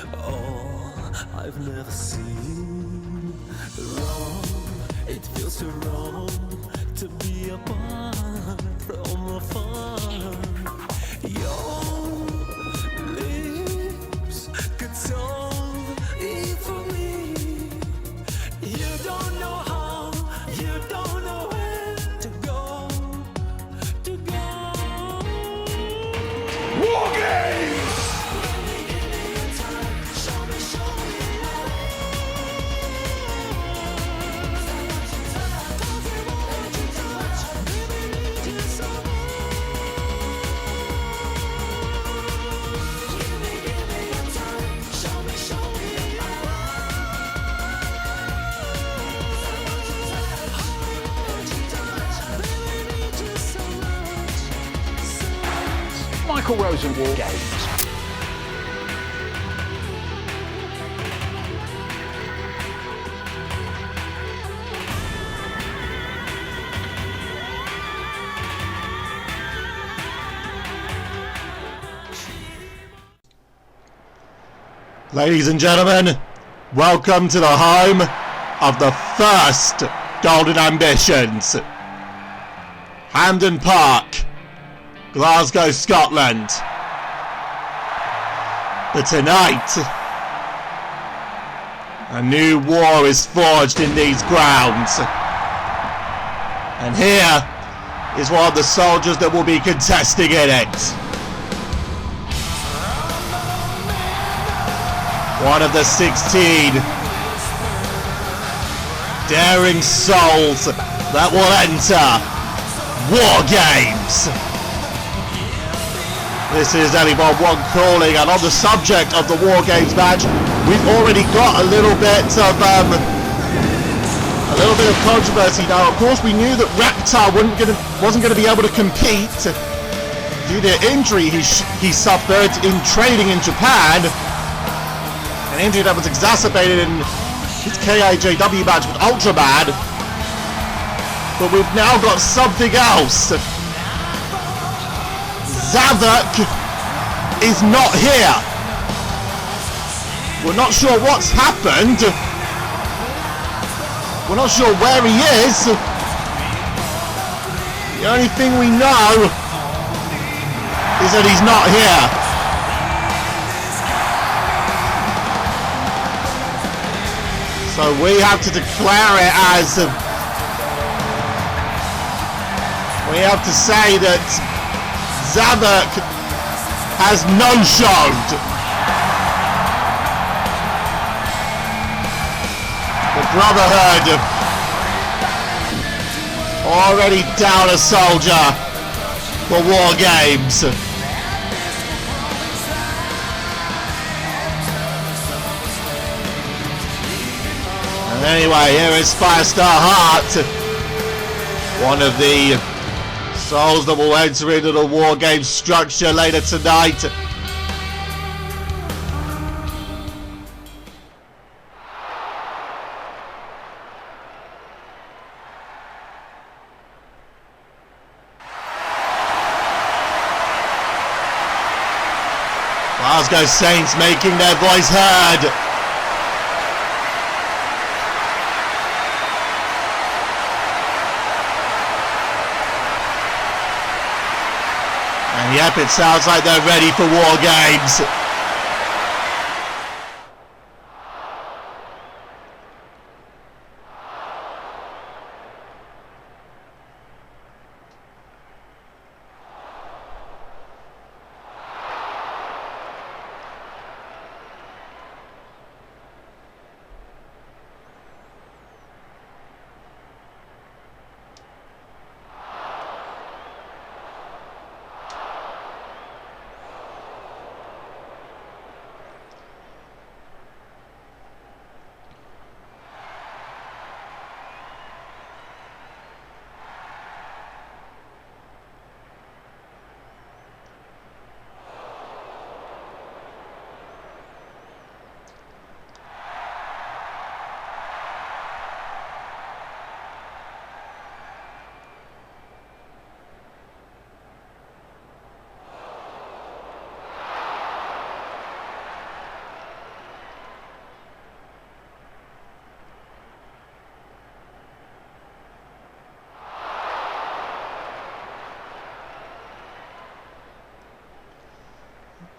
Oh, I've never seen wrong. It feels so wrong to be apart from the fun. Your lips could solve it for me. You don't know how, you don't know where to go, to go. War Games! Rosen War Games. Ladies and gentlemen, welcome to the home of the first Golden Ambitions. Hampden Park, Glasgow, Scotland. But tonight, a new war is forged in these grounds. And here is one of the soldiers that will be contesting in it. One of the 16 daring souls that will enter War Games. This is Anyone One calling, and on the subject of the War Games match, we've already got a little bit of controversy now. Of course, we knew that Raptor wasn't going to be able to compete due to injury he suffered in training in Japan, an injury that was exacerbated in his KIJW match with Ultraman. But we've now got something else. Zavok is not here. We're not sure what's happened. We're not sure where he is. The only thing we know is that he's not here. So we have to declare it as... we have to say that Zavok has no-showed. The Brotherhood already down a soldier for War Games. And anyway, here is Firestar Hart, one of the souls that will enter into the War Games structure later tonight. Glasgow Saints making their voice heard. Yep, it sounds like they're ready for War Games.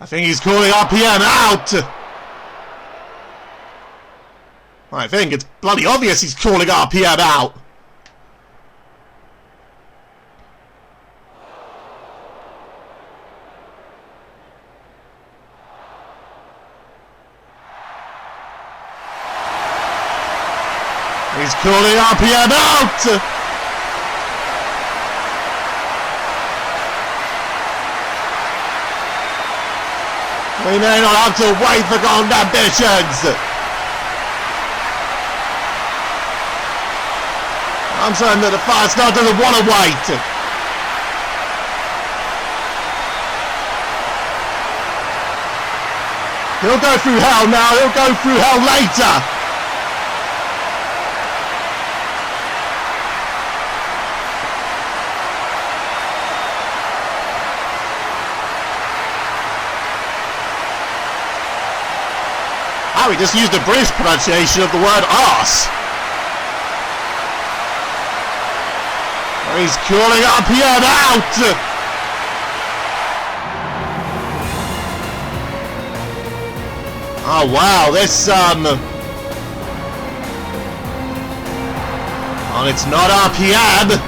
I think he's calling RPM out. I think it's bloody obvious he's calling RPM out. He's calling RPM out! We may not have to wait for golden ambitions! I'm certain that the Firestar doesn't want to wait! He'll go through hell now, he'll go through hell later! Oh, he just used a British pronunciation of the word arse. He's calling RPM out! Oh wow, this oh, it's not RPM.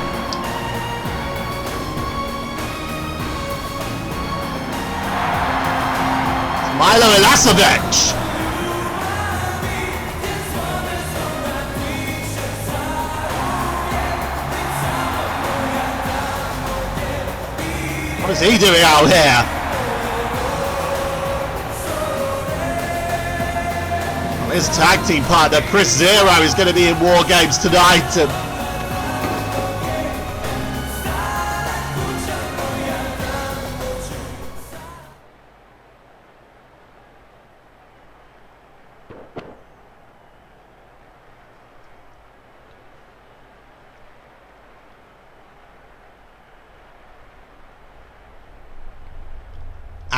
It's Milo Ilasovic. What is he doing out here? Well, his tag team partner Chris Zero is going to be in War Games tonight.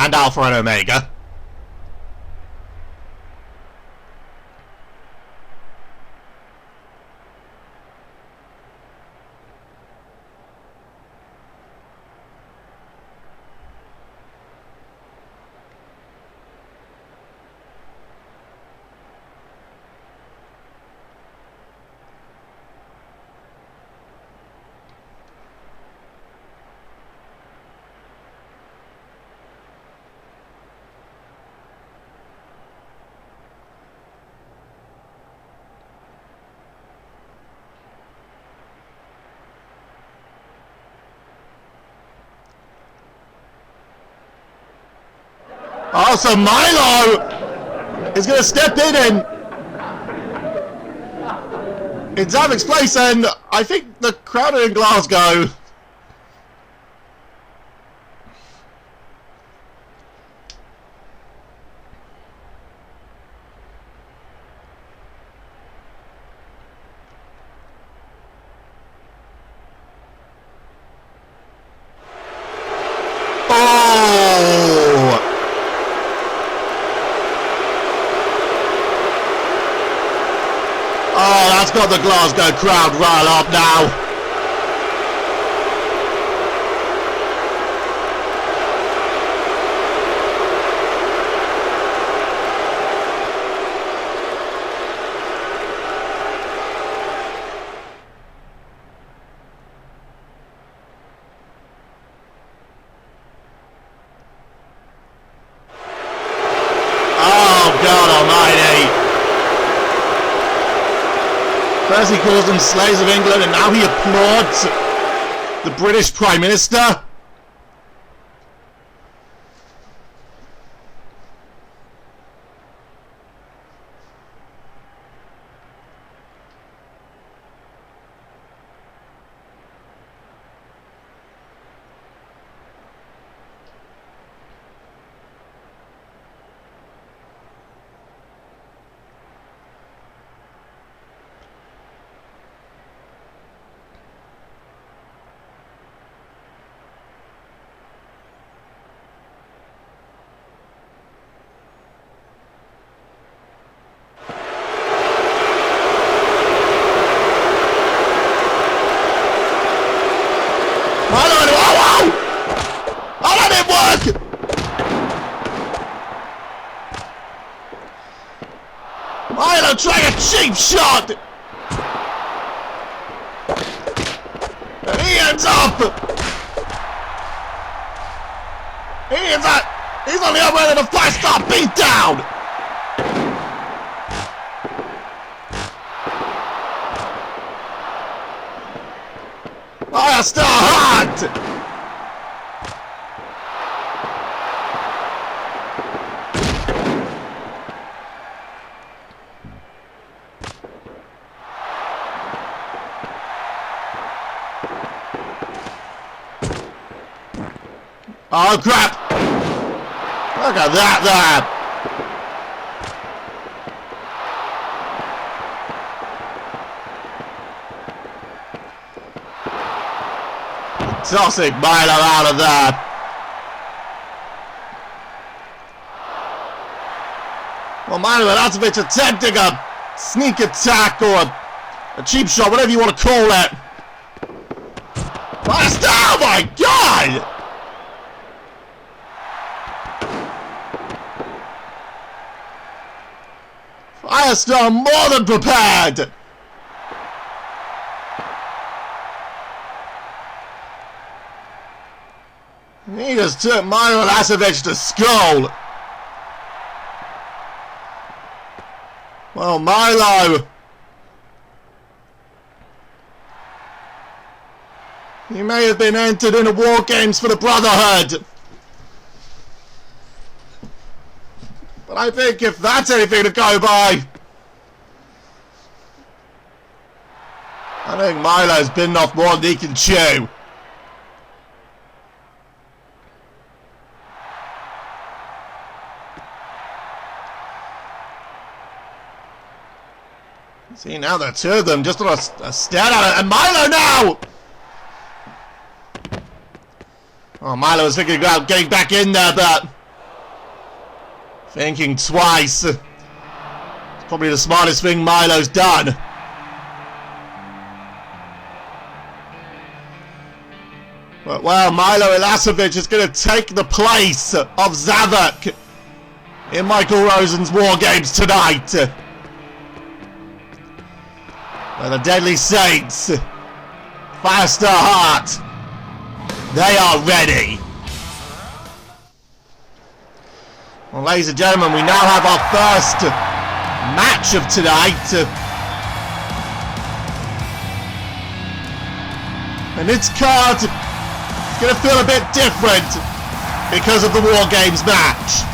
And Alpha and Omega. Oh, so Milo is going to step in Zavok's place, and I think the crowd are in Glasgow. That's got the Glasgow crowd riled up now. Oh, God almighty. First he calls them slaves of England, and now he applauds the British Prime Minister. Milo trying a cheap shot! And he ends up! He's on the other end of the Firestar beatdown! Firestar Hart! Oh crap! Look at that there! Tossing Milo out of there. Well, Milo Milosevic attempting a sneak attack or a cheap shot, whatever you want to call it. Firestar, oh my god! Firestar more than prepared! He just took Milo Milosevic to school! Well, Milo! He may have been entered into War Games for the Brotherhood! But I think if that's anything to go by, I think Milo's bitten off more than he can chew. See, now the two of them just on a stare at it, and Milo now! Oh, Milo was thinking about getting back in there, but thinking twice. It's probably the smartest thing Milo's done. But, well, Milo Milosevic is going to take the place of Zavok in Michael Rosen's War Games tonight. Well, the Deadly Saints, Firestar Hart, they are ready. Well, ladies and gentlemen, we now have our first match of tonight. And its card is going to feel a bit different because of the War Games match.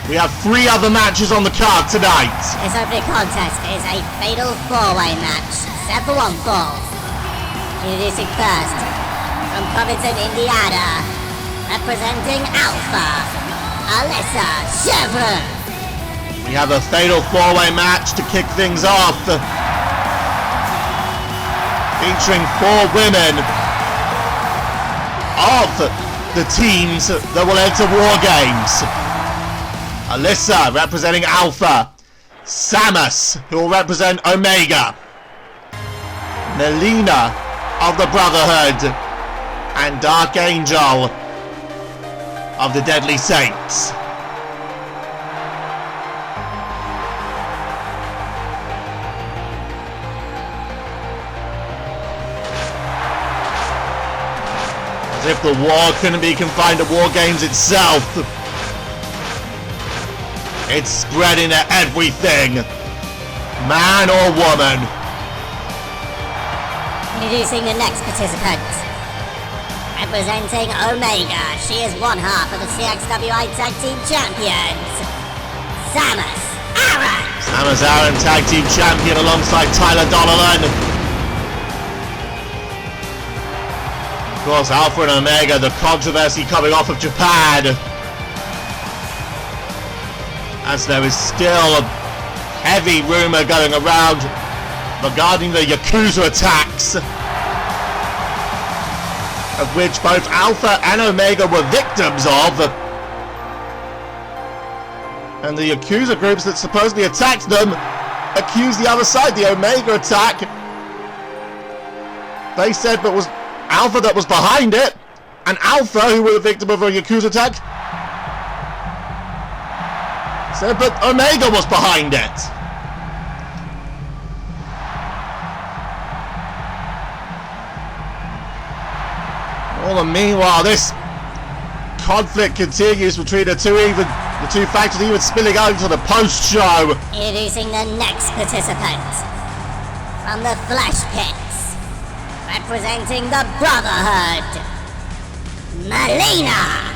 We have 3 other matches on the card tonight. This opening contest is a fatal 4-way match, set for 1 fall. Introducing first, from Covington, Indiana, representing Alpha, Alyssa, Cheuvront. We have a fatal 4-way match to kick things off, featuring 4 women of the teams that will enter War Games. Alyssa representing Alpha, Samus who will represent Omega, Mileena of the Brotherhood, and Dark Angel of the Deadly Saints. As if the war couldn't be confined to War Games itself. It's spreading to everything, man or woman. Introducing the next participant. Representing Omega, she is one half of the NewCXWI Tag Team Champions, Samus Aran. Samus Aran, Tag Team Champion alongside Tyler Donnellan. Of course, Alpha and Omega, the controversy coming off of Japan, as there is still a heavy rumour going around regarding the Yakuza attacks, of which both Alpha and Omega were victims of. And the Yakuza groups that supposedly attacked them accused the other side, the Omega attack. They said that was Alpha that was behind it, and Alpha, who were the victim of a Yakuza attack, So, but Omega was behind it. All the meanwhile, this conflict continues between the two factions, even spilling out into the post-show. Introducing the next participant from the Flesh Pits, representing the Brotherhood, Mileena.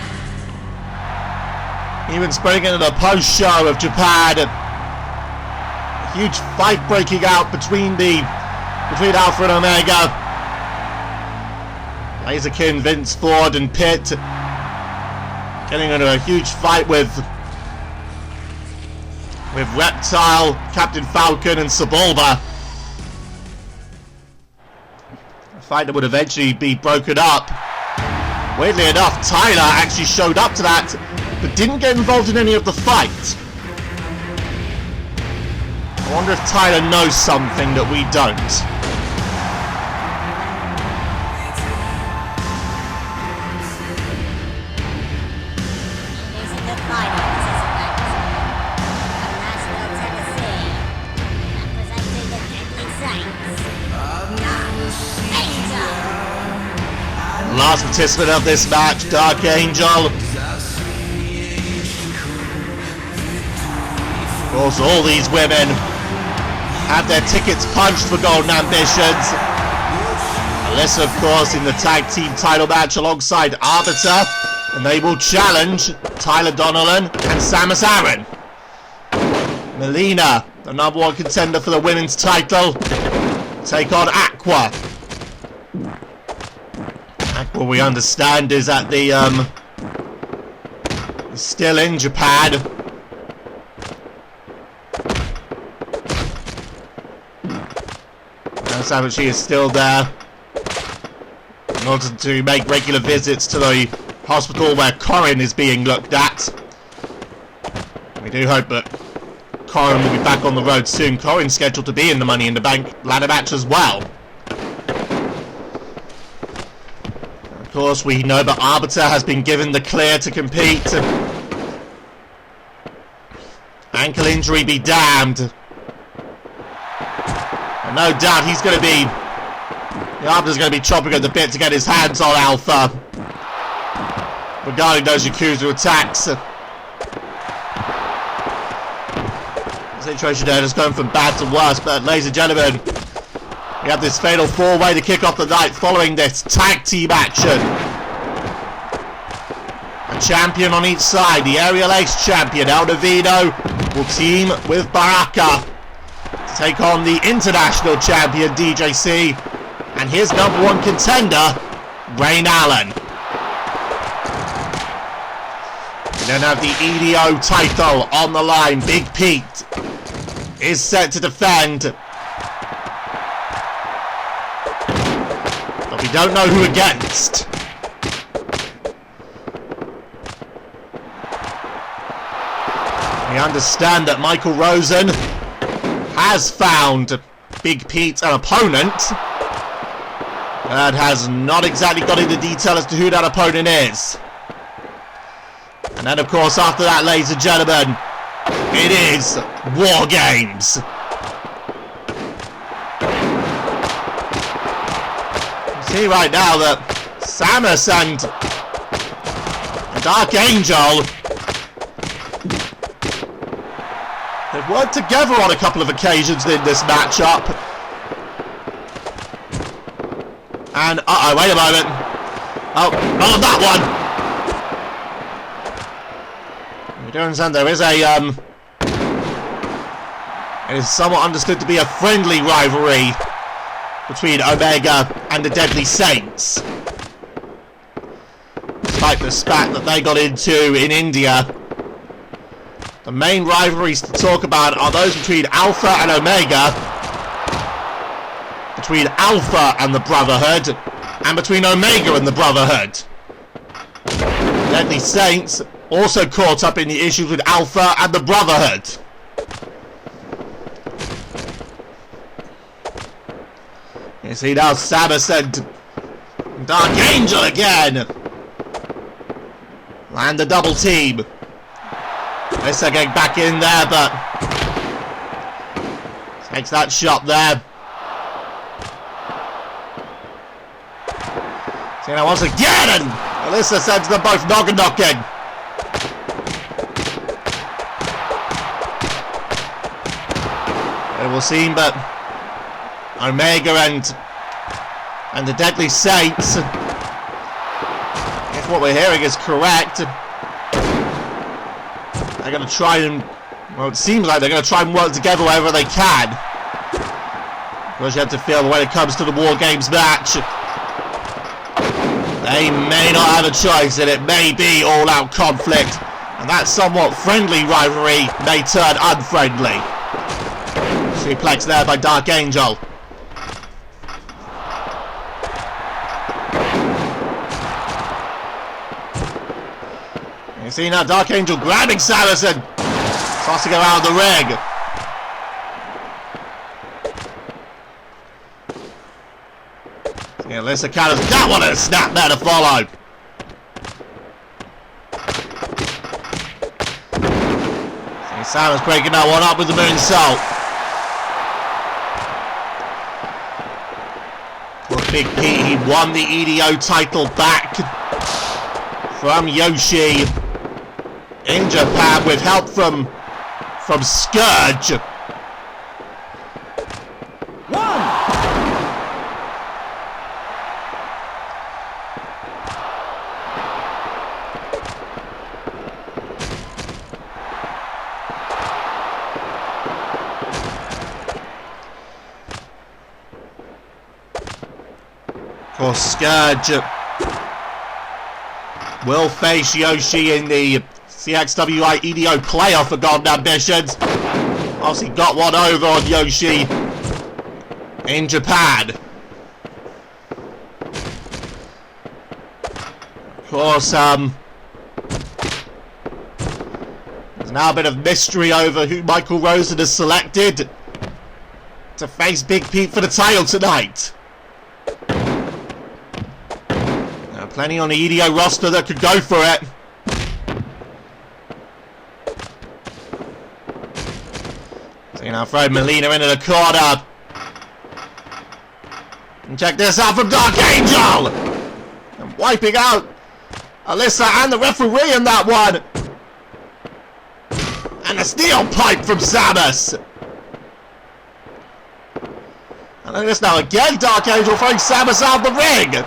Even spilling into the post-show of Japan. A huge fight breaking out between Alpha and Omega. Blaziken, Vince Ford, and Pitt getting into a huge fight with Reptile, Captain Falcon, and Sebulba. A fight that would eventually be broken up. Weirdly enough, Tyler actually showed up to that, but didn't get involved in any of the fight. I wonder if Tyler knows something that we don't. Last participant of this match, Dark Angel. Of course, all these women have their tickets punched for Golden Ambitions. Alyssa, of course, in the tag team title match alongside Arbiter, and they will challenge Tyler Donnellan and Samus Aran. Mileena, the #1 contender for the women's title, take on Aqua. Aqua, we understand, is at the still in Japan. Now she is still there in order to make regular visits to the hospital where Corin is being looked at. We do hope that Corin will be back on the road soon. Corin's scheduled to be in the Money in the Bank ladder match as well. Of course, we know that Arbiter has been given the clear to compete. Ankle injury be damned. And no doubt he's going to be... Arbiter's going to be chopping at the bit to get his hands on Alpha. Regarding those Yakuza attacks. The situation there is going from bad to worse, but ladies and gentlemen, we have this fatal four-way to kick off the night following this tag team action. A champion on each side. The Aerial Ace champion, Noveno, will team with Baraka to take on the international champion, DJC, and his #1 contender, Rain Allen. We then have the E.D.O title on the line. Big Pete is set to defend. But we don't know who against. We understand that Michael Rosen has found Big Pete an opponent, but has not exactly got into detail as to who that opponent is. And then, of course, after that, ladies and gentlemen, it is WARGAMES. You see right now that Samus and Dark Angel, they've worked together on a couple of occasions in this matchup. And, uh-oh, wait a moment. Oh, that one! We do understand there is a, it is somewhat understood to be a friendly rivalry between Omega and the Deadly Saints. Despite the spat that they got into in India, the main rivalries to talk about are those between Alpha and Omega, between Alpha and the Brotherhood, and between Omega and the Brotherhood. Deadly Saints also caught up in the issues with Alpha and the Brotherhood. You see now Samus and Dark Angel again. Land a double team. Alyssa getting back in there, but takes that shot there. See now once again, and Alyssa sends them both knocking. It will seem that Omega and the Deadly Saints, if what we're hearing is correct, they're going to try and, well, it seems like they're going to try and work together wherever they can. Because you have to feel when it comes to the War Games match, they may not have a choice, and it may be all-out conflict, and that somewhat friendly rivalry may turn unfriendly. Suplex there by Dark Angel. You see now Dark Angel grabbing Samus and tossing her around the ring. See, Alyssa kind of got one and a snap there to follow. See Samus breaking that one up with the moonsault. Big Pete, he won the E.D.O title back from Yoshi in Japan with help from Scourge. Of course, Scourge will face Yoshi in the CXWI E.D.O playoff for Golden Ambitions. Obviously got one over on Yoshi in Japan. Of course, there's now a bit of mystery over who Michael Rosen has selected to face Big Pete for the title tonight. Plenty on the E.D.O roster that could go for it. So now throw Mileena into the corner. And check this out from Dark Angel! And wiping out Alyssa and the referee in that one. And a steel pipe from Samus. And then this now again, Dark Angel throwing Samus out the ring.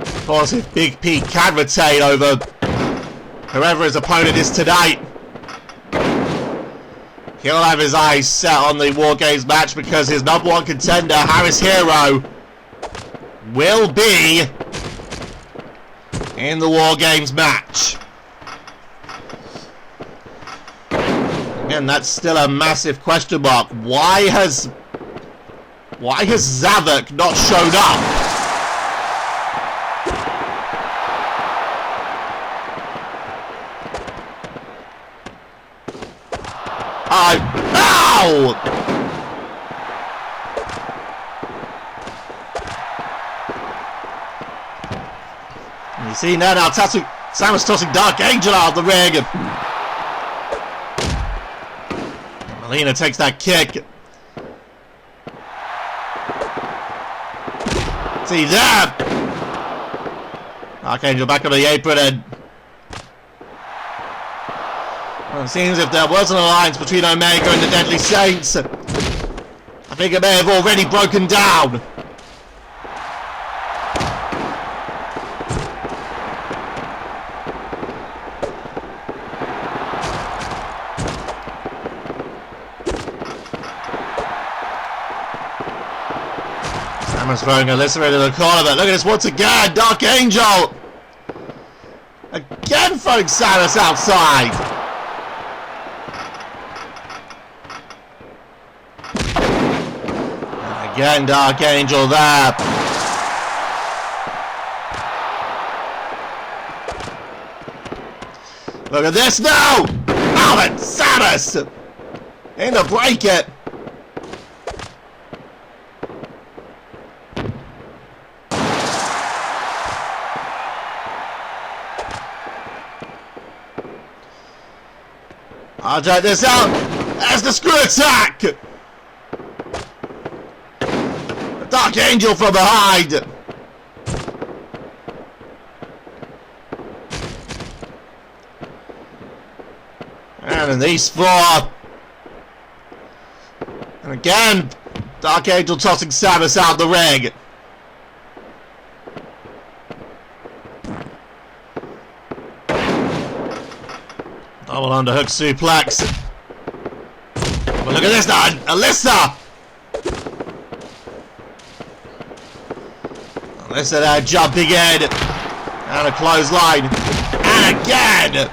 Of course, if Big Pete can retain over whoever his opponent is tonight, he'll have his eyes set on the War Games match because his number one contender, Harris Hero, will be in the War Games match. Again, that's still a massive question mark. Why has Zavok not shown up? Ow! You see now Samus tossing Dark Angel out of the ring. Mileena takes that kick. See there! Dark Angel back on the apron and well, it seems if there was an alliance between Omega and the Deadly Saints, I think it may have already broken down. Samus throwing Alyssa into the corner, but look at this once again, Dark Angel! Again throwing Samus outside! Again, Dark Angel there. Look at this now! Oh, and Samus! In to break it. I'll check this out. There's the screw attack. The Dark Angel from behind. And these four. And again, Dark Angel tossing Samus out the ring. Double underhook suplex. But look at this now, Alyssa! Alyssa there jumping in. And a clothesline. And again!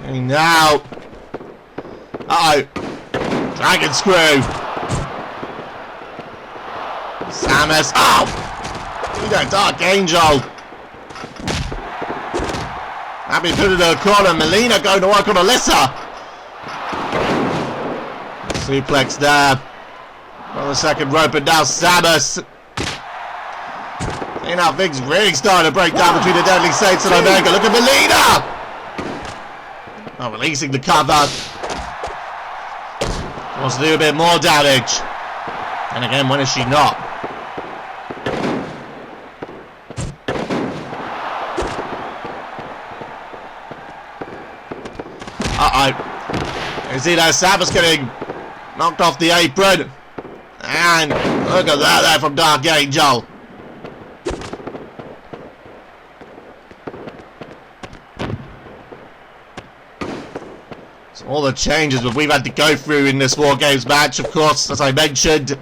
And now. Uh-oh. Dragon screw. Samus. Oh! You go, Dark Angel. Happy put it in a corner. Mileena going to work on Alyssa. Suplex there. On the second rope, and now Samus. You know, things really starting to break down between the Deadly Saints and Omega. Look at Mileena! Oh, releasing the cover. Wants to do a bit more damage. And again, when is she not? Uh-oh. You see that Samus getting knocked off the apron. And look at that there from Dark Angel. So all the changes that we've had to go through in this War Games match, of course, as I mentioned,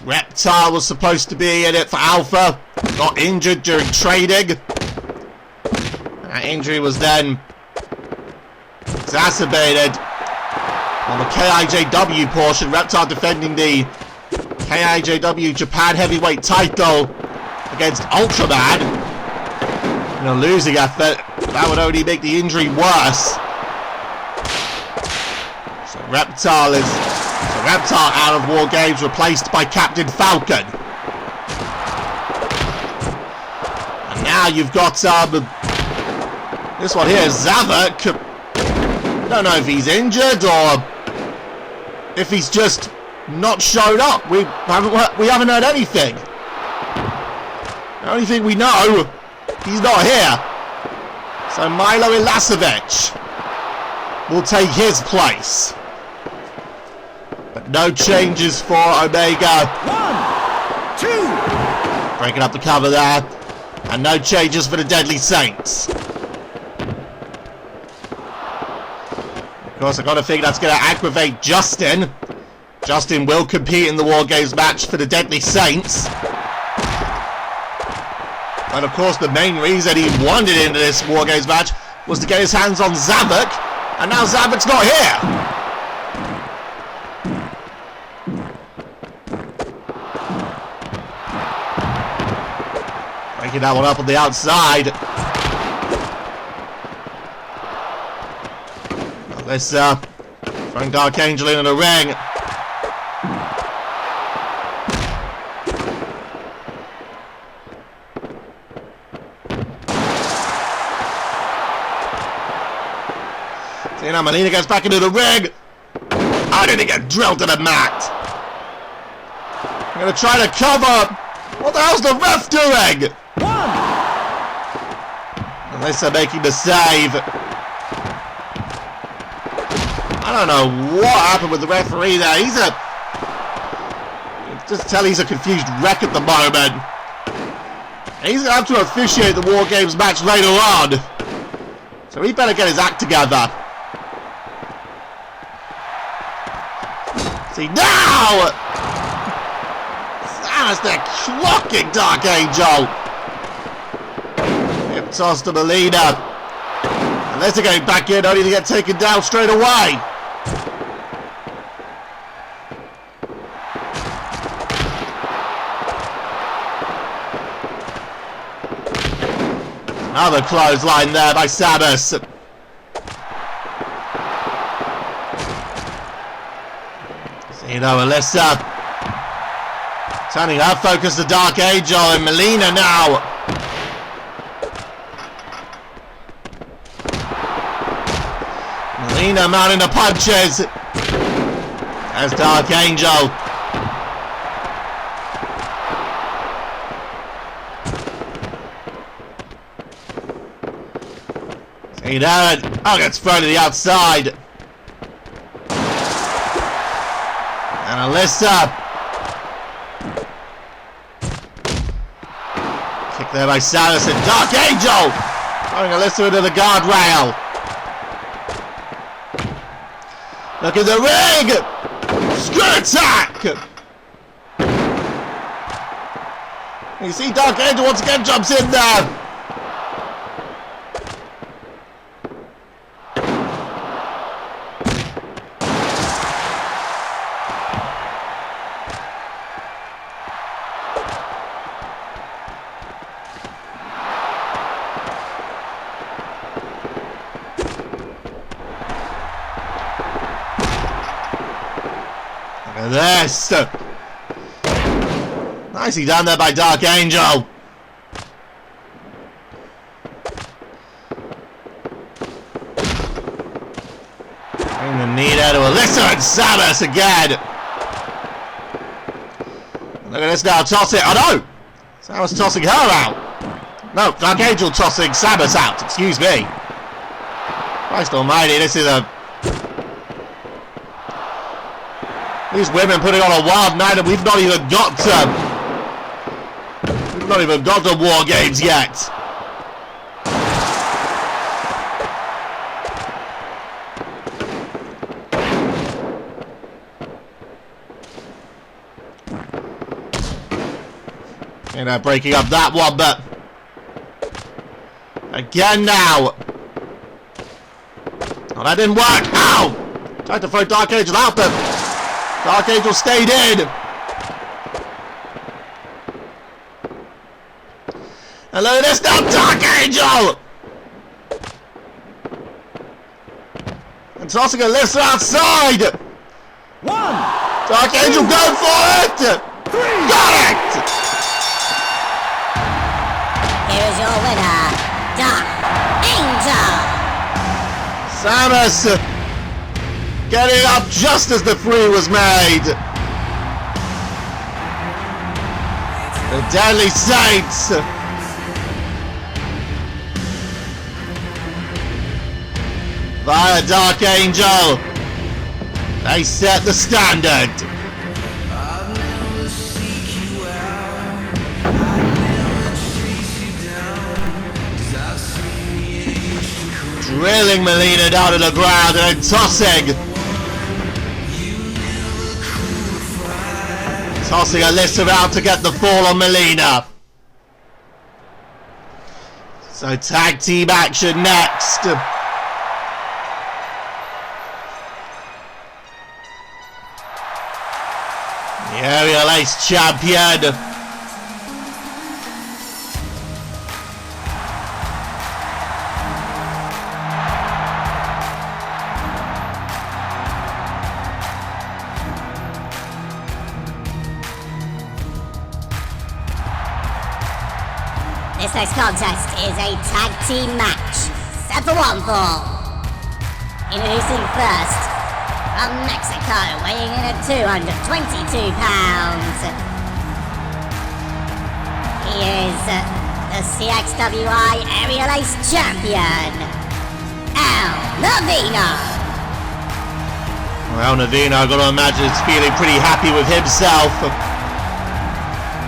Reptile was supposed to be in it for Alpha. Got injured during training. That injury was then exacerbated on the KIJW portion. Reptile defending the KIJW Japan Heavyweight title against Ultraman in a losing effort. That would only make the injury worse. So Reptile out of War Games, replaced by Captain Falcon. And now you've got this one here, Zavok. I don't know if he's injured or if he's just not showed up. We haven't heard anything. The only thing we know, he's not here. So Milo Ilasevic will take his place. But no changes for Omega. 1, 2. Breaking up the cover there. And no changes for the Deadly Saints. Of course, I've got to think that's going to aggravate Justin. Justin will compete in the War Games match for the Deadly Saints. And of course, the main reason he wanted into this War Games match was to get his hands on Zavok. And now Zavok's not here. Breaking that one up on the outside. Alyssa throwing Dark Angel into the ring. See now, Mileena gets back into the ring. How did he get drilled to the mat? I'm going to try to cover. What the hell's the ref doing? 1. Alyssa making the save. I don't know what happened with the referee there. Just tell he's a confused wreck at the moment. He's going to have to officiate the War Games match later on. So he better get his act together. See now! Samus, they're clocking Dark Angel. Hip toss to Mileena. Unless they're going back in, only to get taken down straight away. Another clothesline there by Samus. Alyssa turning her focus to Dark Angel and Mileena now. Mileena mounting the punches. As Dark Angel. Oh, gets thrown to the outside. And Alyssa. Kick there by Samus and Dark Angel. Throwing Alyssa into the guardrail. Look at the ring. Screw attack. You see Dark Angel once again jumps in there. This. Nicely done there by Dark Angel. Bring the knee there to Alyssa and Samus again. Look at this now, toss it. Oh no! Samus tossing her out. No, Dark Angel tossing Samus out. Excuse me. Christ almighty, this is a... These women putting on a wild night and we've not even got to... We've not even got to War Games yet. You know, breaking up that one, but... Again now. Oh, that didn't work. Ow! Tried to throw Dark Angel out, but... Dark Angel stayed in. And look at this now, Dark Angel! And tossing Alyssa outside! One! Dark Angel, go for it! Got it! Here is your winner, Dark Angel! Samus getting up just as the 3 was made. The Deadly Saints. Via Dark Angel. They set the standard. Drilling Mileena down to the ground and then tossing. Tossing Alyssa out to get the fall on Mileena. So tag team action next. The Aerial Ace champion. This next contest is a tag team match, set for one fall. Introducing first, from Mexico, weighing in at 222 pounds. He is the CXWI Aerial Ace Champion, Noveno. Well, Noveno, I've got to imagine, is feeling pretty happy with himself.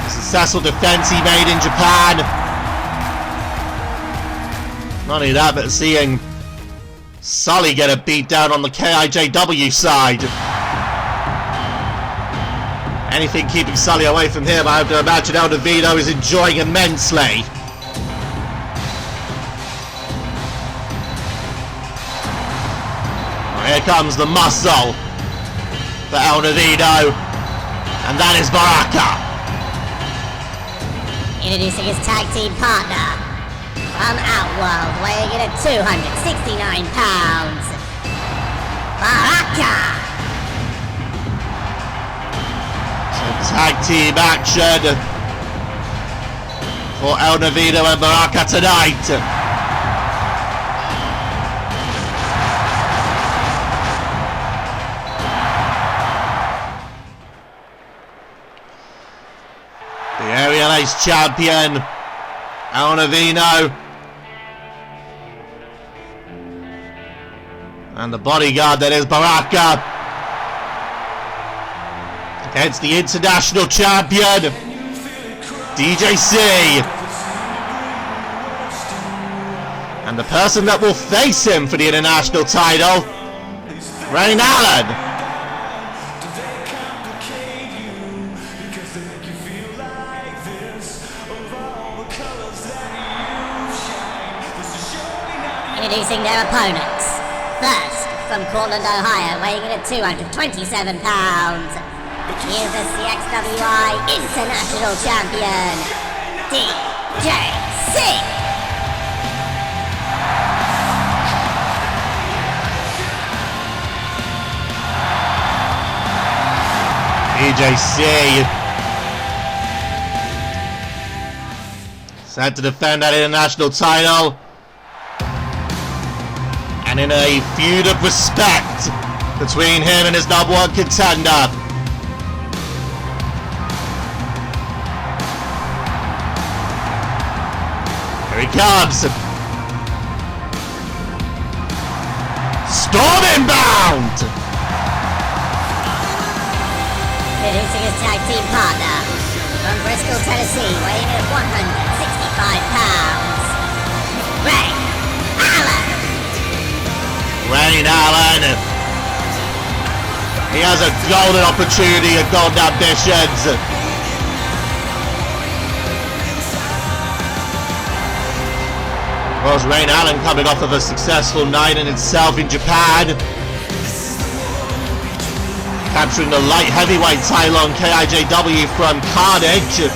The successful defense he made in Japan. Not only that, but seeing Sully get a beat down on the KIJW side. Anything keeping Sully away from him, I have to imagine El Noveno is enjoying immensely. Well, here comes the muscle for El Noveno, and that is Baraka. Introducing his tag team partner, from world, weighing in at 269 pounds. Baraka! Some tag team action for El Noveno and Baraka tonight. The Aerial Ace champion, El Noveno. And the bodyguard that is Baraka. Against the international champion, DJC. And the person that will face him for the international title, Aran. Introducing their opponents. First, from Cortland, Ohio, weighing in at 227 pounds. He is the CXWI International Champion, DJC. DJC set to defend that international title. And in a feud of respect between him and his number one contender. Here he comes. Storm inbound! Introducing his tag team partner from Bristol, Tennessee, weighing in at 165 pounds. Rain Allen. He has a golden opportunity, a golden ambitions. Of course, Rain Allen coming off of a successful night in itself in Japan. Capturing the light heavyweight title on KIJW from Carnage.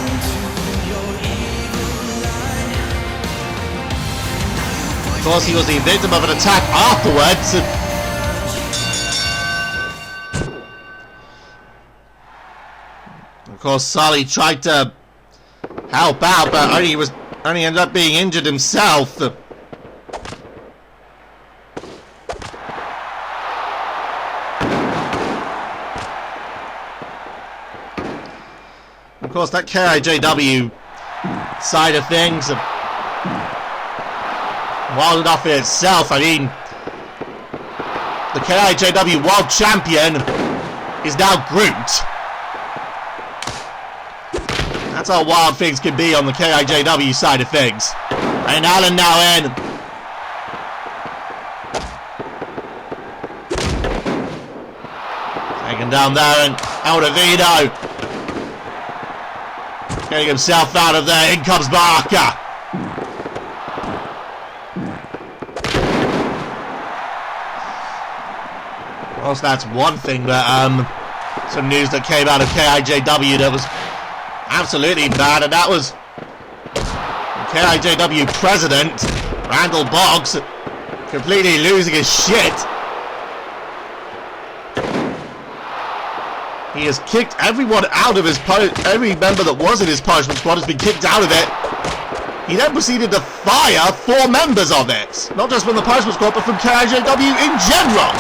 Of course, he was the victim of an attack afterwards. Of course, Sully tried to help out, but only ended up being injured himself. Of course, that KIJW side of things, wild enough in itself. I mean, the KIJW World Champion is now Groot. That's how wild things can be on the KIJW side of things. And Allen now in. Taken down there, and El Noveno getting himself out of there. In comes Baraka. Well, that's one thing, but some news that came out of KIJW that was absolutely bad, and that was KIJW president Randall Boggs completely losing his shit. He has kicked everyone out of his every member that was in his punishment squad has been kicked out of it. He then proceeded to fire 4 members of it, not just from the punishment squad, but from KIJW in general.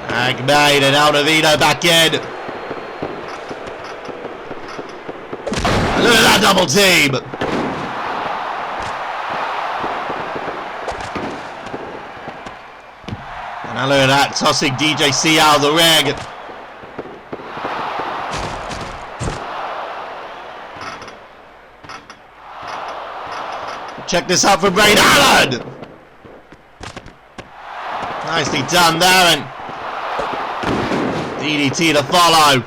Tag made, and El Noveno back in. Look at that double team. And now look at that, tossing DJC out of the ring. Check this out from Rain Allen. Nicely done there, and DDT to follow.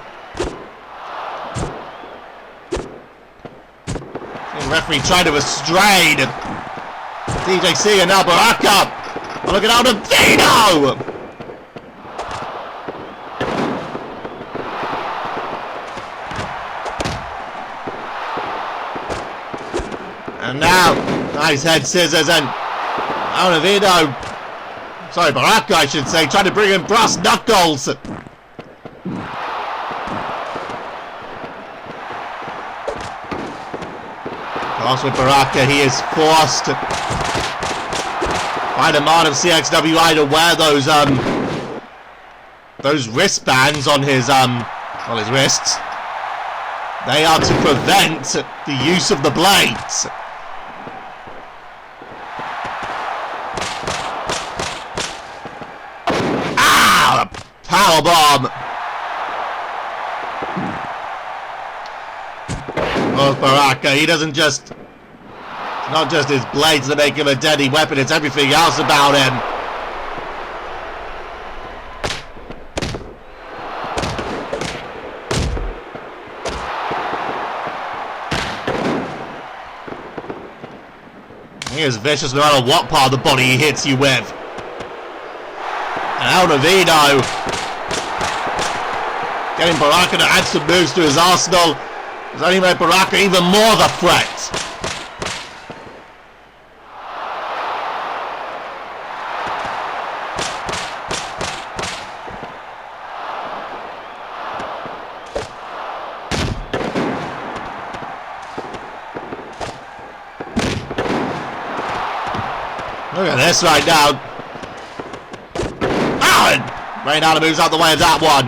The referee tried to restrain DJC, and now Baraka. Look at El Noveno. now, nice head scissors, and Noveno, sorry, Baraka I should say, trying to bring in brass knuckles. Of course, with Baraka, he is forced by the man of CXWI to wear those wristbands on his his wrists. They are to prevent the use of the blades. Ah! Powerbomb! Oh, Baraka, he doesn't just... It's not just his blades that make him a deadly weapon, it's everything else about him. He is vicious no matter what part of the body he hits you with. And Noveno getting Baraka to add some moves to his arsenal has only made Baraka even more of a threat. Look at this right now. Aran! Reynala moves out the way of that one.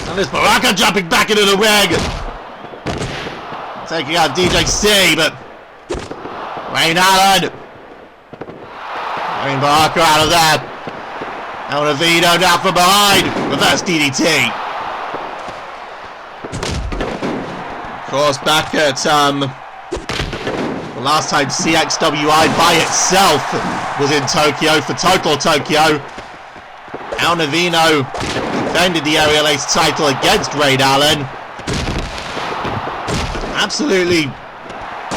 And there's Baraka jumping back into the ring. Taking out DJC, but Reynala getting Baraka out of there. Now Noveno down from behind. Reverse DDT. Of course, back at the last time CXWI by itself was in Tokyo for Total Tokyo, Noveno defended the Aerial Ace title against Reynala. Absolutely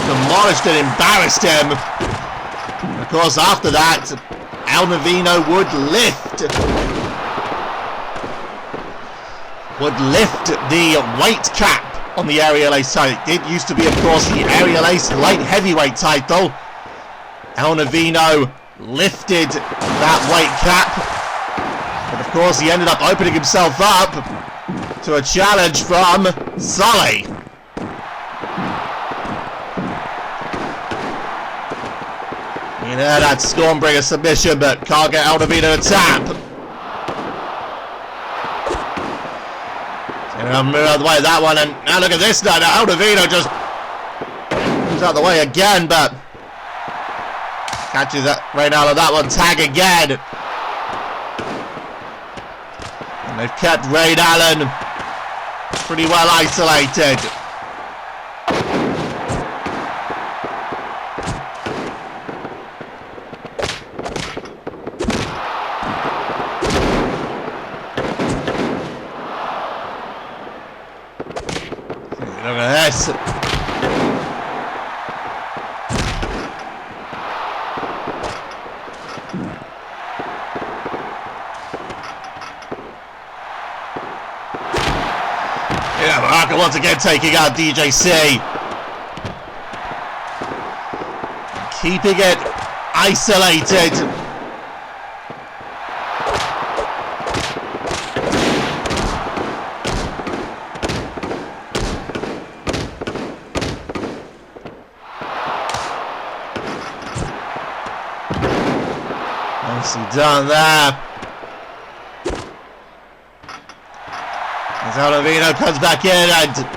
demolished and embarrassed him. And of course, after that, Noveno would lift the weight cap on the Aerial Ace title. It used to be, of course, the Aerial Ace light heavyweight title. Noveno lifted that weight cap, but of course he ended up opening himself up to a challenge from Sully. You know, that Stormbringer submission, but can't get Noveno to tap. And move out of the way of that one, and now look at this now. Noveno just moves out of the way again, but catches that Reynala that one, tag again. And they've kept Reynala pretty well isolated. Look at this. Yeah, Baraka once again taking out DJC. Keeping it isolated. Nicely done there. As Noveno comes back in and...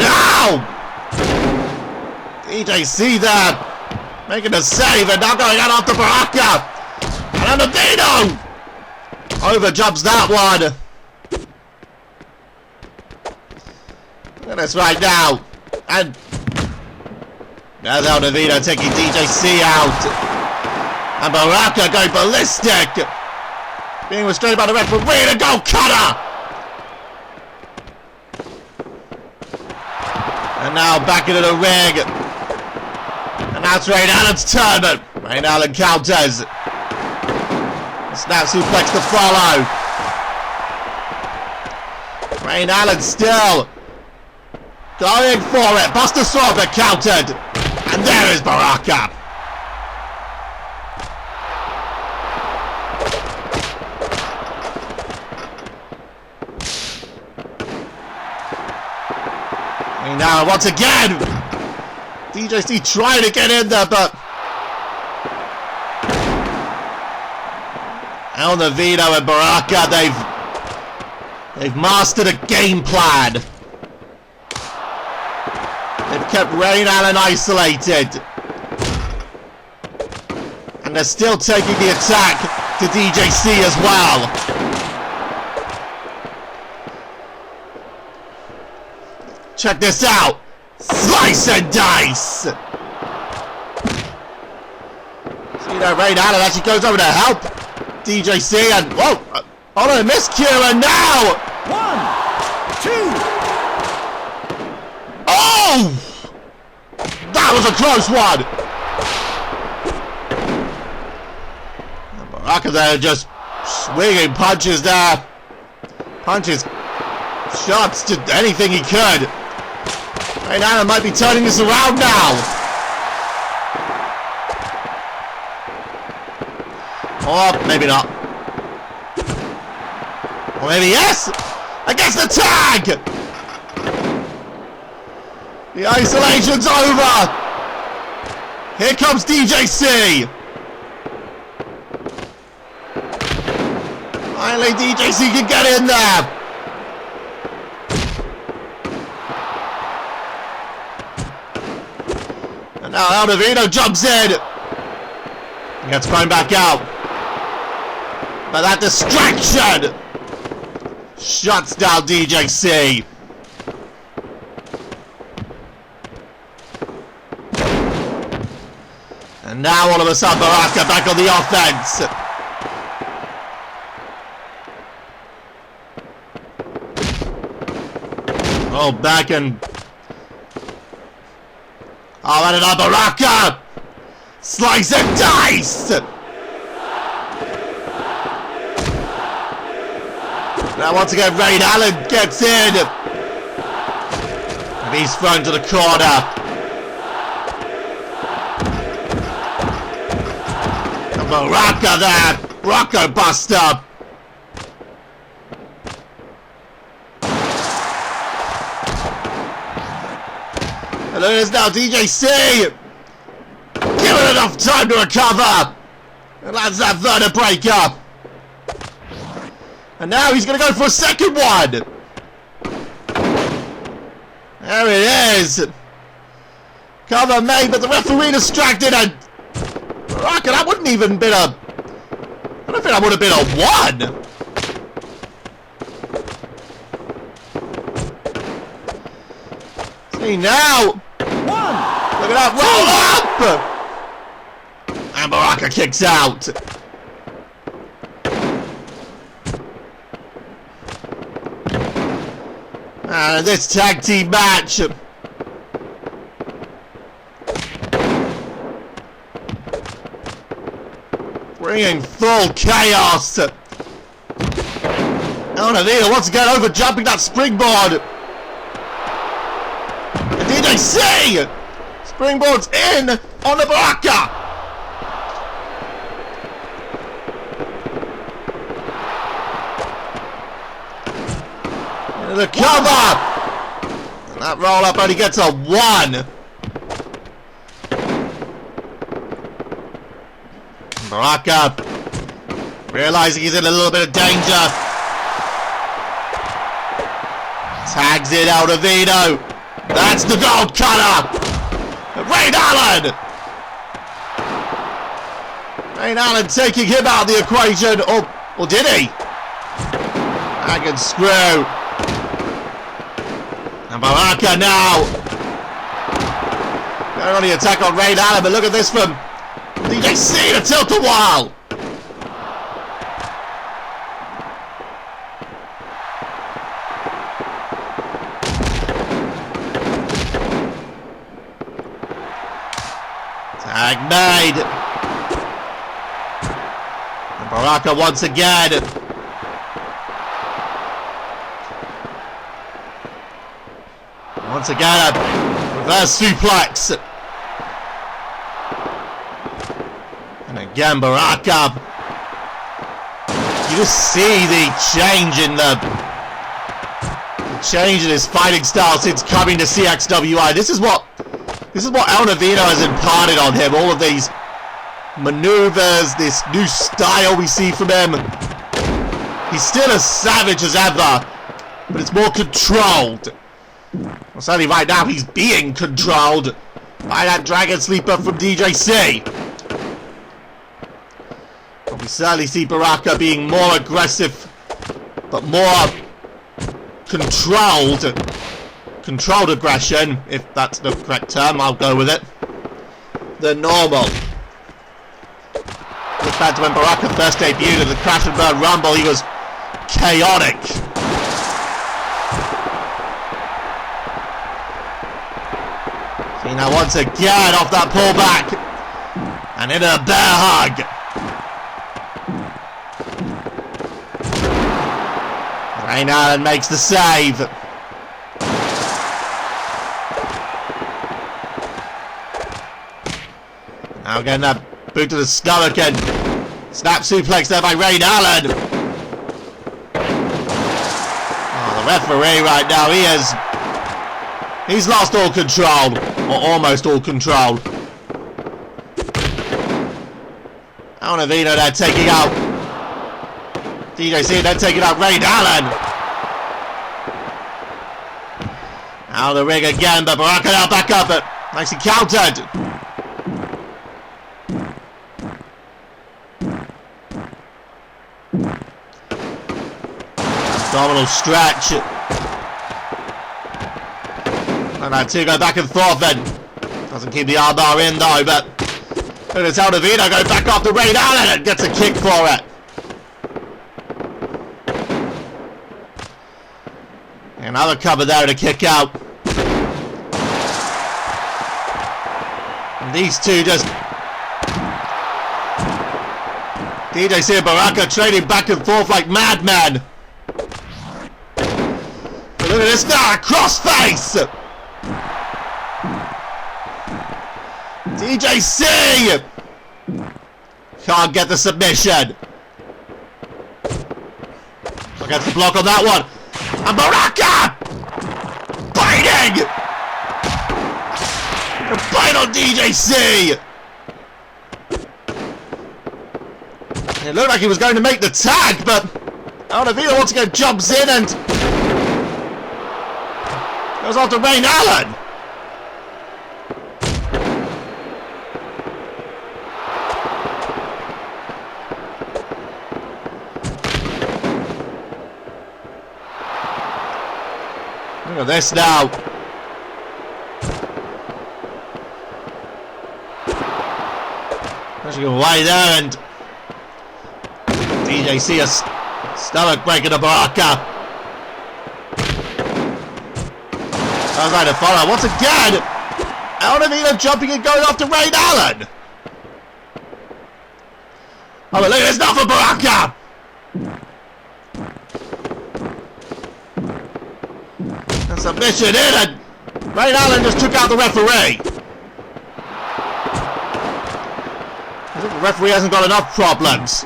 Ow! DJC there, making a save and now going out after Baraka. And Noveno over jumps that one. Look at this right now. And there's Noveno taking DJC out. And Baraka going ballistic. Being restrained by the referee to go cutter. And now back into the ring. And that's Reynala's turn. But Reynala counters. Snap suplex to follow. Rain Allen still going for it. Buster Sword, but countered. And there is Baraka. Rain Allen once again. DJC trying to get in there, but Noveno and Baraka, they've mastered a game plan. They've kept Rain Allen isolated. And they're still taking the attack to DJC as well. Check this out. Slice and dice. See that Rain Allen actually goes over to help DJC and whoa! Oh no, miscue and now! 1, 2. Oh! That was a close one! And Baraka there just swinging punches there. Punches, shots to anything he could. Rain Allen might be turning this around now. Or maybe not. Or maybe yes! Against the tag! The isolation's over! Here comes DJC! Finally DJC can get in there! And now Noveno jumps in! He gets thrown back out. But that distraction shuts down DJC. And now all of a sudden Baraka back on the offense. Oh, back and and another Baraka. Slice and dice. Now once again Rain Allen gets in. And he's thrown to the corner. And Baraka there. Rocco Buster. And there is now DJC. Given enough time to recover. And that's that third break up. And now he's going to go for a second one. There it is. Cover made, but the referee distracted and Baraka, that wouldn't even been a... I don't think that would have been a 1. See now. 1. Look at that roll up. And Baraka kicks out. And this tag team match. Bringing full chaos. Noveno once again over jumping that springboard. And DJC! Springboard's in on the Baraka. The cover! And that roll up only gets a 1. Baraka realizing he's in a little bit of danger. Tags it out of E.D.O. That's the gold cutter! Rain Allen! Rain Allen taking him out of the equation. Or did he? Back and screw. And Baraka now going on the attack on Rain Allen, but look at this from DJC to tilt a while. Tag made. And Baraka once again. Once again, a reverse suplex. And again, Baraka. You just see the change in his fighting style since coming to CXWI. This is what Noveno has imparted on him. All of these maneuvers, this new style we see from him. He's still as savage as ever, but it's more controlled. Well, certainly right now he's being controlled by that Dragon Sleeper from DJC. But we certainly see Baraka being more aggressive, but more controlled aggression, if that's the correct term, I'll go with it, than normal. Look back to when Baraka first debuted at the Crash and Burn Rumble, he was chaotic. See now once again off that pullback, and in a bear hug. Aran makes the save. Now again that boot to the stomach and snap suplex there by Aran. Oh, the referee right now, he's lost all control, or almost all control. Now Noveno there taking out DJC, then taking out Aran. Out of the ring again, but Baraka now back up, but nicely countered. Abdominal stretch. And that two go back and forth then. Doesn't keep the armbar in though, but look at how Noveno go back off the Aran and gets a kick for it. Another cover there to kick out. And these two just... DJC and Baraka trading back and forth like madmen. But look at this now, a crossface! DJC! Can't get the submission. Against the block on that one. And Baraka! Biting! A bite on DJC! It looked like he was going to make the tag, but Noveno once again jumps in and goes on to Aran. Look at this now. Pushing away there and DJC a stomach breaker to Baraka. I was trying to follow once again. Noveno jumping and going after Aran. Oh, but look at this now for Baraka. And submission in, and Aran just took out the referee. I think the referee hasn't got enough problems.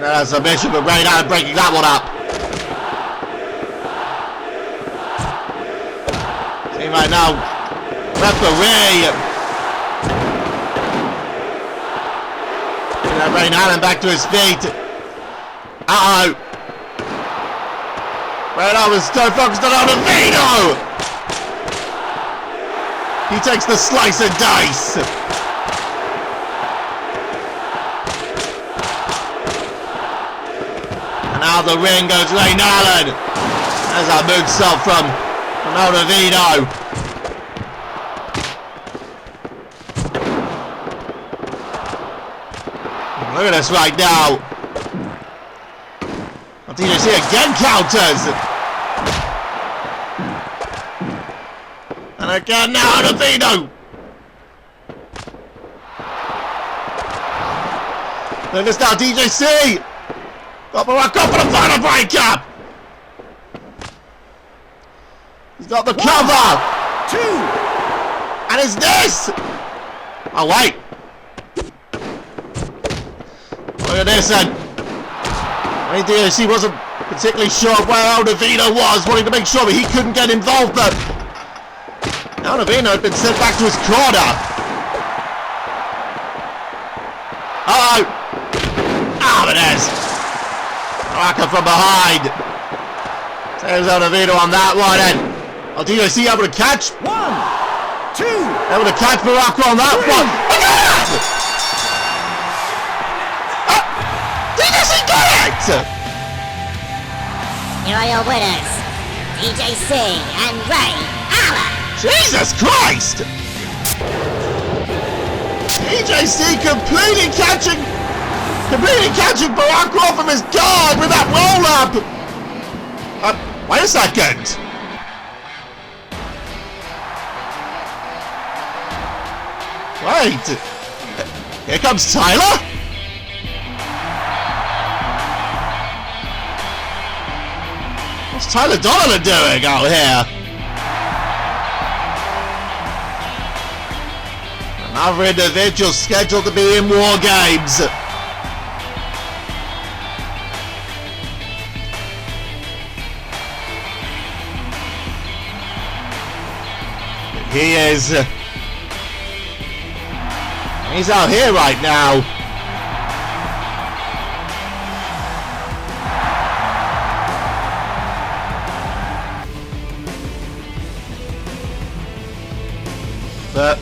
That submission, but Aran breaking that one up. See right now, referee. Aran back to his feet. Uh-oh. Aran was so focused on Noveno. He takes the slice and dice. Out the ring goes Aran. There's our moonsault from Noveno. Look at this right now. DJC again counters. And again now Noveno. Look at this now, DJC. Got Baraka for the final breakup! Got the cover! 2. And it's this! Oh, wait. Look at this then. E.D.O wasn't particularly sure where Noveno was, wanting to make sure that he couldn't get involved, but now Noveno had been sent back to his corner. Uh-oh! Ah, but there's Baraka from behind. Saves Noveno on that one, and E.D.O able to catch? 1, 2. Able to catch Baraka on that one. Look at that! E.D.O got it! Here are your winners, DJC and Ray Alan. Jesus Christ! DJC completely catching Baraka off of his guard with that roll up. Wait a second. Wait. Here comes Tyler. What's Tyler Donnellan doing out here? Another individual scheduled to be in WARGAMES. He is... he's out here right now. But...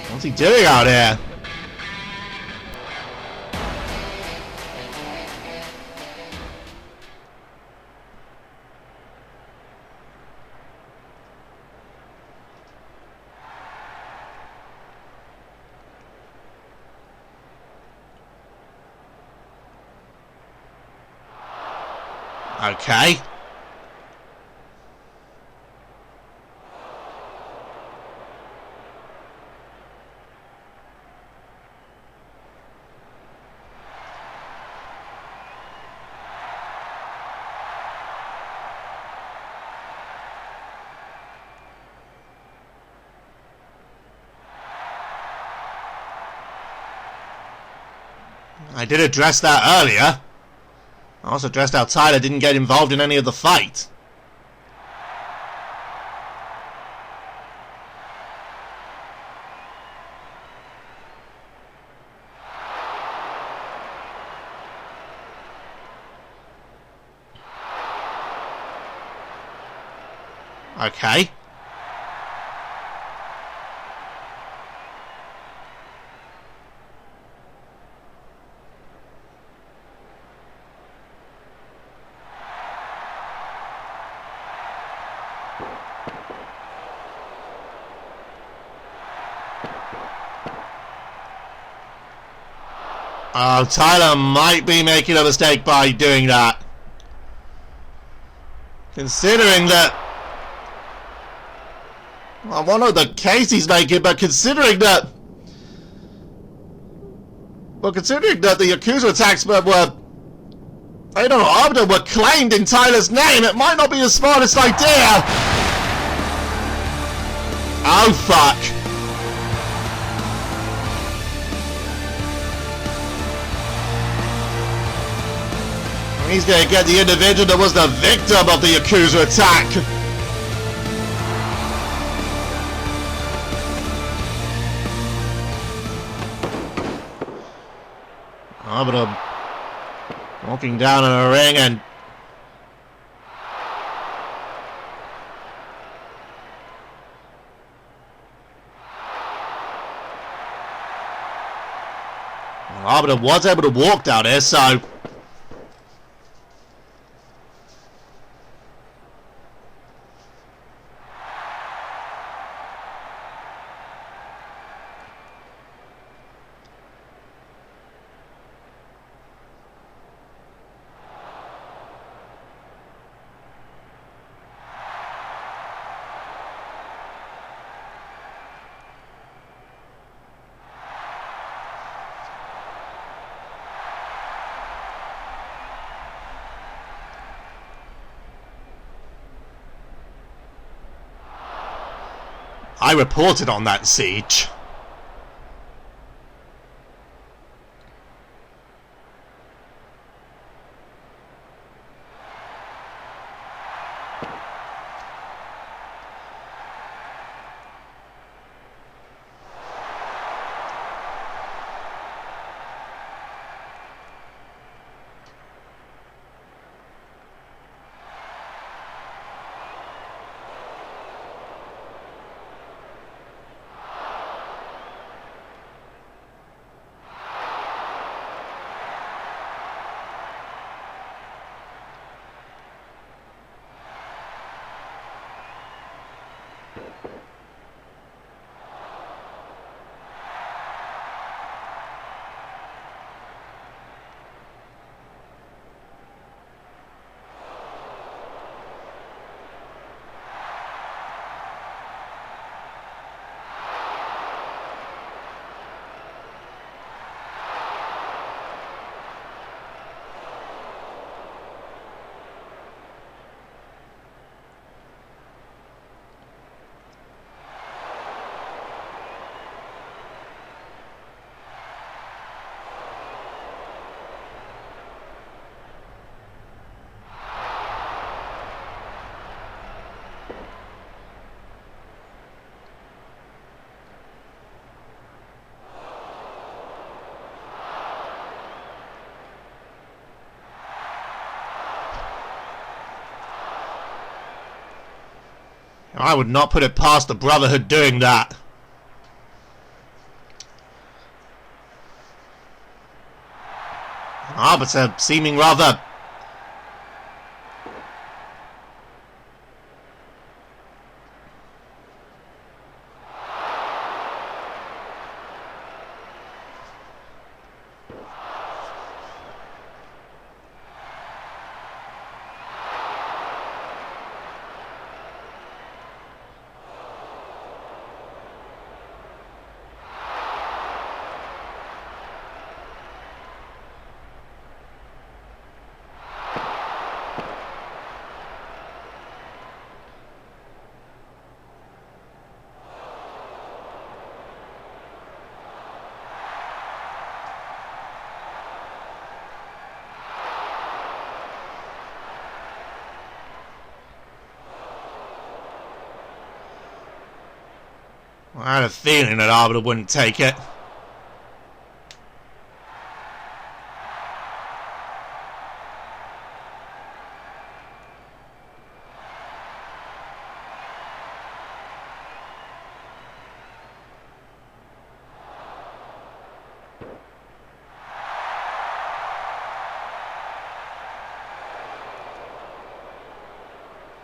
what's he doing out here? Okay. I did address that earlier. I also addressed how Tyler didn't get involved in any of the fight. Okay. Oh, Tyler might be making a mistake by doing that. Considering that... well, I don't know the case he's making, but considering that... well, considering that the Yakuza attacks were... I don't know, Arbiter were claimed in Tyler's name, it might not be the smartest idea! Oh, fuck. He's gonna get the individual that was the victim of the Yakuza attack. Arbiter walking down in a ring and Arbiter was able to walk down here, so I reported on that siege. I would not put it past the Brotherhood doing that. Arbiter seeming rather... I had a feeling that Arbiter wouldn't take it.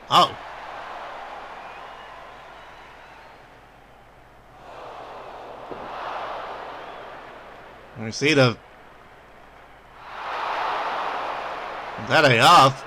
Oh. You see the... That ain't off.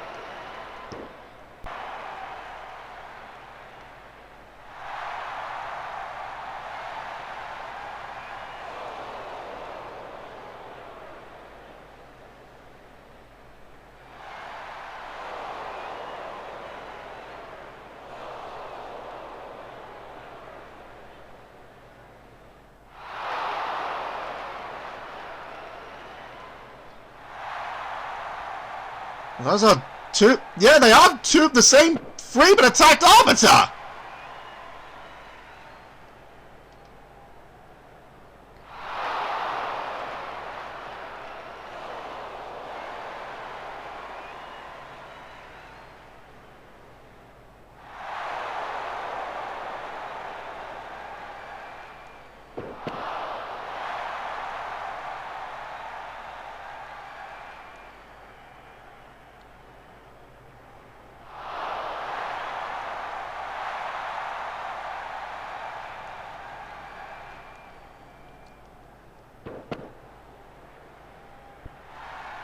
Those are two... Yeah, they are two of the same three, but attacked Arbiter!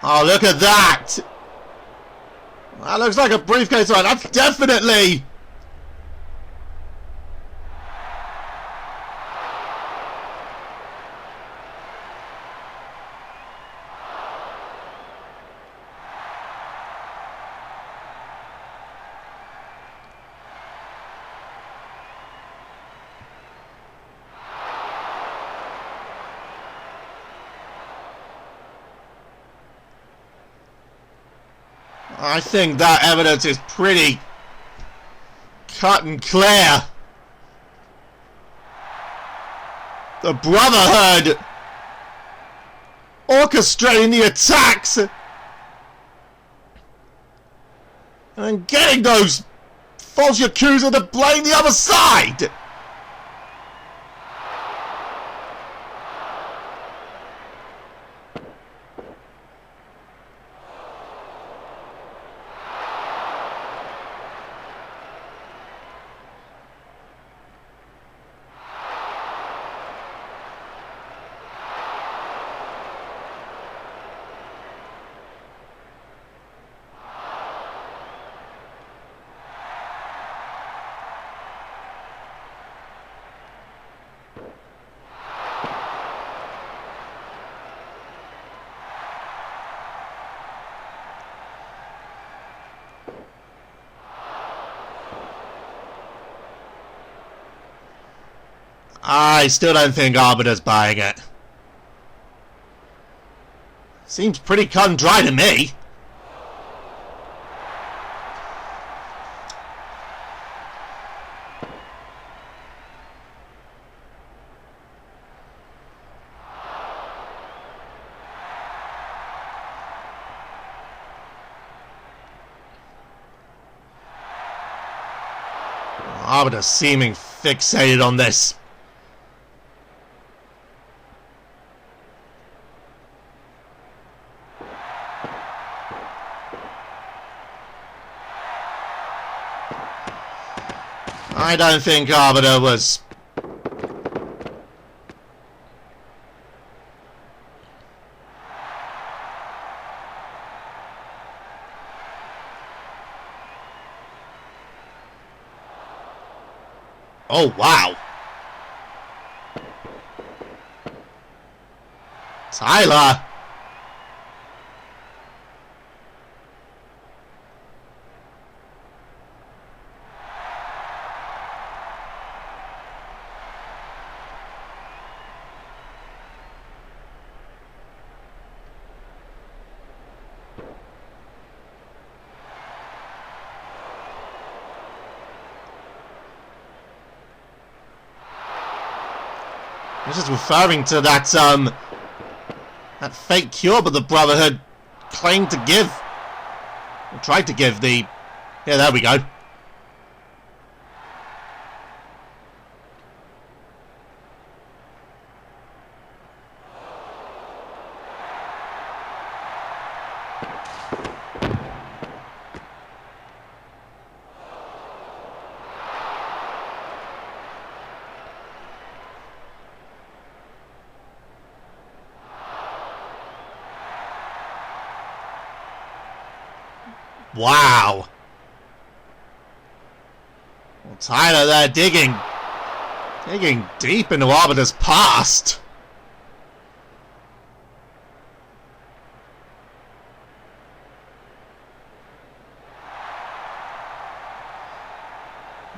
Oh, look at that! That looks like a briefcase, right? That's definitely... I think that evidence is pretty cut and clear. The Brotherhood orchestrating the attacks and getting those false Yakuza to blame the other side. I still don't think Arbiter's buying it. Seems pretty cut and dry to me. Arbiter seeming fixated on this. I don't think Arbiter was... Oh, wow. Tyler. This is referring to that, that fake cure, but the Brotherhood claimed to give, or tried to give the... Yeah, there we go. Wow. Well, Tyler there digging deep into Arbiter's past.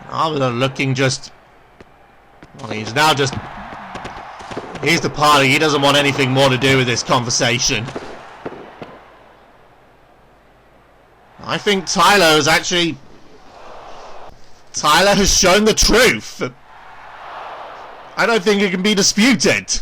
Arbiter looking just... Well, he's now just... He's the party. He doesn't want anything more to do with this conversation. I think Tyler has actually... Tyler has shown the truth. I don't think it can be disputed.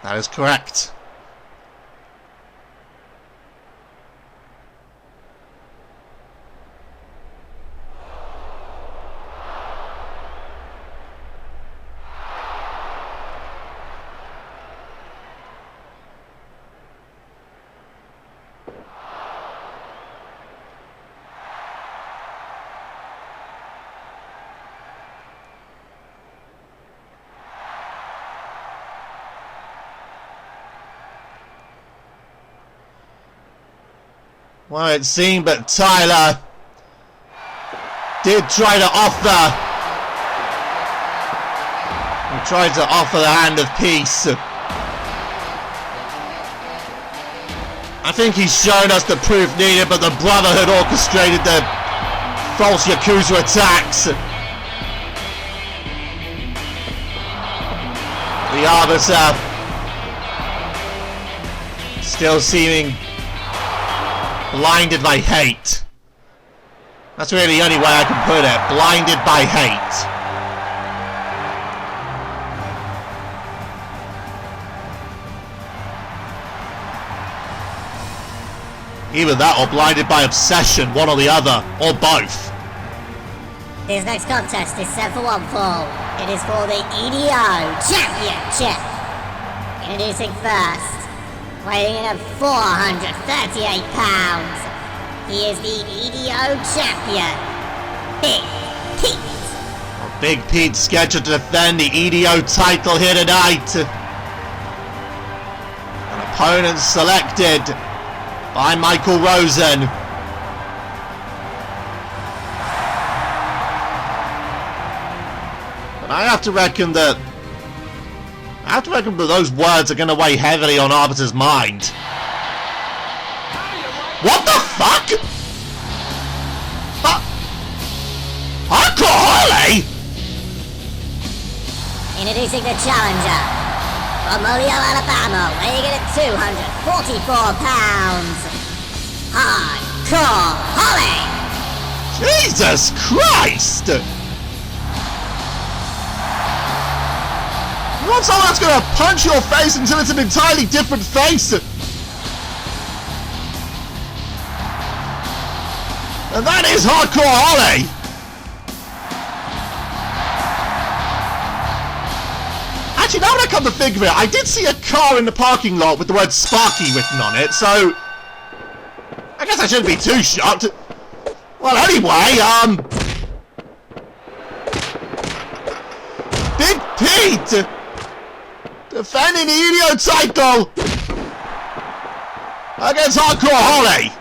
That is correct. Well, it seemed that Tyler did try to offer. He tried to offer the hand of peace. I think he's shown us the proof needed, but the Brotherhood orchestrated the false Yakuza attacks. The Arbiter still seeming blinded by hate. That's really the only way I can put it. Blinded by hate. Either that or blinded by obsession, one or the other, or both. This next contest is set for one fall. It is for the E.D.O Championship. Introducing first, weighing in at 438 pounds. He is the E.D.O champion, Big Pete. Well, Big Pete scheduled to defend the E.D.O title here tonight. An opponent selected by Michael Rosen. But I have to reckon that those words are going to weigh heavily on Arbiter's mind. What the fuck? Alcoholic? Introducing the challenger, from Mobile, Alabama, weighing in at 244 pounds, Hardcore Holly! Jesus Christ! You want someone that's gonna punch your face until it's an entirely different face? And that is Hardcore Holly! Actually, now when I come to think of it, I did see a car in the parking lot with the word Sparky written on it, so I guess I shouldn't be too shocked. Well, anyway, Big Pete defending the E.D.O title against Hardcore Holly.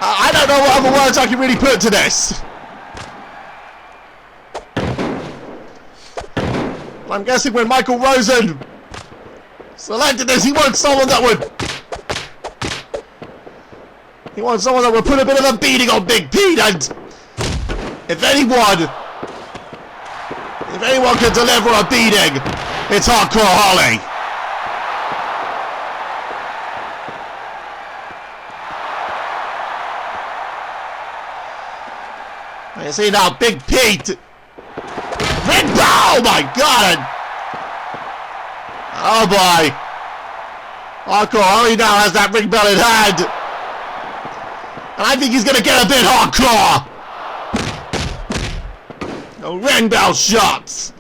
I don't know what other words I can really put to this. I'm guessing when Michael Rosen selected this, he wanted someone that would put a bit of a beating on Big Pete, and if anyone can deliver a beating, it's Hardcore Holly. You see now, Big Pete. Oh my god! Oh boy! Hardcore Holly now has that ring bell in hand, and I think he's gonna get a bit hardcore. No ring bell shots.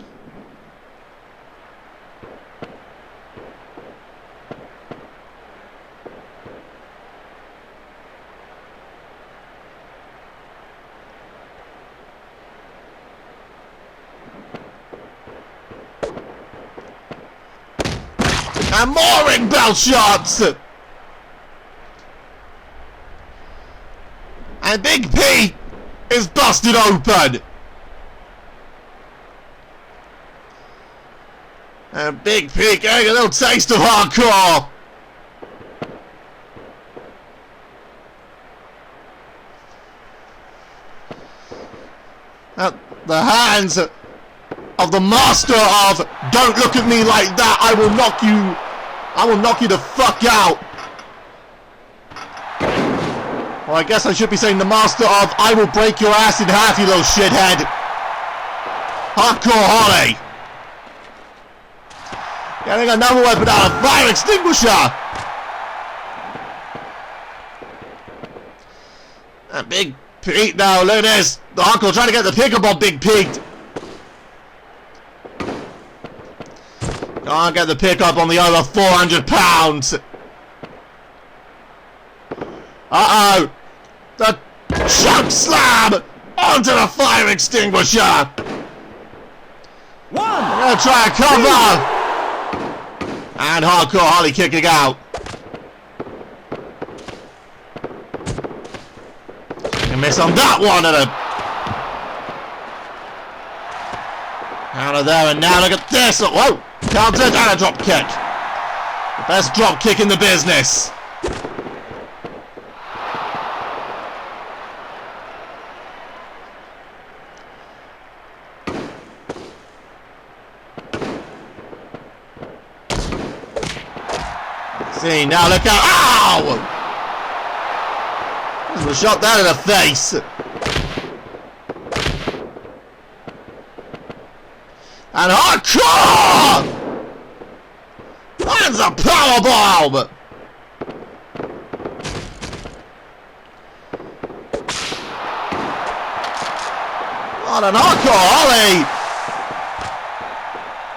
And more ring bell shots! And Big Pete is busted open! And Big Pete getting a little taste of hardcore! At the hands of the master of "Don't look at me like that, I will knock you the fuck out." Well, I guess I should be saying the master of "I will break your ass in half, you little shithead." Hardcore Holly. Getting another weapon out, a fire extinguisher. And Big Pete now, look at this. The Hardcore trying to get the pickup on Big Pete. Can't get the pickup on the other 400 pounds. Uh-oh. The choke slam onto the fire extinguisher. One. We're going to try a cover. And Hardcore Holly kicking out. miss on that one, and out of there, and now look at this. Whoa! Countered and a drop kick. The best drop kick in the business. See, now look out. Ow! Was shot that in the face. And hardcore! That's a powerbomb! What an hardcore Ollie!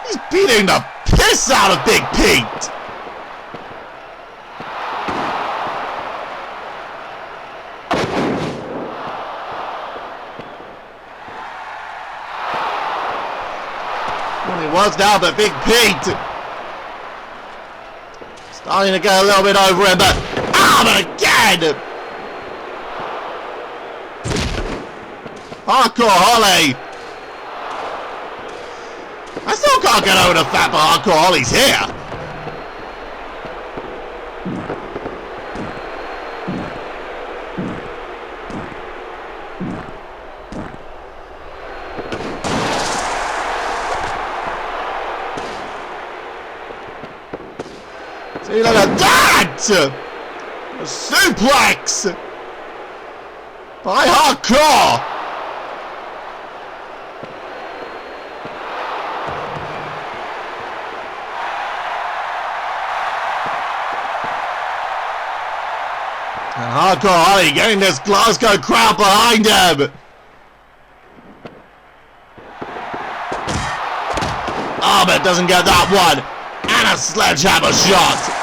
He's beating the piss out of Big Pete! Was now, but Big Pete starting to get a little bit over him, but again! Hardcore Holly! I still can't get over the fact that Hardcore Holly's here! Look at that! A suplex by Hardcore. And Hardcore Holly getting this Glasgow crowd behind him. Arbiter doesn't get that one. And a sledgehammer shot.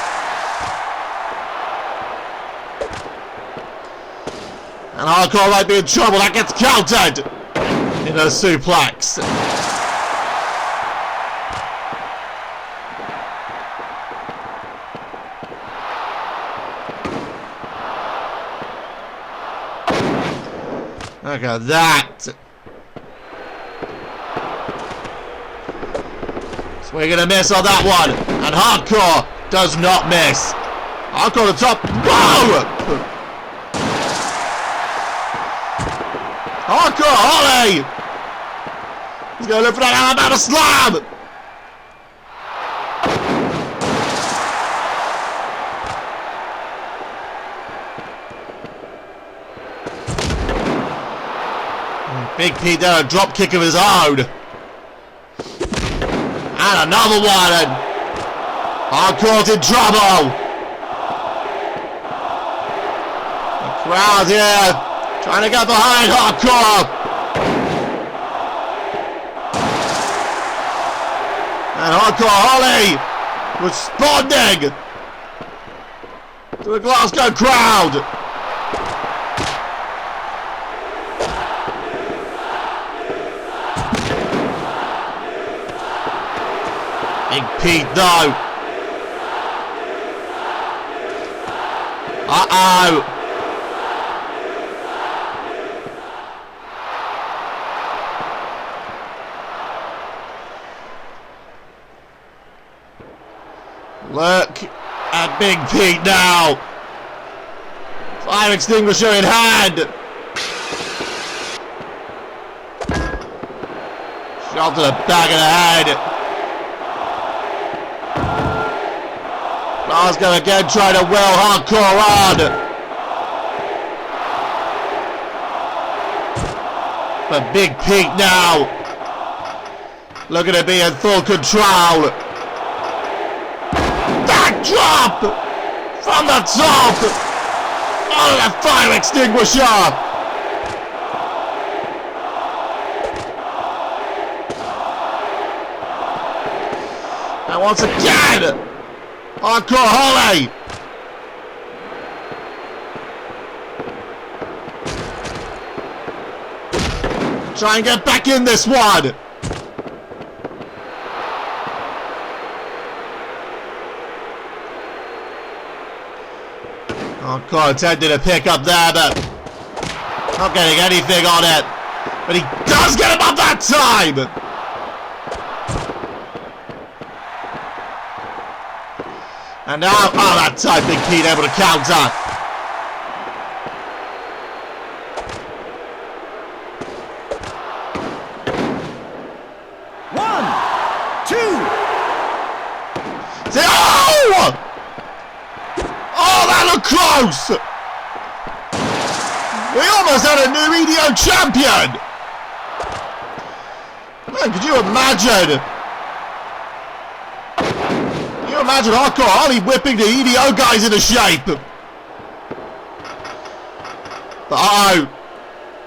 And Hardcore might be in trouble. That gets countered in a suplex. Look at that. So we're gonna miss on that one. And Hardcore does not miss. Hardcore on the top. Whoa! Hardcore Holly! He's going to look for that Alabama slam! Big Pete there, a drop kick of his own. And another one. And Hardcore's in trouble. The crowd here. Trying to get behind Hardcore! And Hardcore Holly responding to the Glasgow crowd! Big Pete though! Uh-oh! Look at Big Pete now. Fire extinguisher in hand. Shot to the back of the head. Glasgow again trying to will Hardcore on. But Big Pete now looking to be in full control. Drop from the top on the fire extinguisher. And once again, Hardcore Holly. Try and get back in this one. Hardcore attempted to pick up there, but Not getting anything on it. But he does get him up that time! And now, oh, that time Big Pete able to counter. Oh, that looked close! We almost had a new E.D.O champion! Man, could you imagine? Can you imagine Hardcore Harley whipping the E.D.O guys into shape? But uh-oh!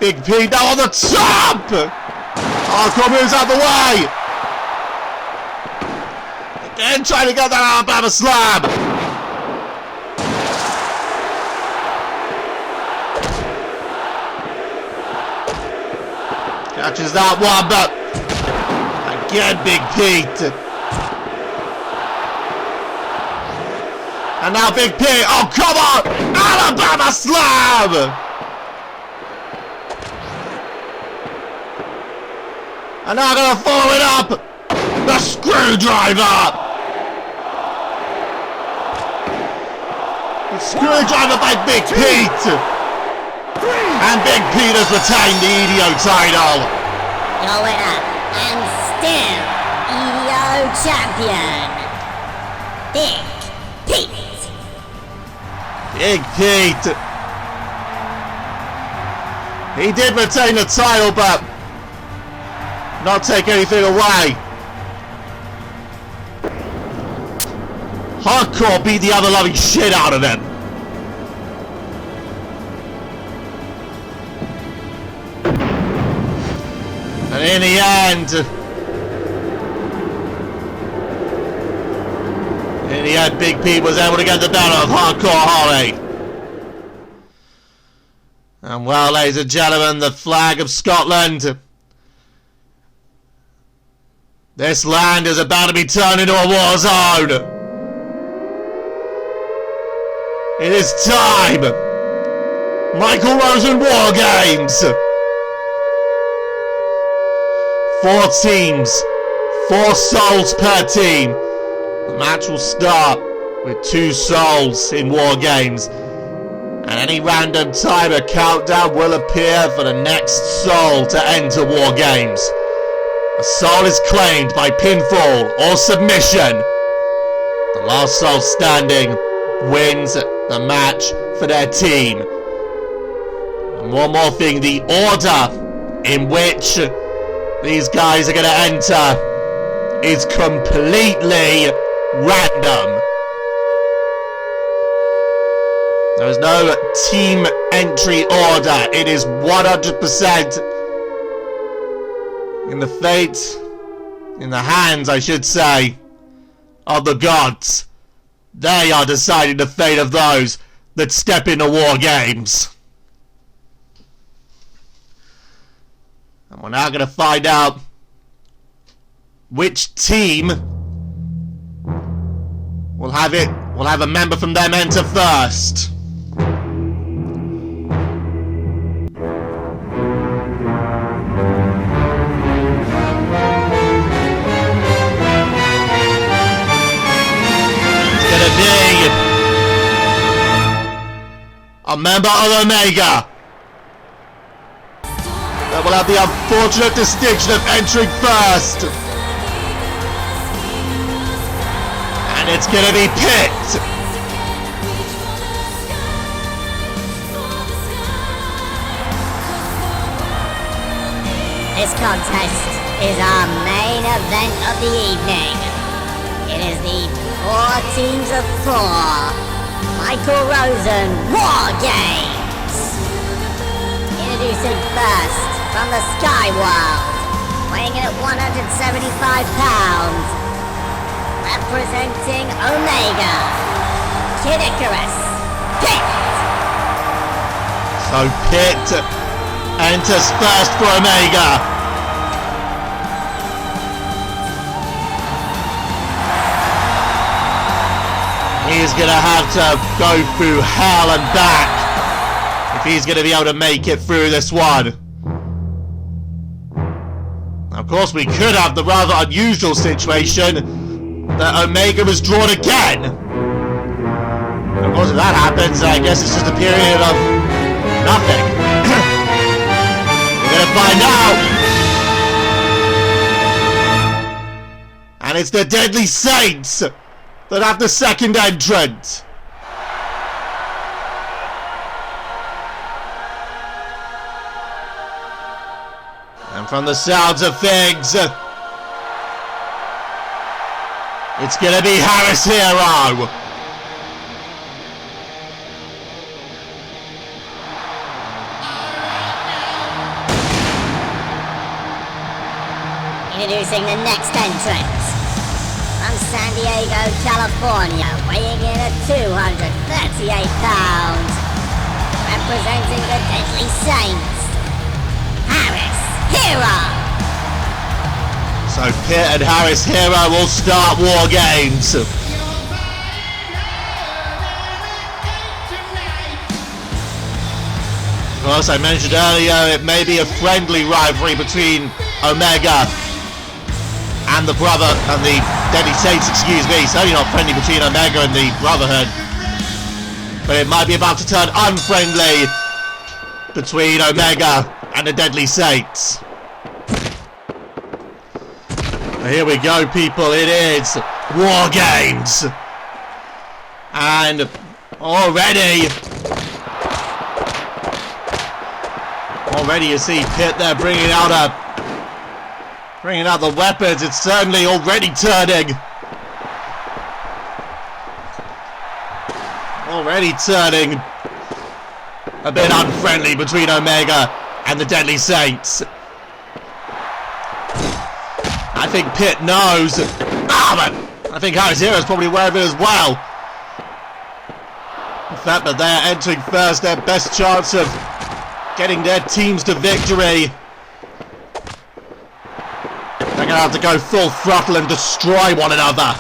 Big P now on the top! Hardcore moves out the way! Again trying to get that Alabama slam! Catches that one, but again Big Pete. And now Big Pete, oh come on! Alabama slam! And now gonna follow it up! The screwdriver! The screwdriver by Big Pete! And Big Pete has retained the E.D.O title! Your winner, and still E.D.O champion, Big Pete! Big Pete! He did retain the title, but not take anything away. Hardcore beat the other loving shit out of him. And in the end, Big Pete was able to get the better of Hardcore Holly. And well, ladies and gentlemen, the flag of Scotland. This land is about to be turned into a war zone. It is time! Michael Rosen WARGAMES! 4 teams, 4 souls per team. The match will start with 2 souls in WARGAMES. And any random timer countdown will appear for the next soul to enter WARGAMES. A soul is claimed by pinfall or submission. The last soul standing wins the match for their team. And one more thing, the order in which these guys are going to enter is completely random. There is no team entry order. It is 100% in the fate, in the hands, I should say, of the gods. They are deciding the fate of those that step into WARGAMES. And we're now going to find out which team will have a member from them enter first. A member of Omega that will have the unfortunate distinction of entering first. And it's gonna be picked. This contest is our main event of the evening. It is the 4 teams of 4 Michael Rosen WARGAMES. Introducing first from the Sky World, weighing in at 175 pounds, representing Omega, Kid Icarus, Pit. So Pit enters first for Omega. He's gonna have to go through hell and back if he's going to be able to make it through this one. Of course, we could have the rather unusual situation that Omega was drawn again. Of course, if that happens, I guess it's just a period of nothing. We're going to find out. And it's the Deadly Saints that have the second entrant. And from the sounds of things, it's gonna be Harris Hero. Introducing the next entrant. From San Diego, California, weighing in at 238 pounds. Representing the Deadly Saints, Harris Hero. So Pitt and Harris Hero will start War Games. Of course, I mentioned earlier it may be a friendly rivalry between Omega and the Deadly Saints, excuse me. Certainly not friendly between Omega and the Brotherhood. But it might be about to turn unfriendly between Omega and the Deadly Saints. Here we go, people. It is War Games. And already you see Pitt there bringing out the weapons. It's certainly already turning a bit unfriendly between Omega and the Deadly Saints. I think Pitt knows. But I think Harris Hero is probably aware of it as well. The fact that they're entering first, their best chance of getting their teams to victory. They're going to have to go full throttle and destroy one another.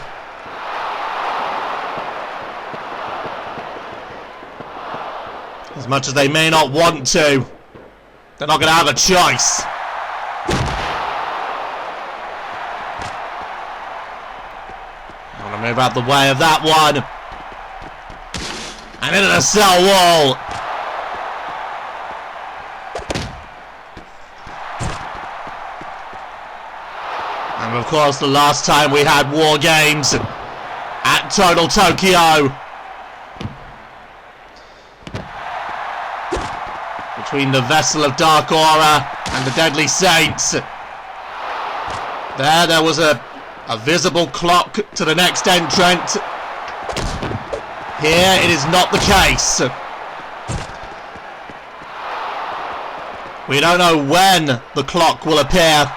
As much as they may not want to, they're not going to have a choice. I want to move out the way of that one. And into the cell wall. And of course, the last time we had War Games at Total Tokyo, between the Vessel of Dark Aura and the Deadly Saints, there was a visible clock to the next entrant. Here it is not the case. We don't know when the clock will appear.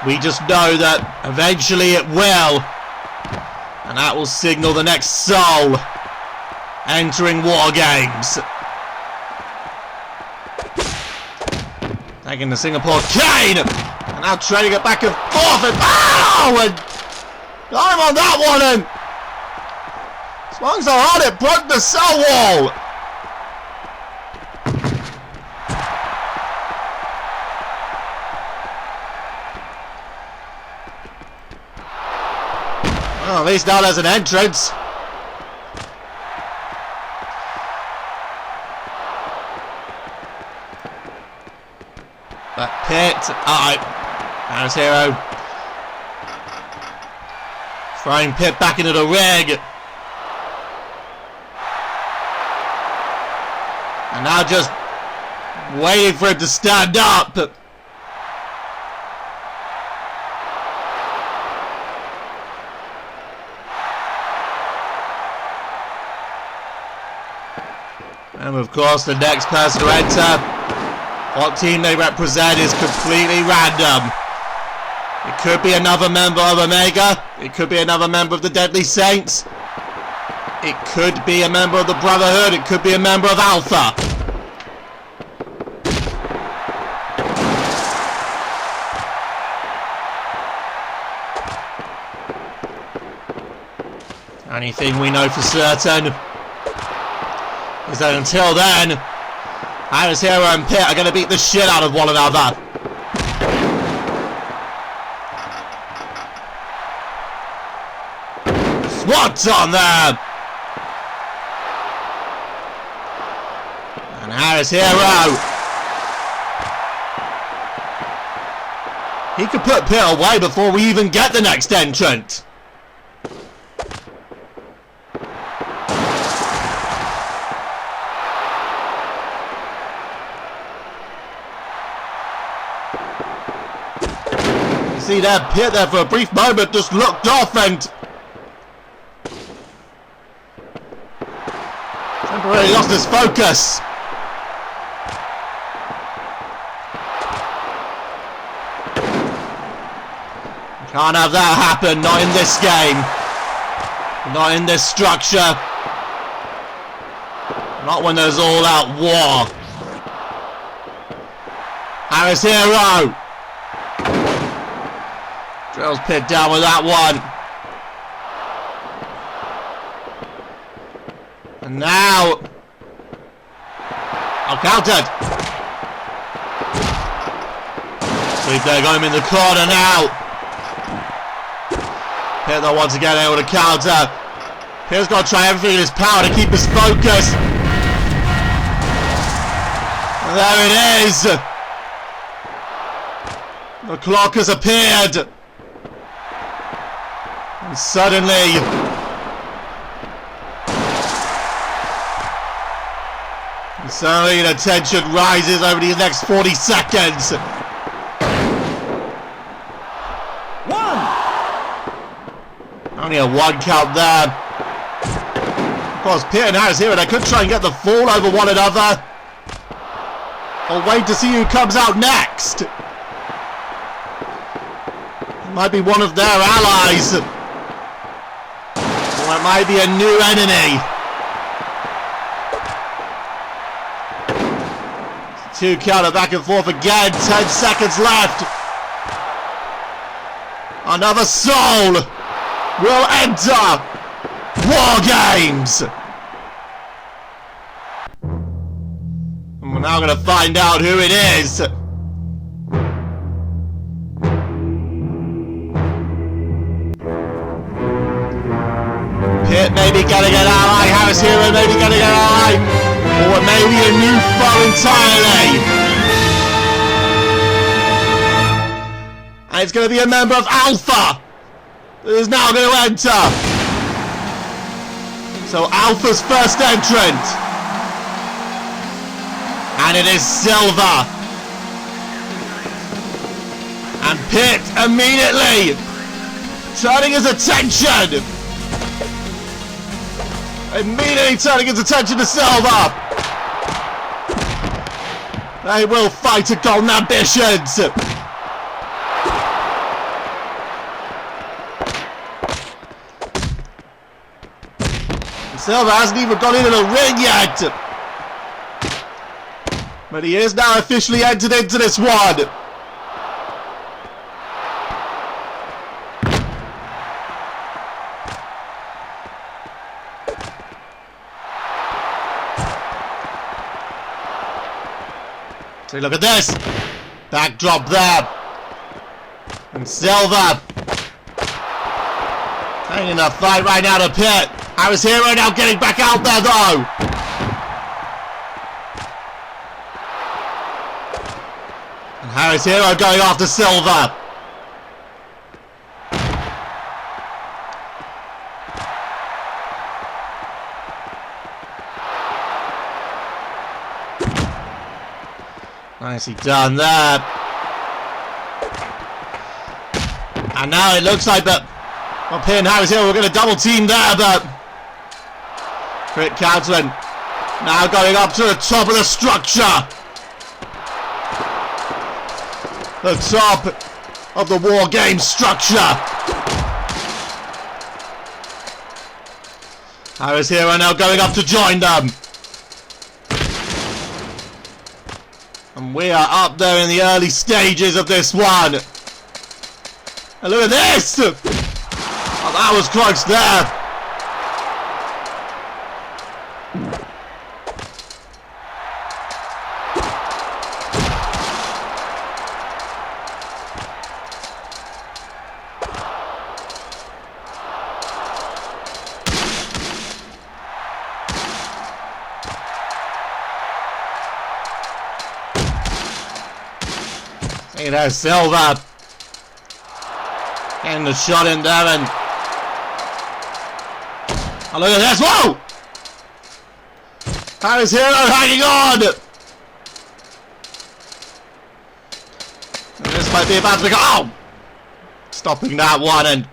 We just know that eventually it will. And that will signal the next soul entering War Games. Taking the Singapore cane. And now trading it back and forth. And and I'm on that one. And swung so hard it broke the cell wall. Well, at least now there's an entrance. But Pitt, Harris Hero throwing Pitt back into the ring. And now just waiting for him to stand up. And of course, the next person to enter, what team they represent, is completely random. It could be another member of Omega. It could be another member of the Deadly Saints. It could be a member of the Brotherhood. It could be a member of Alpha. Anything we know for certain is that until then, Harris Hero and Pit are going to beat the shit out of one another. What's on there? And Harris Hero. He could put Pit away before we even get the next entrant. You see that Pit there for a brief moment just looked off and temporarily lost his focus. Can't have that happen, not in this game. Not in this structure. Not when there's all-out war. Harris Hero. Drills Pit down with that one. And now... Oh, countered. Sweep there, got him in the corner now. Pit though once again able to counter. Pit's got to try everything in his power to keep his focus. And there it is. The clock has appeared. And suddenly the tension rises over these next 40 seconds. Only a one count there. Of course, Pit and Harris here, they could try and get the fall over one another. Or wait to see who comes out next. It might be one of their allies. Or it might be a new enemy. 2 counter back and forth again. 10 seconds left. Another soul will enter WARGAMES! And we're now going to find out who it is. Pit maybe getting an ally, Harris Hero maybe getting an ally, or maybe a new foe entirely. And it's going to be a member of Alpha that is now going to enter. So Alpha's first entrant. And it is Silver. And Pit immediately turning his attention. Immediately turning his attention to Silver. They will fight to golden ambitions. Silver hasn't even gone into the ring yet. But he is now officially entered into this one. So look at this. Backdrop there. And Silver taking the fight right now to Pit. Harris Hero now getting back out there though. And Harris Hero going after Silver. Nicely done there. And now it looks like that Pit and Harris Hero, we're going to double team there, but Crit countering. Now going up to the top of the structure. The top of the WARGAMES structure. Harris Hero now going up to join them. And we are up there in the early stages of this one. And look at this! Oh, that was close there. Hey there, Silver. Getting the shot in there and... Oh, look at this. Whoa! Harry's hero hanging on! And this might be about to become... Oh! Stopping that one and...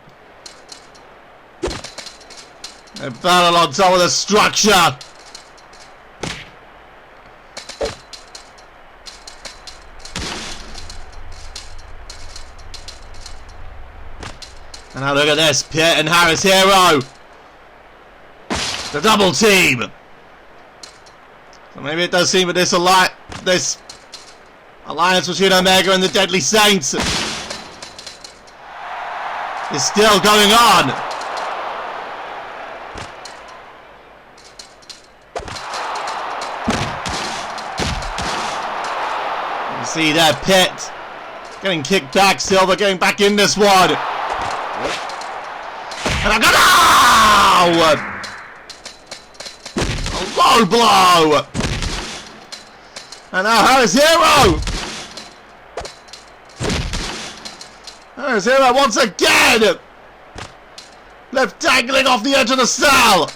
They battle on top of the structure! And now look at this, Pitt and Harris Hero! The double team! So maybe it does seem that this alliance between Omega and the Deadly Saints is still going on! You see there, Pitt getting kicked back, Silver getting back in this one! And I'm gonna... Oh! A low blow! And now Harris Hero! Harris Hero once again! Left dangling off the edge of the cell!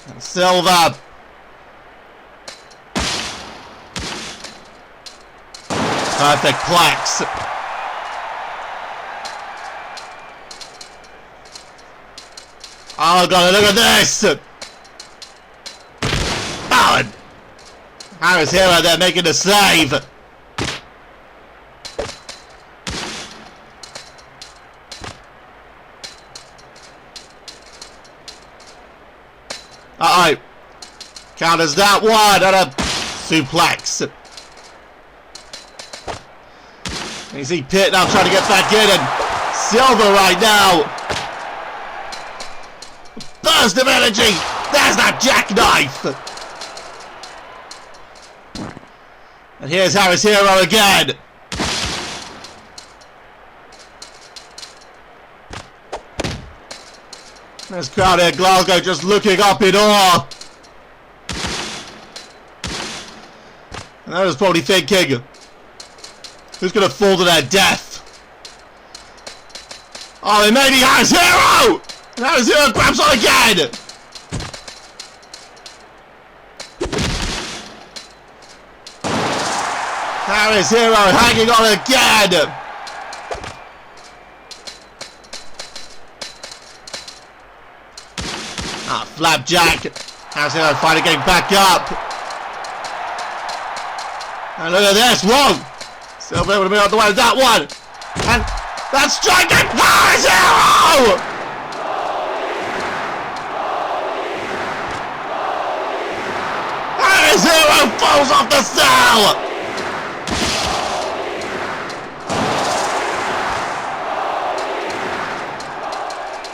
And Silver... Perfect plex. Oh god, look at this! Oh, and Harris Hero there making the save. Uh-oh. Counters that one and a suplex. You see Pitt now trying to get back in, and Silver right now. Burst of energy! There's that jackknife! And here's Harris Hero again. There's crowd here, Glasgow just looking up in awe. And I was probably thinking, who's gonna fall to their death? Oh, it may be Harris Hero! And Harris Hero grabs on again! Harris Hero hanging on again! Ah, Flapjack! Harris Hero finally getting back up! And look at this, whoa! Silver would have been on the way of that one! And that's striking Harris Hero! Harris Hero falls off the cell!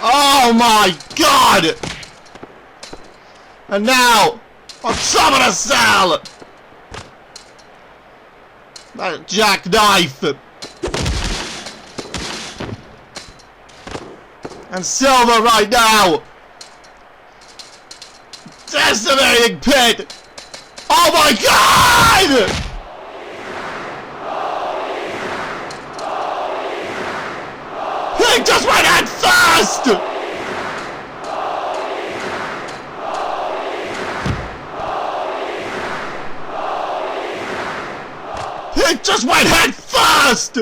Oh my god! And now, on top of the cell! That jackknife! And Silver right now! Decimating Pitt! Oh my god! He just went head first! It just went head first!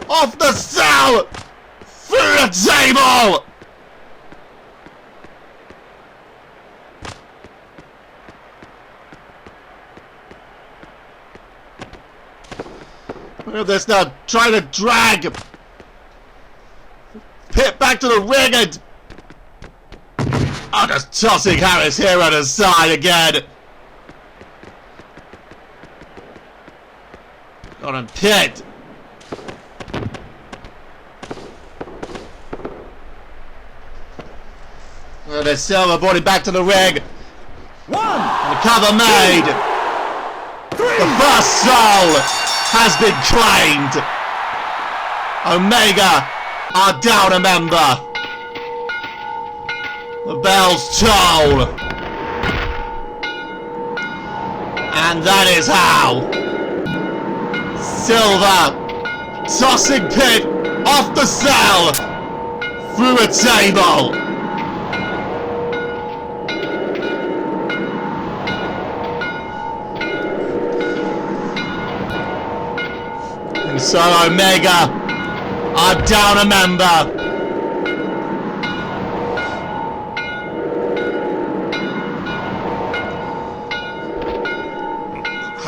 Off the cell! Through the table! Look at this now, trying to drag Pitt back to the ring and... Oh, just tossing Harris Hero to the side again! On a Pitt. Well, there's Silver brought it back to the ring. One. And the cover made. The first soul has been claimed. Omega are down a member. The bells toll. And that is how Silver tossing Pit off the cell through a table. And so Omega are down a member.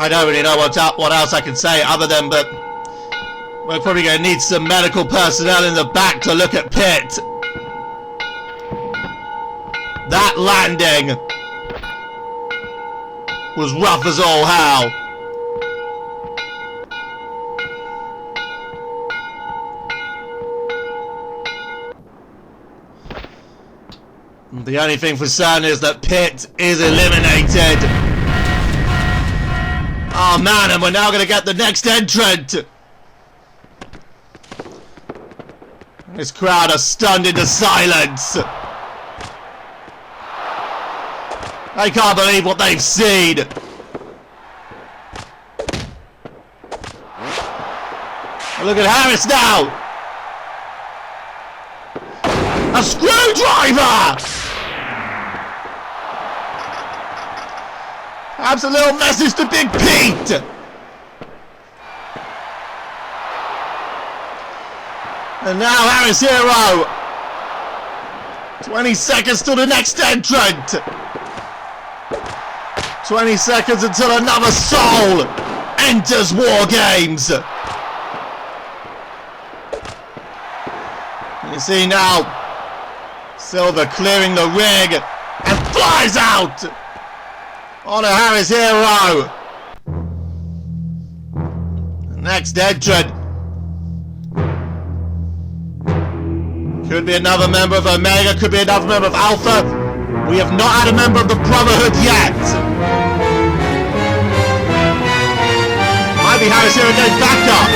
I don't really know what else I can say other than, but we're probably going to need some medical personnel in the back to look at Pit. That landing was rough as all hell. The only thing for certain is that Pit is eliminated. Oh man, and we're now going to get the next entrant. This crowd are stunned into silence. They can't believe what they've seen. Look at Harris now. A screwdriver. Perhaps a little message to Big Pete! And now Harris Hero! 20 seconds to the next entrant! 20 seconds until another soul enters WARGAMES! You see now, Silver clearing the ring and flies out! On a Harris Hero! The next entrant could be another member of Omega, could be another member of Alpha. We have not had a member of the Brotherhood yet. Might be Harris Hero getting back up.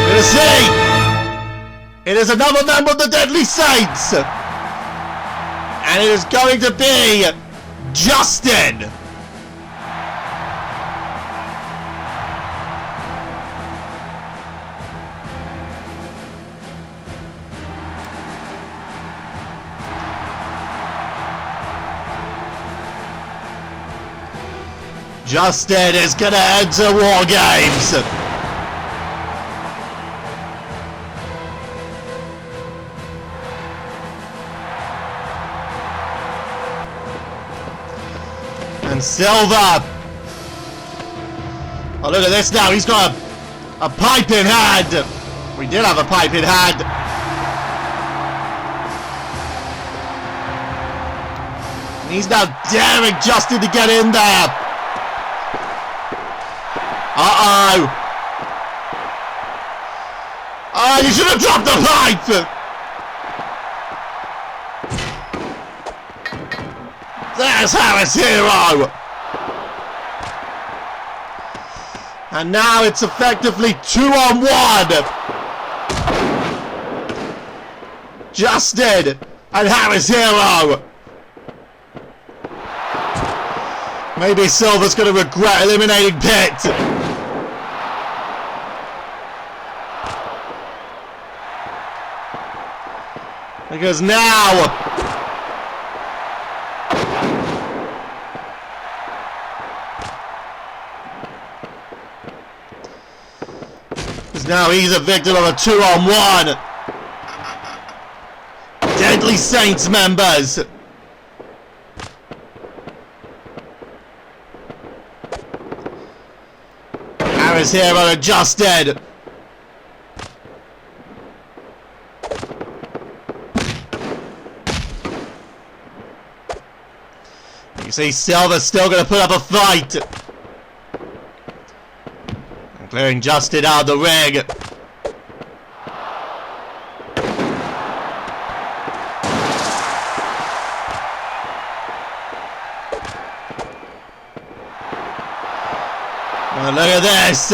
We're gonna see. It is another member of the Deadly Saints. And it is going to be Justin! Justin is gonna enter WARGAMES! And Silver! Oh, look at this now, he's got a pipe in hand! We did have a pipe in hand! And he's now daring Justin to get in there! Uh-oh! Oh, you should have dropped the pipe! There's Harris Hero! And now it's effectively 2-on-1! Justin and Harris Hero! Maybe Silver's gonna regret eliminating Pit! Because now... Now he's a victim of a 2-on-1. Deadly Saints members. Harris Hero adjusted. You see Silver's still going to put up a fight. Clearing Justin out of the ring. Oh, look at this.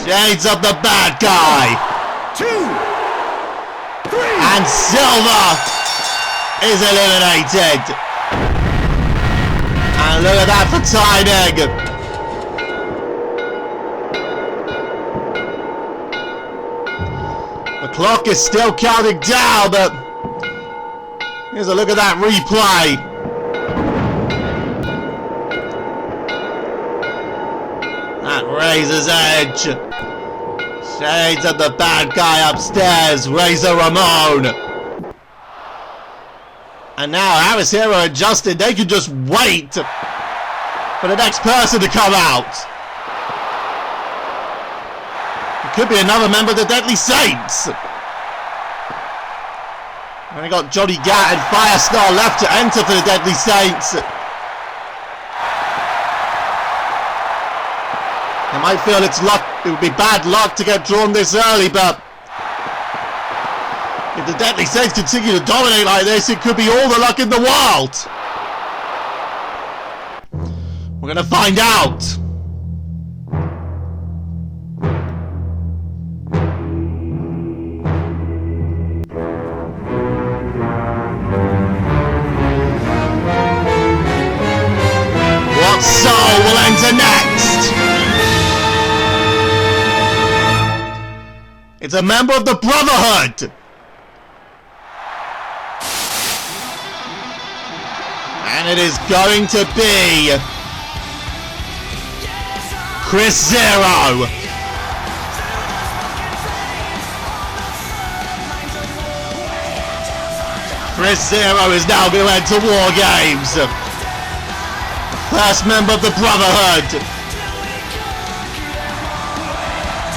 Shades of the bad guy. 2, 3. And Silver is eliminated. And look at that for timing. The clock is still counting down, but here's a look at that replay. That Razor's Edge. Shades of the bad guy upstairs, Razor Ramon. And now Harris Hero and Justin, they can just wait for the next person to come out. It could be another member of the Deadly Saints. And we got Johnny Gat and Firestar left to enter for the Deadly Saints. I might feel it's luck. It would be bad luck to get drawn this early, but if the Deadly Saints continue to dominate like this, it could be all the luck in the world. We're gonna find out. What soul will enter next? It's a member of the Brotherhood. And it is going to be Chris Zero. Chris Zero is now going to enter WARGAMES. First member of the Brotherhood.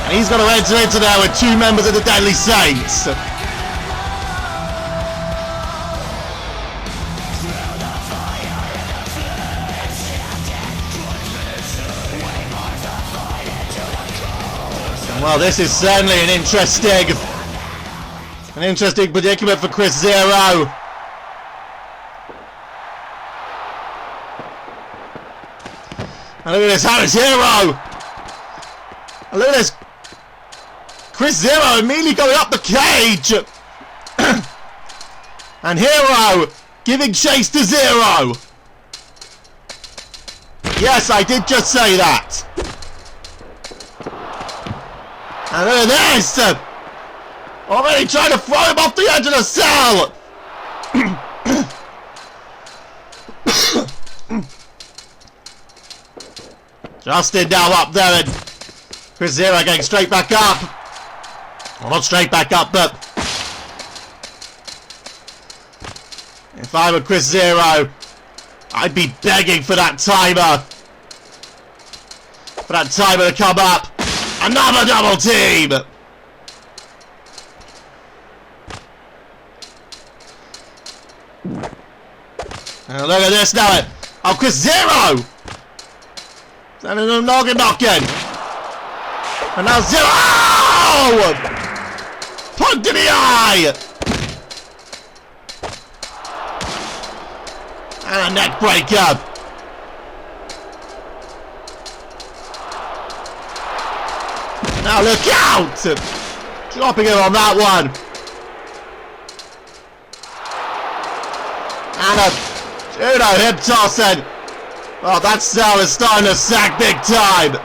And he's going to enter into there with 2 members of the Deadly Saints. Well, this is certainly an interesting predicament for Chris Zero. And look at this, Harris Hero. And look at this, Chris Zero immediately going up the cage. And Hero giving chase to Zero. Yes, I did just say that. And look at this! Already trying to throw him off the edge of the cell! Justin now up there and Chris Zero getting straight back up. Well, not straight back up, but if I were Chris Zero, I'd be begging for that timer. For that timer to come up. Another double team! And look at this now. Oh, Chris Zero! Sending him knocking. And now Zero! Punt to the eye! And a neck breaker. Now look out! Dropping it on that one. And a judo hip toss and oh, that cell is starting to sack big time.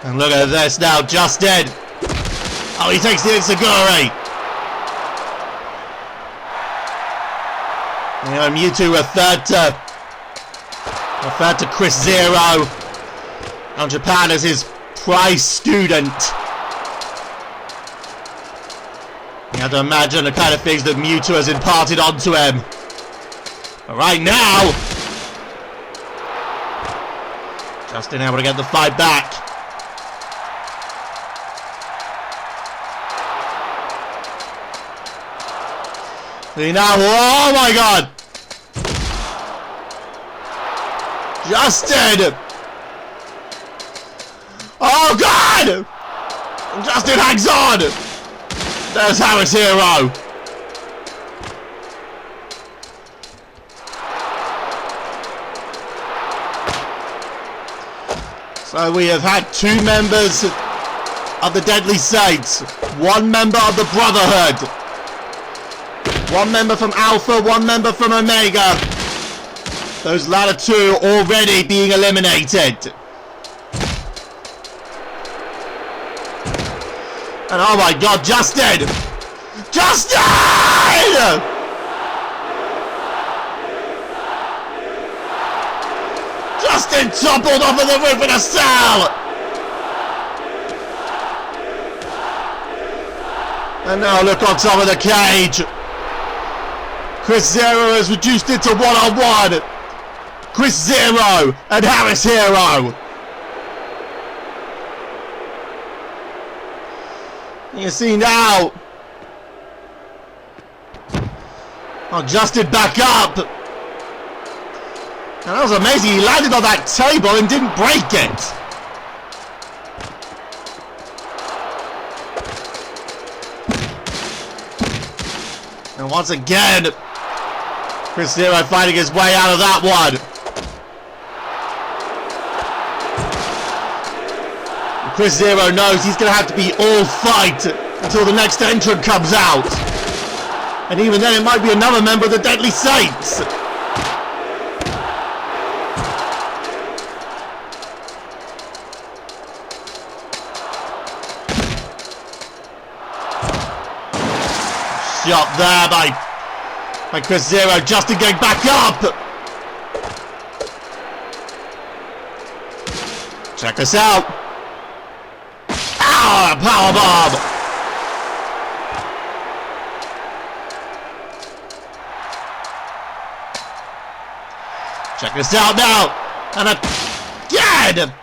And look at this now, Justin. Oh, he takes the Insaguri. You know, Mewtwo referred to Chris Zero on Japan as his prize student. You have to imagine the kind of things that Mewtwo has imparted onto him. But right now, Justin able to get the fight back. See now, oh my god! Justin! Oh god! Justin hangs on! There's Harris Hero. So we have had 2 members of the Deadly Saints, 1 member of the Brotherhood, 1 member from Alpha, 1 member from Omega. Those latter 2 already being eliminated. And oh my god, Justin! Justin! Justin toppled off of the roof in a cell! And now look on top of the cage. Chris Zero has reduced it to 1-on-1. Chris Zero and Harris Hero. You see now. Oh, Justin back up. And that was amazing. He landed on that table and didn't break it. And once again, Chris Zero fighting his way out of that one. Chris Zero knows he's going to have to be all fight until the next entrant comes out. And even then it might be another member of the Deadly Saints. Shot there by Chris Zero. Justin getting back up. Check this out. Ah, powerbomb. Check this out now. And again.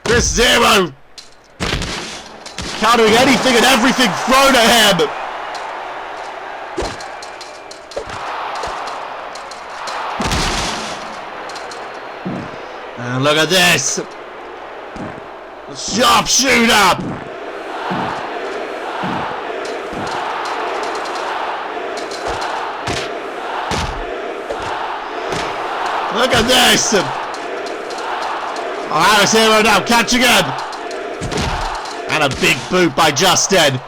Chris Zero countering anything and everything thrown at him. And look at this. Sharpshooter. Look at this. Oh, Harris Hero now catching him. And a big boot by Justin.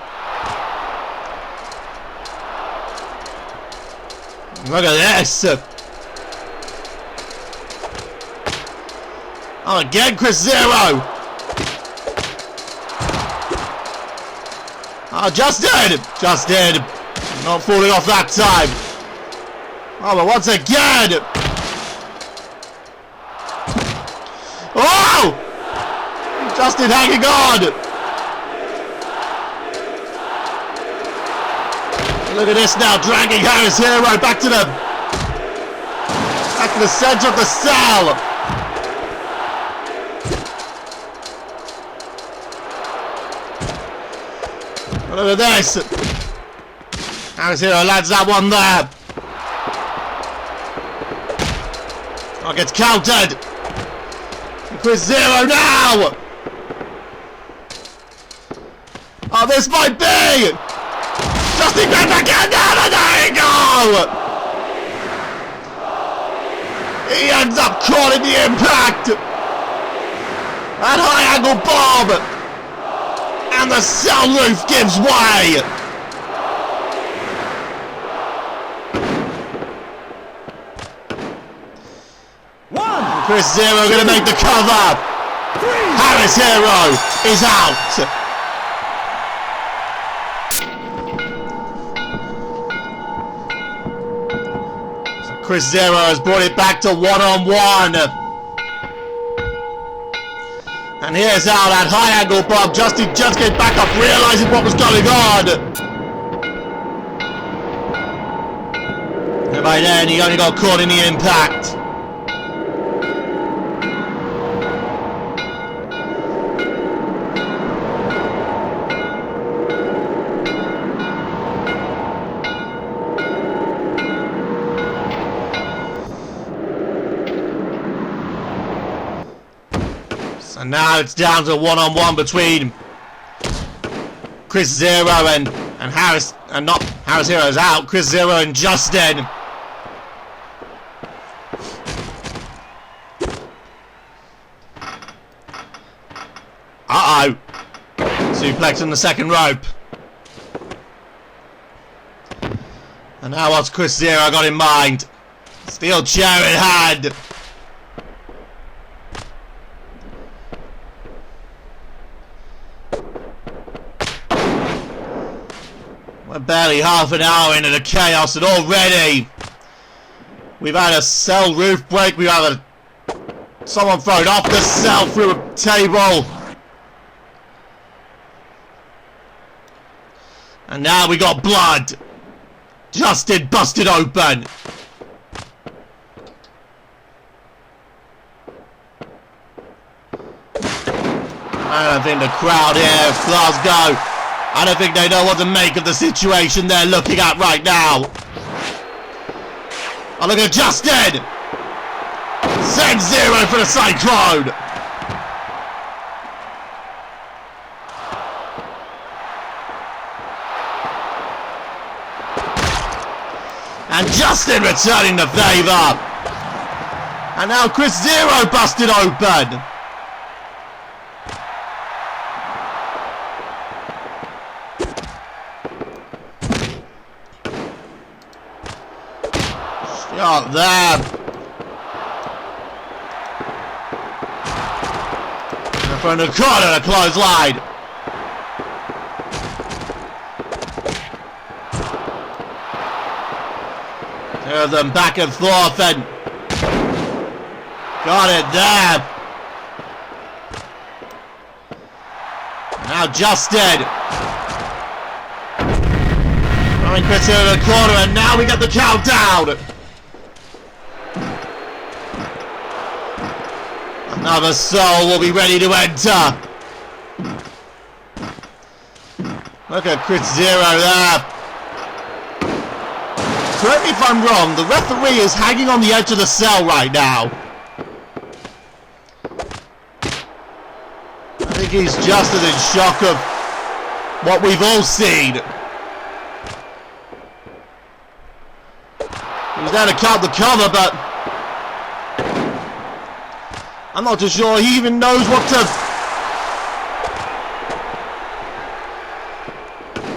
Look at this. Oh, again, Chris Zero. Oh, Justin. Justin. Not falling off that time. Oh, but once again. Oh! Justin hanging on. Look at this now, dragging Harris Hero back to the center of the cell. Look at this. Harris Hero lands that one there. Oh, gets countered. Chris Zero now. Oh, this might be. Justin goes back in down, and there you go. He ends up caught in the impact. That high angle bomb. And the cell roof gives way! Chris Zero gonna make the cover! Harris Hero is out! So Chris Zero has brought it back to 1-on-1. And here's how that high angle bomb. Justin just came back up, realizing what was going on. And by then, he only got caught in the impact. And now it's down to 1-on-1 between Chris Zero and Harris, and not Harris Hero's out. Chris Zero and Justin. Uh-oh. Suplex in the second rope. And now what's Chris Zero got in mind? Steel chair in hand. We're barely half an hour into the chaos and already we've had a cell roof break, we've had someone thrown off the cell through a table. And now we got blood. Justin busted open. I don't think the crowd here of Glasgow, I don't think they know what to make of the situation they're looking at right now. Oh, look at Justin! Send Zero for the Cyclone! And Justin returning the favour! And now Chris Zero busted open! Shot there! And from the corner, a clothesline! Two of them back and forth and got it there. Now Justin. Throwing Chris into the corner and now we get the countdown. Another soul will be ready to enter. Look at Chris Zero there. Correct me if I'm wrong, the referee is hanging on the edge of the cell right now. I think he's just as in shock of what we've all seen. He's there to count the cover, but I'm not too sure he even knows what to...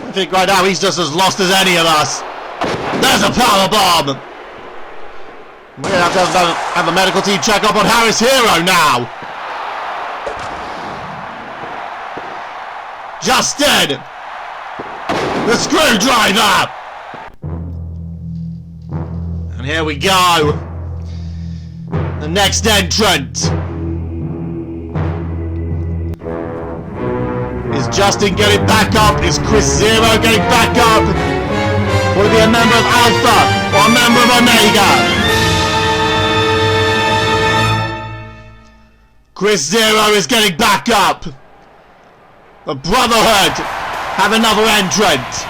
I think right now he's just as lost as any of us. There's a power bomb. We're gonna have to have a medical team check up on Harris Hero now. Justin, the screwdriver. And here we go. The next entrant is Justin getting back up. Is Chris Zero getting back up? Will it be a member of Alpha or a member of Omega? Chris Zero is getting back up. The Brotherhood have another entrant.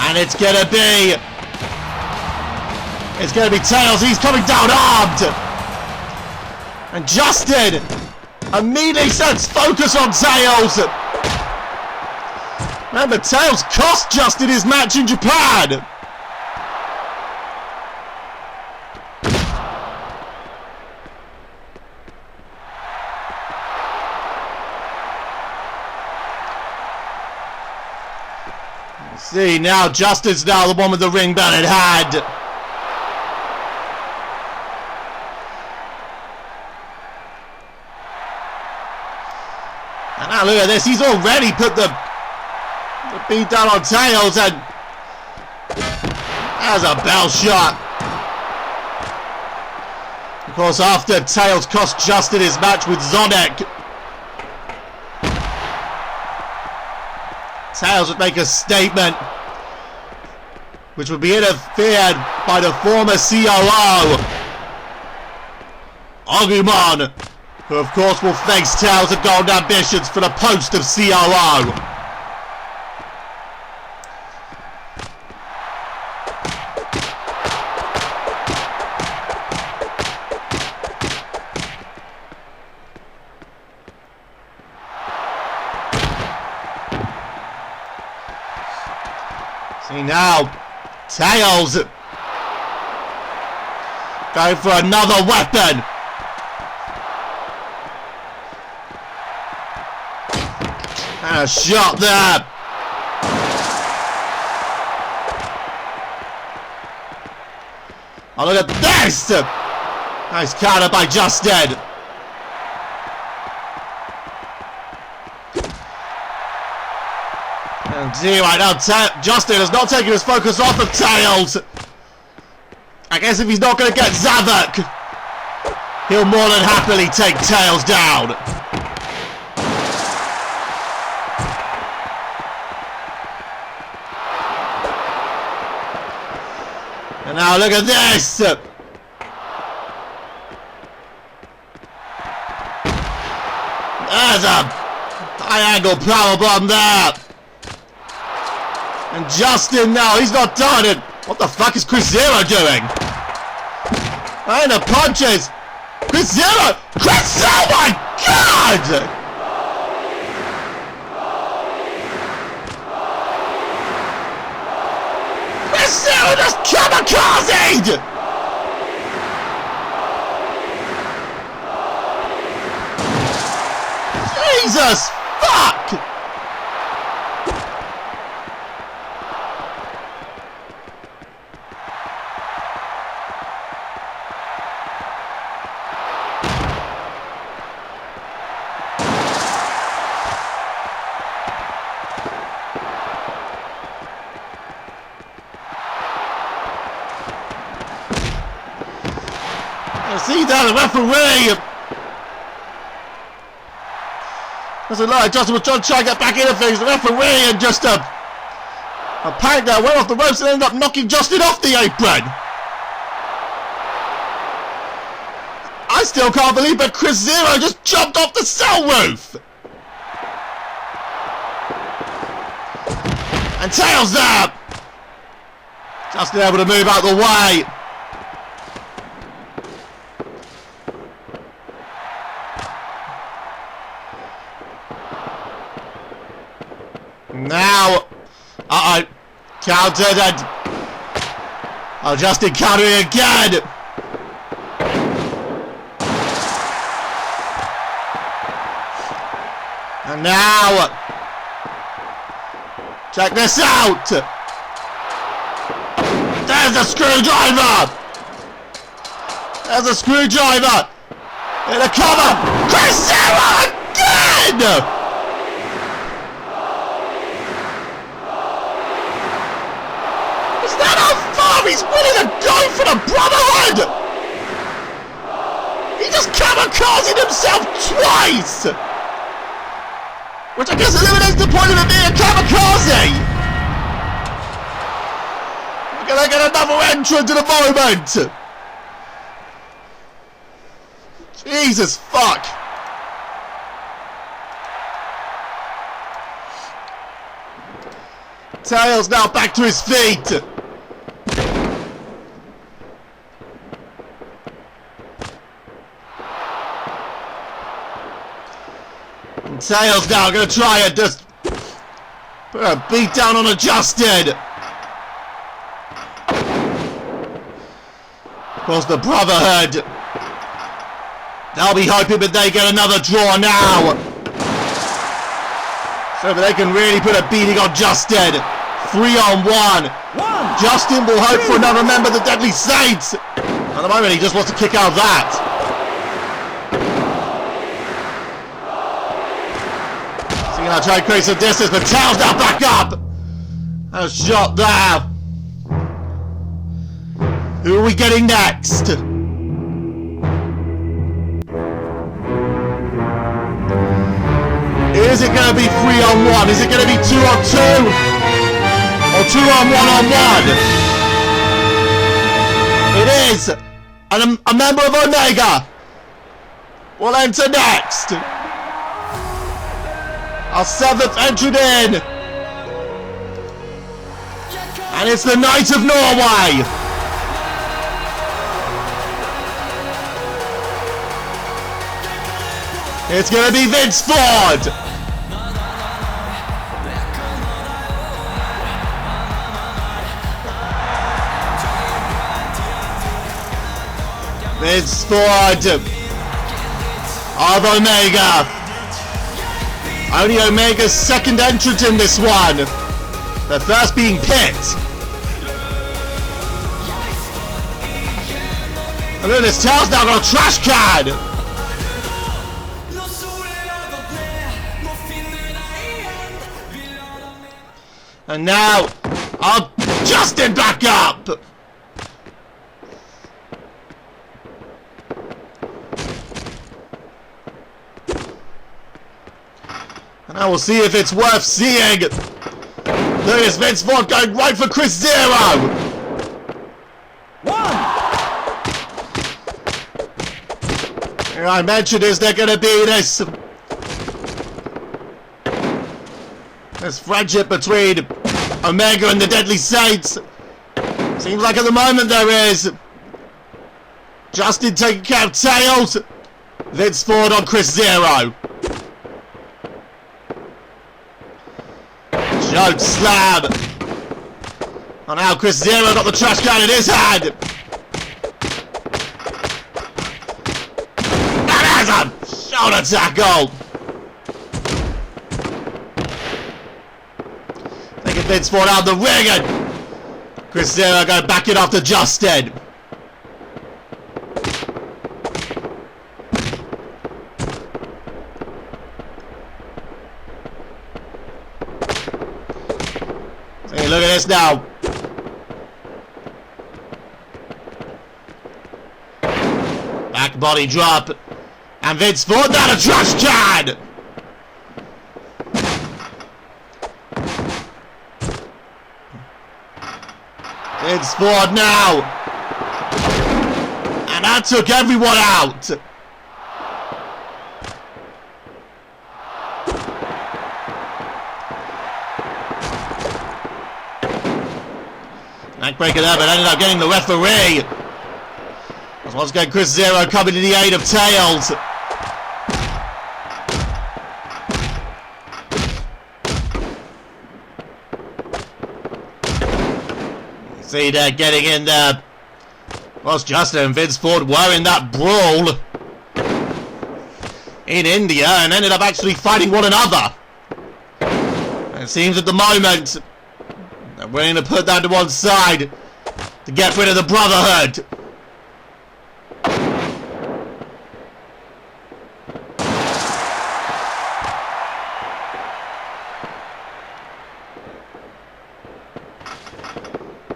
And it's gonna be Tails. He's coming down armed. And Justin immediately sets focus on Tails. Remember, Tails cost Justin his match in Japan. See, now Justin's now the one with the ring bell in hand. And now look at this, he's already put the beat down on Tails, and there's a bell shot. Of course, after Tails cost Justin his match with Zonic, Tails would make a statement which would be interfered by the former COO, Agumon, who of course will face Tails at Golden Ambitions for the post of COO. Now, Tails going for another weapon. And a shot there. Oh, look at this! Nice counter by Justin. And gee, right now, Justin is not taking his focus off of Tails. I guess if he's not going to get Zavok, he'll more than happily take Tails down. And now look at this! There's a high angle power bomb there! And Justin now, he's not done it! What the fuck is Chris Zero doing? And the punches! Chris Zero! Chris, oh my god! Zero just kamikazed! Jesus fuck! See that, the referee! Doesn't look like Justin was trying to get back into things. The referee and just a panic there, went off the ropes and ended up knocking Justin off the apron. I still can't believe that Chris Zero just jumped off the cell roof! And Tails there! Justin able to move out the way. Now, countered and Justin countering again. And now, check this out. There's a screwdriver. There's a screwdriver. In a cover. Chris Zero again. He's willing to go for the Brotherhood! He just kamikazed himself twice! Which I guess eliminates the point of it being a kamikaze! We're gonna get another entrant in a moment! Jesus fuck! Tails now back to his feet! Tails now gonna try and just put a beat down on Justin. Of course, the Brotherhood, they'll be hoping that they get another draw now, so that they can really put a beating on Justin. 3-on-1. Justin will hope for another member of the Deadly Saints. At the moment, he just wants to kick out of that. I'll try and create some distance, but Tails now back up! And a shot there! Who are we getting next? Is it going to be 3-on-1? Is it going to be 2-on-2? Or 2-on-1-on-1? It is! And a member of Omega will enter next! Our 7th entrant in! And it's the Knight of Norway! It's gonna be Vince Ford! Vince Ford of Omega. Only Omega's second entrant in this one. The first being Pitt. And look at this, Tails now got a trash can. And now, I'll Justin back up. And I will see if it's worth seeing. There is Vince Vaughn going right for Chris Zero. Here I mentioned, is there going to be this friendship between Omega and the Deadly Saints? Seems like at the moment there is. Justin taking care of Tails. Vince Ford on Chris Zero. Choke slam. And now Chris Zero got the trash can in his hand. And there's a shoulder tackle. Taking Vince Ford out of the ring and Chris Zero going back in after Justin. Hey, look at this now. Back body drop. And Vince Ford down a trash can. Vince Ford now. And that took everyone out. Neckbreaker there, but ended up getting the referee. As once again, Chris Zero coming to the aid of Tails. See there, getting in there. Whilst Justin and Vince Ford were in that brawl in India and ended up actually fighting one another. And it seems at the moment they're willing to put that to one side to get rid of the Brotherhood.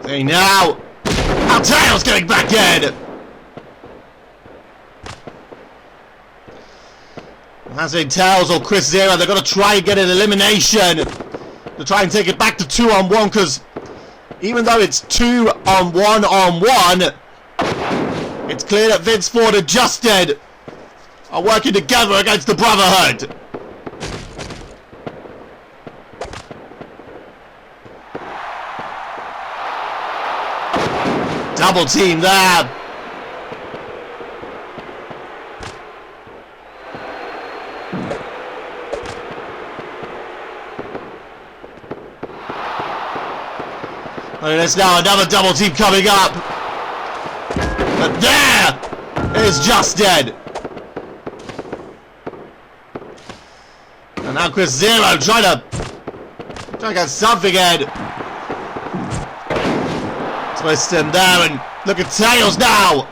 See now, how Tails getting back in. That's in Tails or Chris Zero. They're going to try and get an elimination to try and take it back to 2-on-1, because even though it's 2-on-1-on-1, it's clear that Vince Ford and Justin are working together against the Brotherhood. Double team there. Look at this now, another double team coming up. But there is Justin. And now Chris Zero trying to get something in. Twist him there and look at Tails now.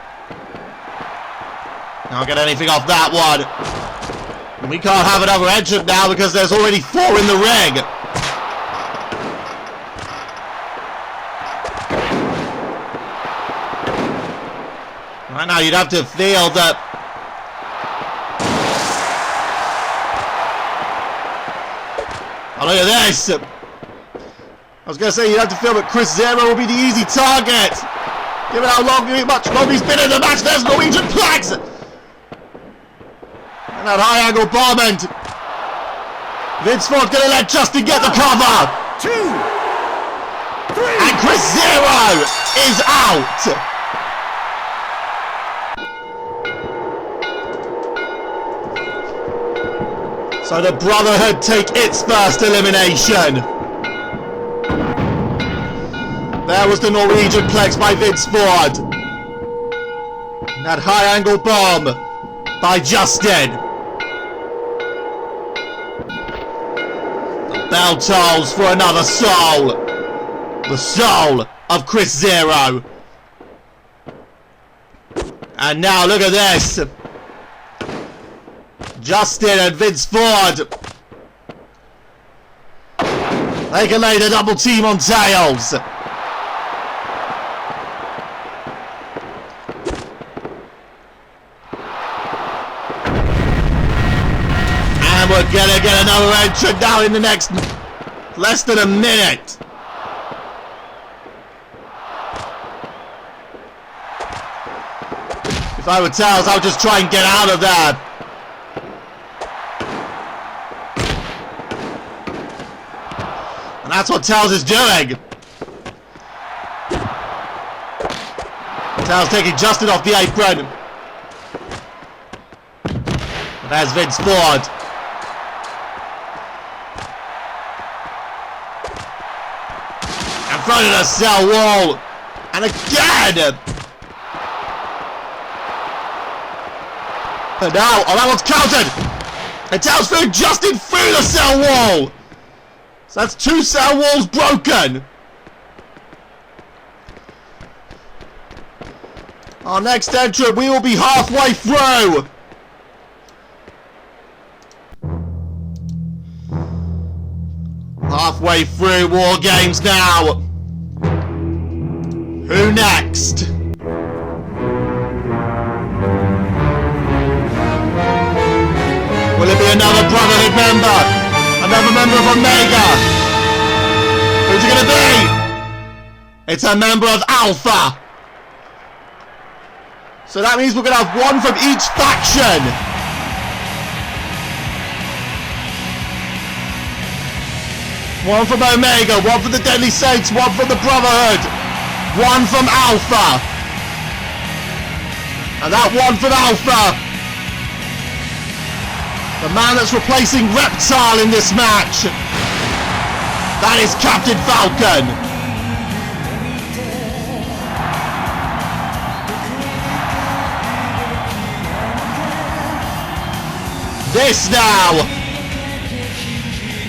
Can't get anything off that one. And we can't have another entrant now because there's already 4 in the ring. Right now you'd have to feel that oh, look at this. I was going to say you'd have to feel that Chris Zero will be the easy target. Given how much longer he's been in the match, there's Norwegian Plex. And that high angle bomb, and Vince Ford's going to let Justin get the cover. 2, 3. And Chris Zero is out. So the Brotherhood take its first elimination. There was the Norwegian Plex by Vince Ford. That high angle bomb by Justin. The bell tolls for another soul. The soul of Chris Zero. And now look at this. Justin and Vince Ford. They can lay the double team on Tails. And we're gonna get another entrant now in the next less than a minute. If I were Tails, I would just try and get out of there. And that's what Tails is doing. Tails taking Justin off the apron. And there's Vince Ford. In front of the cell wall. And again. And now, oh, that one's countered! And Tails threw Justin through the cell wall! So that's 2 cell walls broken! Our next entrant, we will be halfway through! Halfway through War Games now! Who next? Will it be another Brotherhood member? Another member of Omega? Who's it gonna be? It's a member of Alpha. So that means we're gonna have one from each faction. One from Omega, one from the Deadly Saints, one from the Brotherhood, one from Alpha. And that one from Alpha, the man that's replacing Reptile in this match, that is Captain Falcon. This now,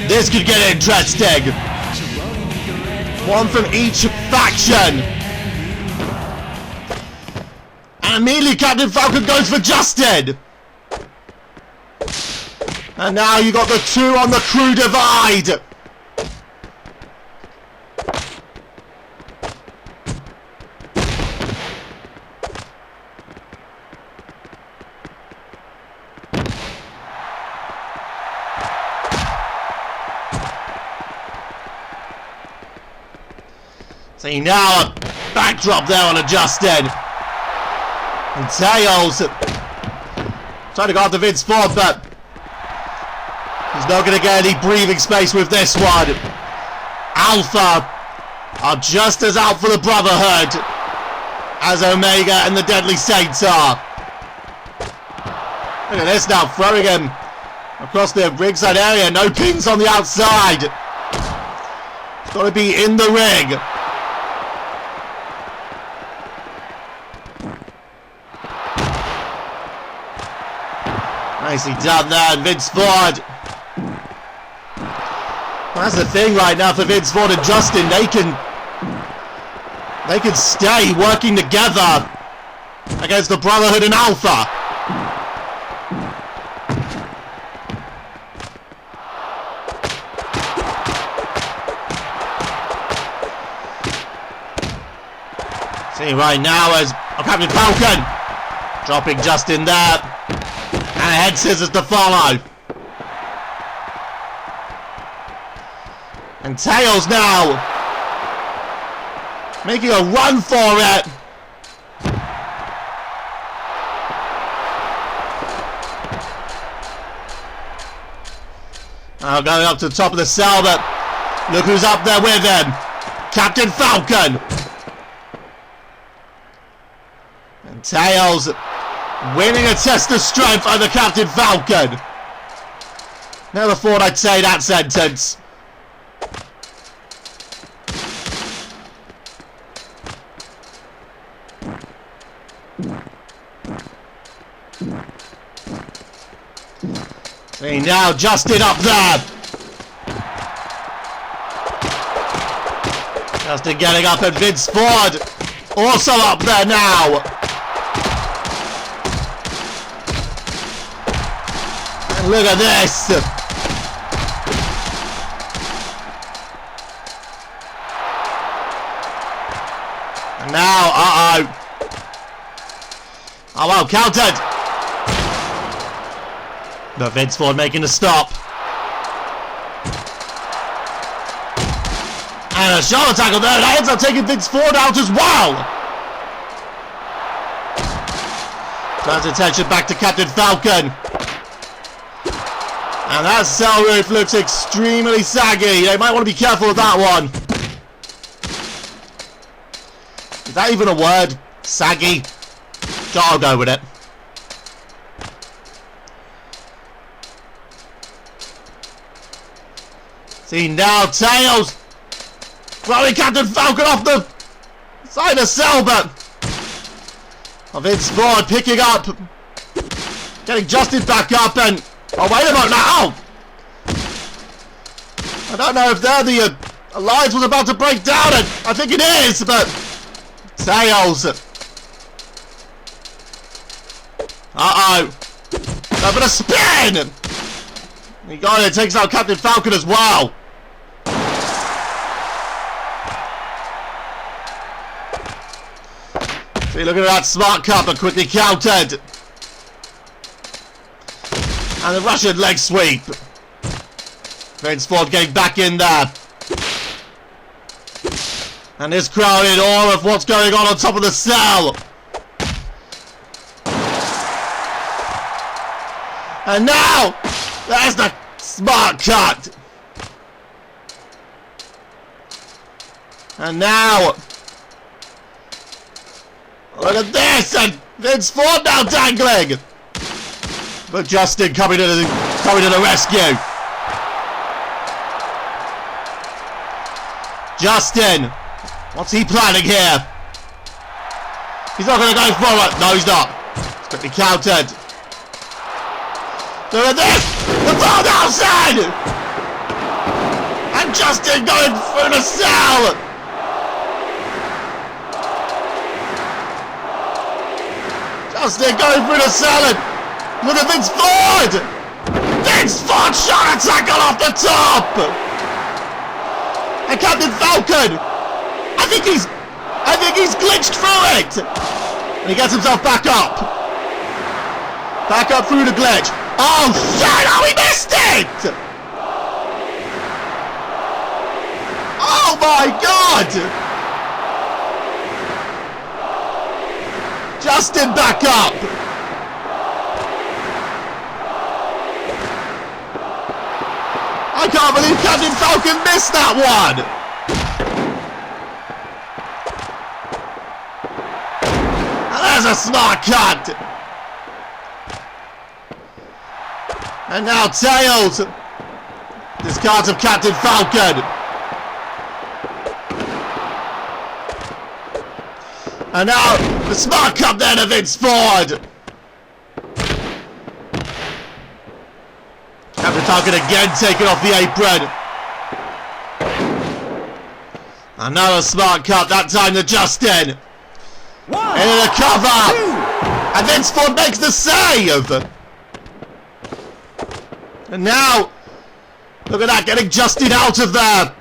this could get interesting. One from each faction. And immediately Captain Falcon goes for Justin. And now you got the 2 on the crew divide. See now a backdrop there on a Justin. And Tails trying to go after Vince Ford, but he's not going to get any breathing space with this one. Alpha are just as out for the Brotherhood as Omega and the Deadly Saints are. Look at this now, throwing him across the ringside area. No pins on the outside. It's got to be in the ring. Nicely done there, Vince Ford. That's the thing right now for Vince Ford and Justin. They can stay working together against the Brotherhood and Alpha. See right now as Captain Falcon dropping Justin there. And a head scissors to follow. And Tails now making a run for it. Now going up to the top of the cell, but look who's up there with him. Captain Falcon. And Tails winning a test of strength over Captain Falcon. Never thought I'd say that sentence. See now, Justin up there. Justin getting up, and Vince Ford also up there now. And look at this. And now, oh well, countered. But Vince Ford making a stop. And a shoulder tackle there. That ends up taking Vince Ford out as well. Turns attention back to Captain Falcon. And that cell roof looks extremely saggy. They might want to be careful with that one. Is that even a word? Saggy? I'll go with it. See now, Tails throwing Captain Falcon off the side of cell, but Vince Ford picking up, getting Justin back up, and oh wait a minute now! I don't know if there the alliance was about to break down, and I think it is, but Tails. Go for the spin! He got it, takes out Captain Falcon as well. See, look at that smart cut, but quickly countered. And the Russian leg sweep. Vince Ford getting back in there. And this crowd in awe of what's going on top of the cell. And now, there's the smart cut. And now, look at this, and Vince Ford now dangling. But Justin coming to the rescue. Justin, what's he planning here? He's not going to go forward. No, he's not. He's quickly countered. Look at this! The ball outside! And Justin going through the cell! Justin going through the cell, and look at Vince Ford! Vince Ford shot a tackle off the top! And Captain Falcon! I think he's glitched through it! And he gets himself back up. Back up through the glitch. Oh shit! Oh, he missed it! Oh my god! Justin back up! I can't believe Captain Falcon missed that one! And there's a smart cut! And now Tails discards of Captain Falcon. And now the smart cut there to Vince Ford. Captain Falcon again taken off the apron. Another smart cut, that time to Justin. Into the cover. And Vince Ford makes the save. And now, look at that, getting Justin out of there.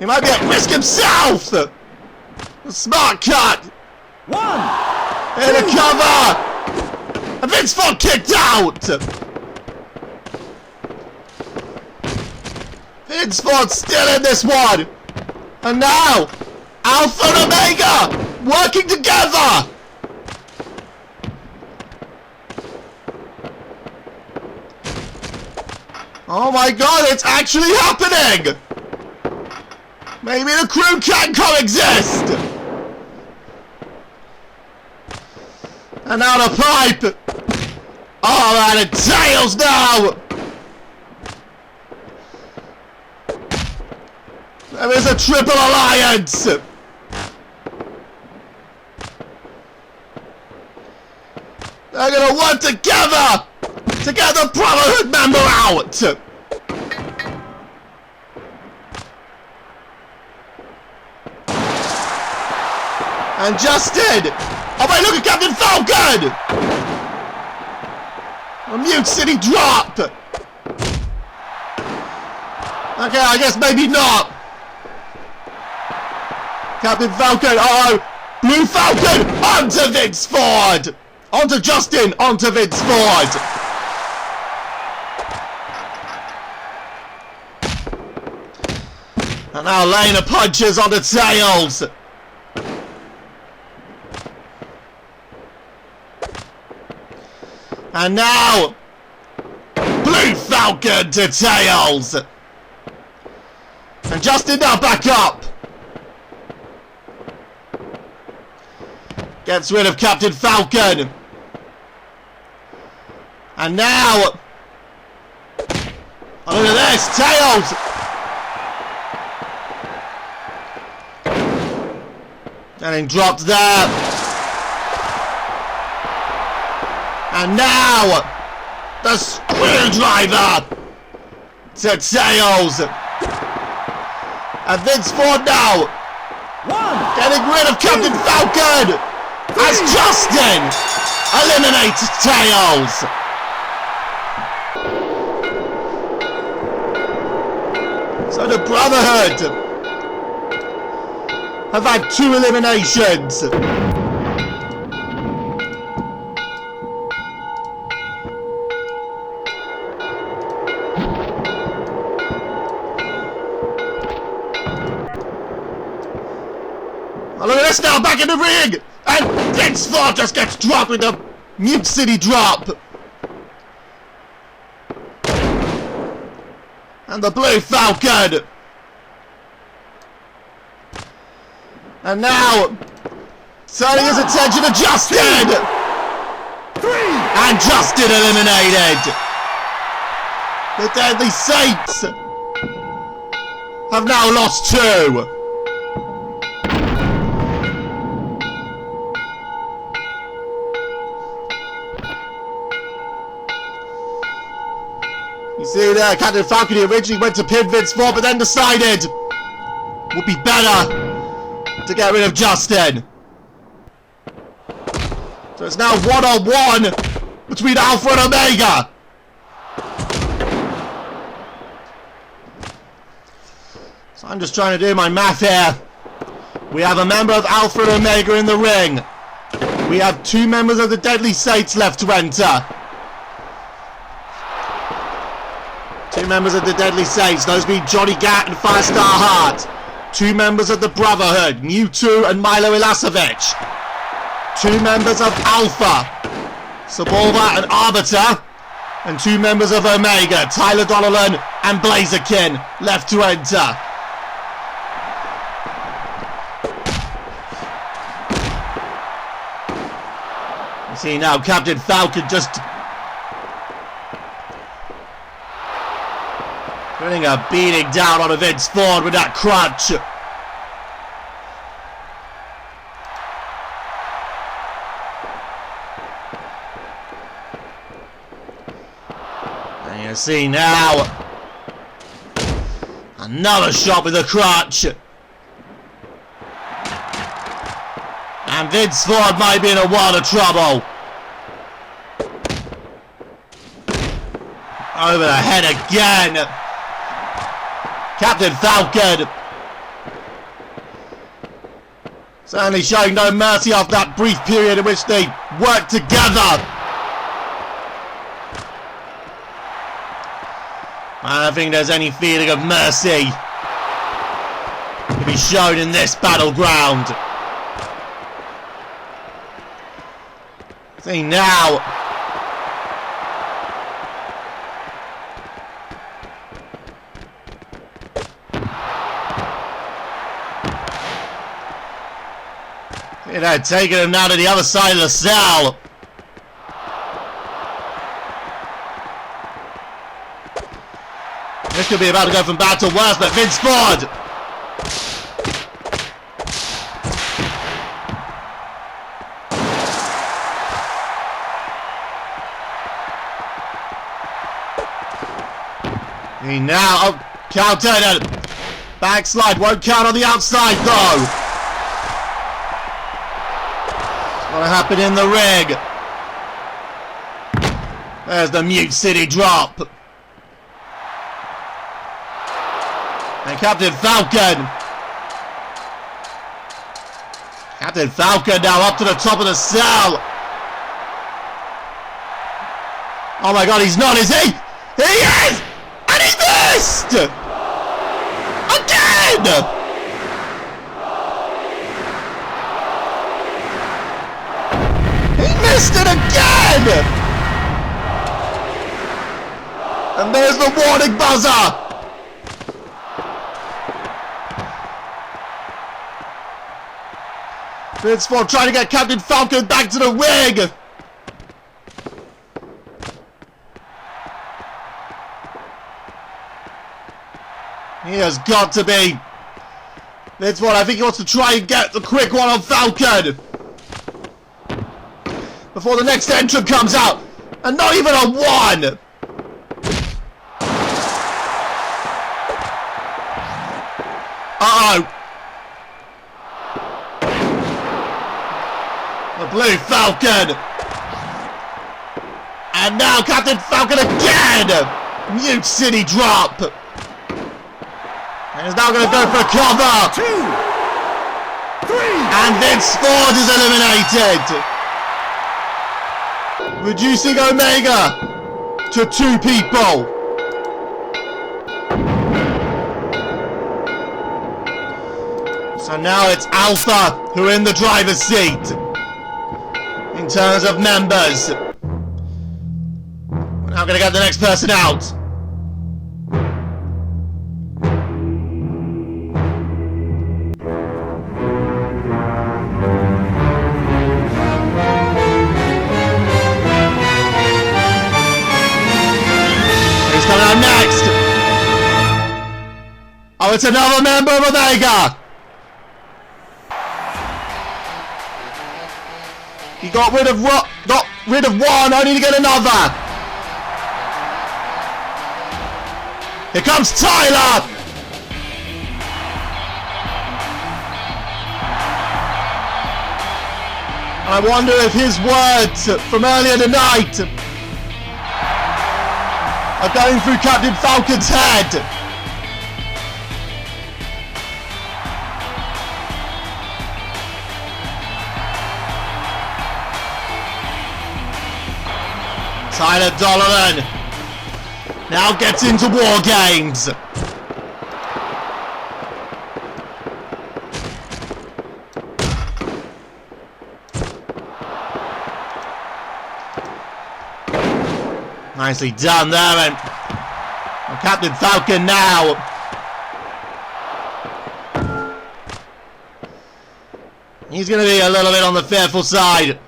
He might be at risk himself. A smart cut. In the cover. And Vince Ford kicked out. Vince Ford still in this one. And now, Alpha and Omega working together. Oh my god, it's actually happening! Maybe the crew can coexist! And now the pipe! Oh, and it Tails now! There is a triple alliance! They're gonna work together to get the Brotherhood member out. And Justin! Oh wait, look at Captain Falcon! A Mute City drop! Okay, I guess maybe not. Captain Falcon, uh-oh! Blue Falcon! Onto Vince Ford! Onto Justin! Onto Vince Ford! And now Lena punches on the tails! And now, Blue Falcon to Tails! And Justin now back up! Gets rid of Captain Falcon! And now, oh, look at this, Tails! Getting dropped there. And now, the screwdriver to Tails. And Vince Ford now getting rid of Captain Falcon as Justin eliminates Tails. So the Brotherhood have had 2 eliminations. Look at this now, back in the ring! And Vince Ford just gets dropped with the Mute City drop! And the Blue Falcon! And now, turning his attention to Justin! 3! And Justin eliminated! The Deadly Saints have now lost 2! See there, Captain Falcon originally went to pin Vince Ford, but then decided would be better to get rid of Justin. So it's now 1-on-1 between Alpha and Omega. So I'm just trying to do my math here. We have a member of Alpha and Omega in the ring. We have 2 members of the Deadly Saints left to enter. 2 members of the Deadly Saints, those being Johnny Gat and Firestar Hart. 2 members of the Brotherhood, Mewtwo and Milo Ilasovic. 2 members of Alpha, Sebulba and Arbiter. And 2 members of Omega, Tyler Donnellan and Blaziken, left to enter. You see now Captain Falcon just putting a beating down on a Vince Ford with that crutch. And you see now another shot with the crutch. And Vince Ford might be in a world of trouble. Over the head again. Captain Falcon certainly showing no mercy after that brief period in which they worked together. I don't think there's any feeling of mercy to be shown in this battleground. See now. You know, taking him now to the other side of the cell. This could be about to go from bad to worse, but Vince Ford He now, oh, counted. Backslide won't count on the outside though. What'll happen in the rig? There's the Mute City drop. And Captain Falcon. Captain Falcon now up to the top of the cell. Oh my god, he's not, is he? He is! And he missed! Again! He missed it again! And there's the warning buzzer! Fitzford trying to get Captain Falcon back to the ring! He has got to be. Fitzford, I think he wants to try and get the quick one on Falcon before the next entrant comes out. And not even a one! Uh-oh! The Blue Falcon! And now Captain Falcon again! Mute City drop! And he's now going to go for cover! 2, 3, and Vince Ford is eliminated! Reducing Omega to 2 people! So now it's Alpha who are in the driver's seat in terms of members. We're now going to get the next person out. Who's coming out next? Oh, it's another member of Omega. He got rid of one, only to get another. Here comes Tyler. I wonder if his words from earlier tonight are going through Captain Falcon's head. Tyler Donnellan now gets into WARGAMES. Nicely done there, and Captain Falcon now. He's going to be a little bit on the fearful side.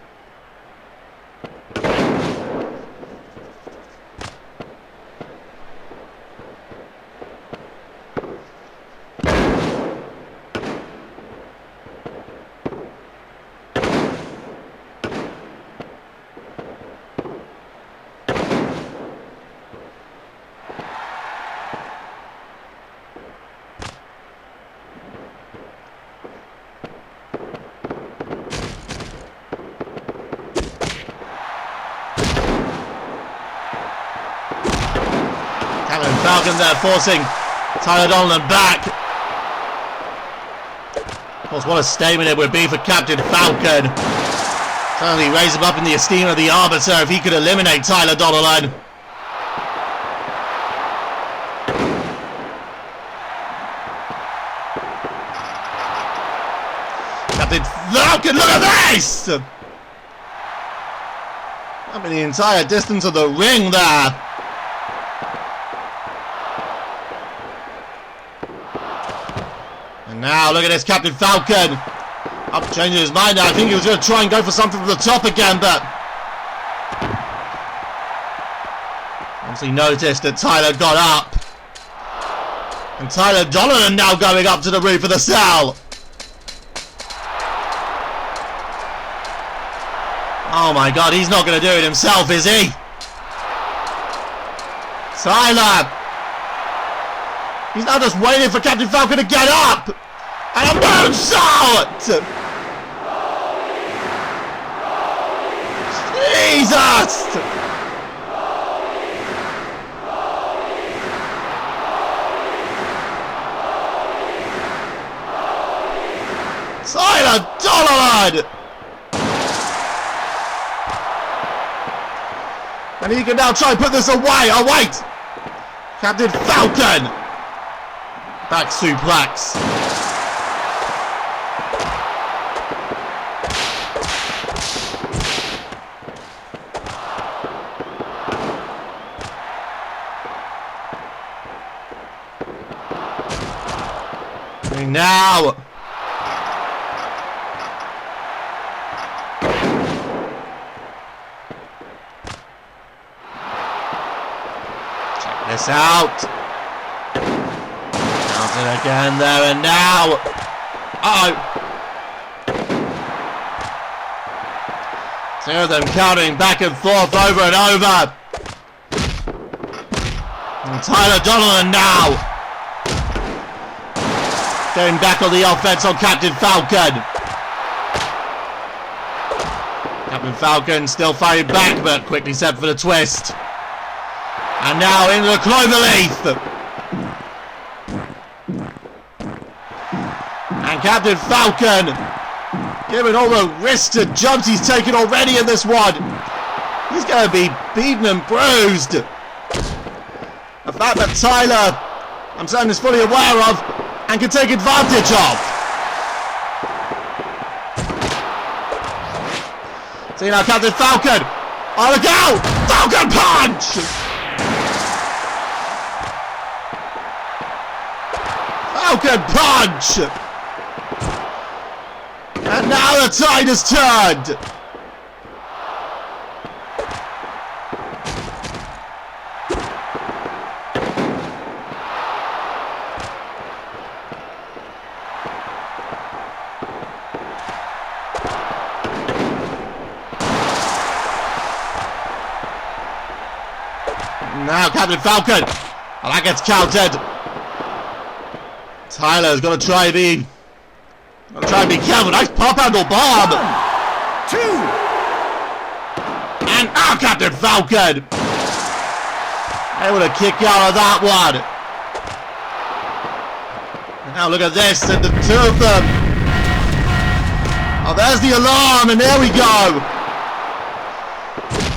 Falcon there forcing Tyler Donnellan back. Of course, what a statement it would be for Captain Falcon. Certainly raise him up in the esteem of the Arbiter if he could eliminate Tyler Donnellan. Captain Falcon, look at this! I mean, the entire distance of the ring there. Now, look at this, Captain Falcon. Up changing his mind now. I think he was going to try and go for something from the top again, but once he noticed that Tyler got up. And Tyler Donnellan now going up to the roof of the cell. Oh my god, he's not going to do it himself, is he? Tyler He's now just waiting for Captain Falcon to get up! And a moonsault! Jesus! Tyler Donnellan! And he can now try and put this away. Oh, wait! Captain Falcon! Back suplex. And now. Check this out. Counting again there and now. Two of them counting back and forth over and over. And Tyler Donnellan now. Getting back on the offense on Captain Falcon. Captain Falcon still fighting back, but quickly set for the twist. And now into the cloverleaf. And Captain Falcon, given all the risks and jumps he's taken already in this one, he's going to be beaten and bruised. A fact that Tyler, I'm certain, is fully aware of and can take advantage of. See now, Captain Falcon. On the go! Falcon punch! Falcon punch! And now the tide has turned. Now Captain Falcon, and that gets counted. Tyler's gonna try and be careful. Nice pop handle bomb. 1, 2. And now Captain Falcon able to kick out of that one. And now look at this, and the two of them. Oh, there's the alarm, and there we go.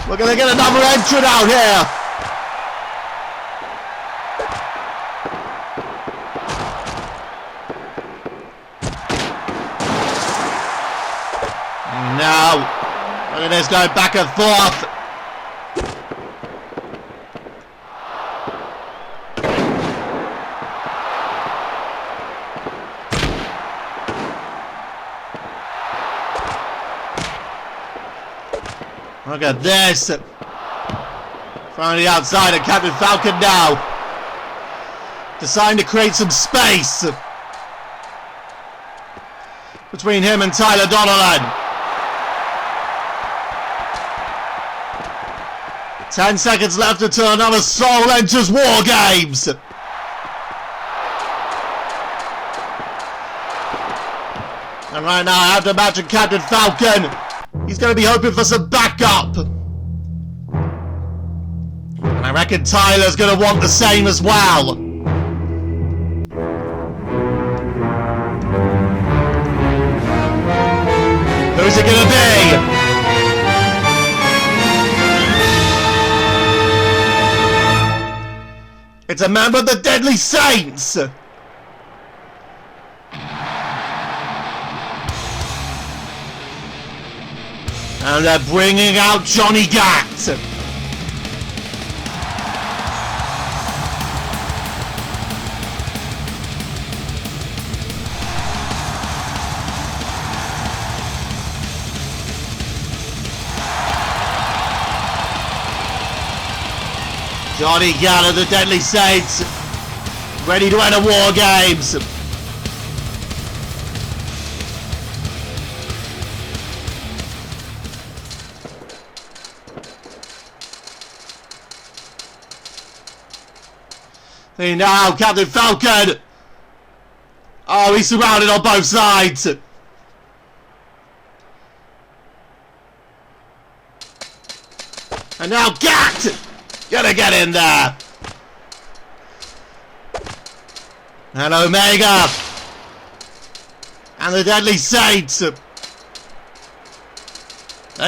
We're gonna get another entrant out here. Now, look at this going back and forth. Look at this. From the outside, and Captain Falcon now deciding to create some space between him and Tyler Donnellan. 10 seconds left until another soul enters War Games. And right now I have to imagine Captain Falcon, he's going to be hoping for some backup. And I reckon Tyler's going to want the same as well. Who's it going to be? It's a member of the Deadly Saints! And they're bringing out Johnny Gat! Johnny Gat of the Deadly Saints, ready to enter War Games. Hey now, Captain Falcon! Oh, he's surrounded on both sides! And now Gat! Gotta get in there! And Omega! And the Deadly Saints! They're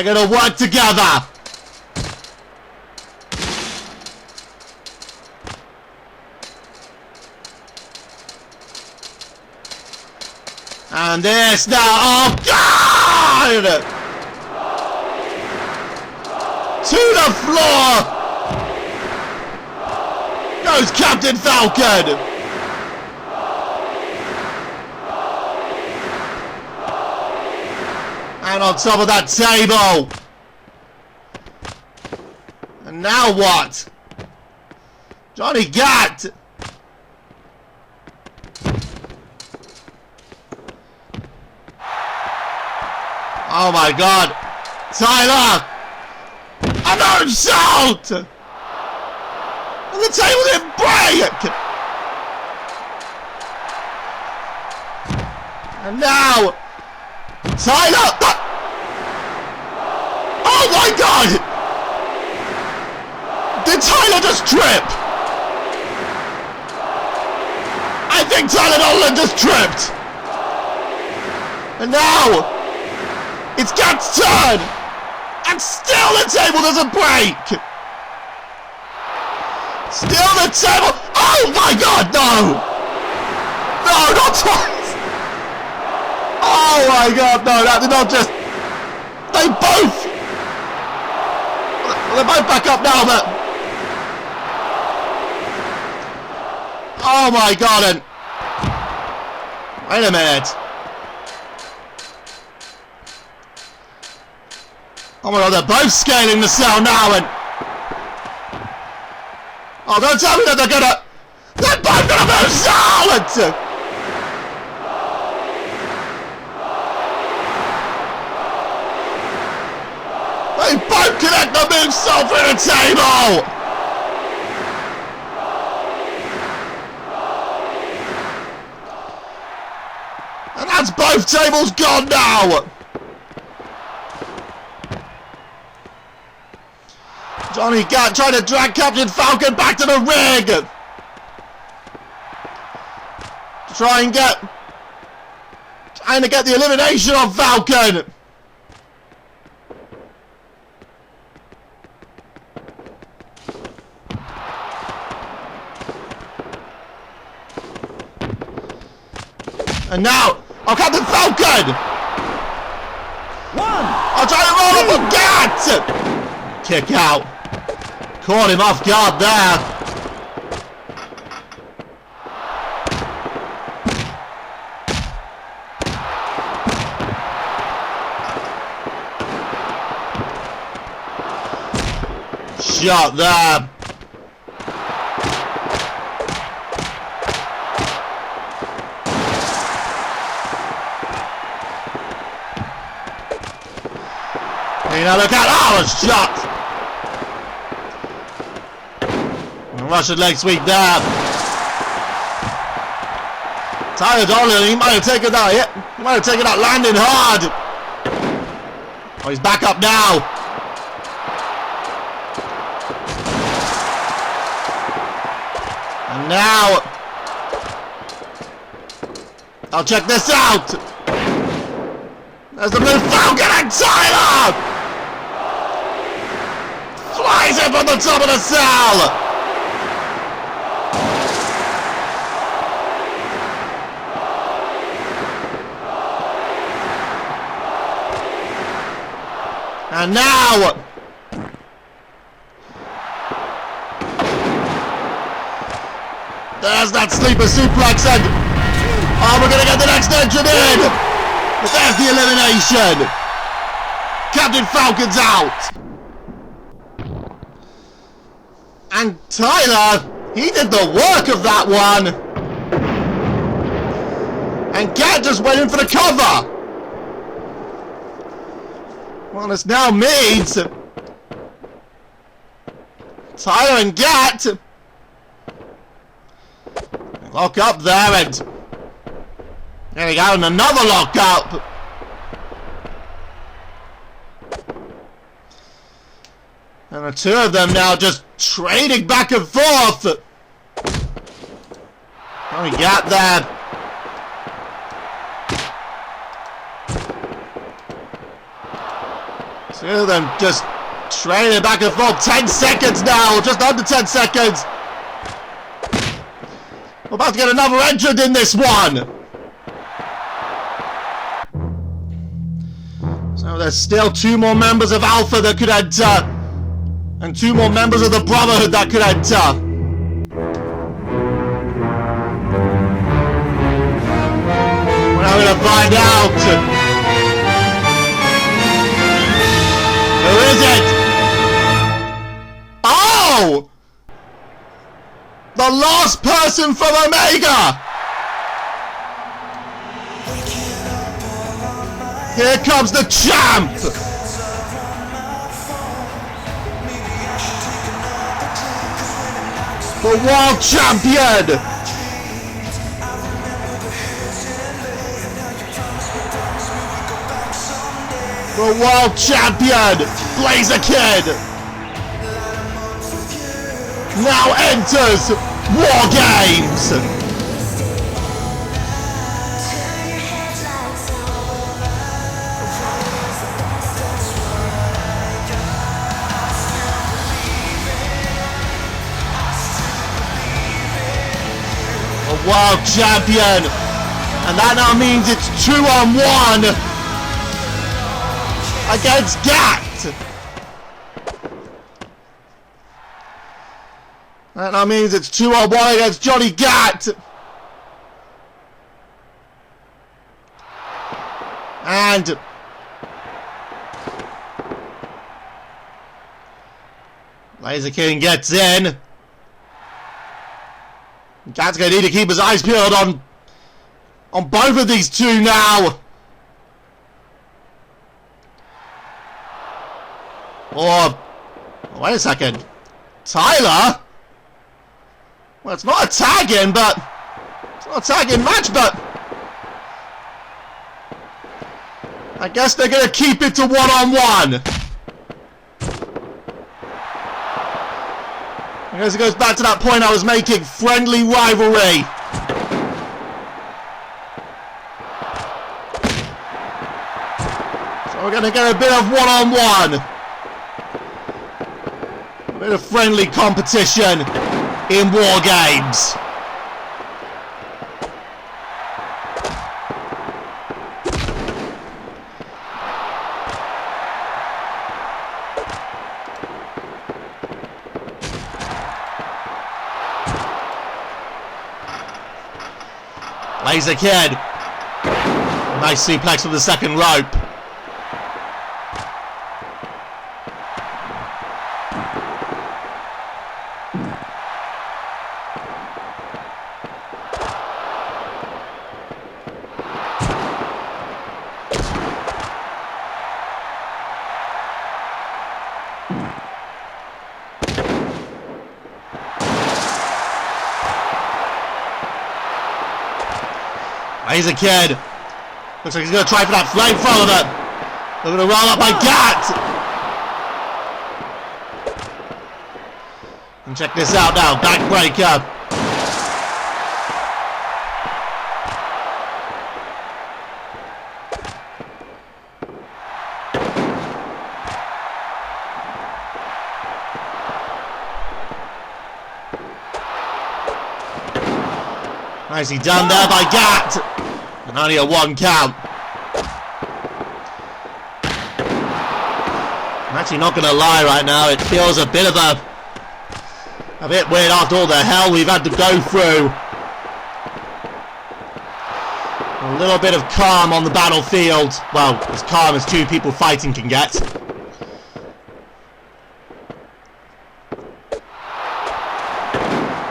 gonna work together! And this now, oh God! To the floor! Goes Captain Falcon! And on top of that table! And now what? Johnny Gat! Oh my God! Tyler! Another shot! And the table didn't break! And now... Tyler! Oh my God! Did Tyler just trip? I think Tyler Donnellan just tripped! And now... It's Gat's turn! And still the table doesn't break! Still the table... Oh my God, no! No, not twice! Oh my God, no, that did not just... They both... They're both back up now, but... Oh my God, and... Wait a minute. Oh my God, they're both scaling the cell now and... Oh, don't tell me that they're gonna... They're both gonna move solid! They both connect the move cell through the table! And that's both tables gone now! Johnny Gat trying to drag Captain Falcon back to the ring! Trying to get the elimination of Falcon! And now, oh, Captain Falcon! I'll try to roll up a Gat! Kick out. Caught him off guard there. Shot there. You know, look out! Oh, a shot! Russian leg sweep there. Tyler Donnellan, he might have taken that hit. He might have taken that landing hard. Oh, he's back up now. And now, I'll check this out. There's the blue Falcon and Tyler! Flies in from the top of the cell! And now, there's that sleeper suplex and, oh, we're gonna get the next entrant in, but there's the elimination. Captain Falcon's out. And Tyler, he did the work of that one. And Gat just went in for the cover. Well, it's now means Tyler and Gat Lock up there, and there we go, and another lock up. And the two of them now just trading back and forth. What we got there? Two of them just trading back and forth. 10 seconds now, just under 10 seconds. We're about to get another entrant in this one. So there's still 2 more members of Alpha that could enter. And 2 more members of the Brotherhood that could enter. We're now going to find out. Who is it? Oh! The last person from Omega! Here comes the champ! The world champion! The world champion! Blaziken! Now enters WARGAMES! World champion, and that now means it's 2-on-1 against Gat. That now means it's 2-on-1 against Johnny Gat. And Blaziken gets in. Gat's going to need to keep his eyes peeled on both of these two now. Or, wait a second, Tyler? Well, it's not a tag-in, but it's not a tag-in match, but I guess they're going to keep it to 1-on-1. I guess it goes back to that point I was making, friendly rivalry. So we're going to get a bit of 1-on-1. A bit of friendly competition in WARGAMES. Blaziken. Nice suplex from the second rope. Blaziken. Looks like he's going to try for that flamethrower, but they're going to roll up by Gat. And check this out now, backbreaker. Nicely done there by Gat. And only a 1 count. I'm actually not going to lie right now, it feels a bit weird after all the hell we've had to go through. A little bit of calm on the battlefield. Well, as calm as 2 people fighting can get.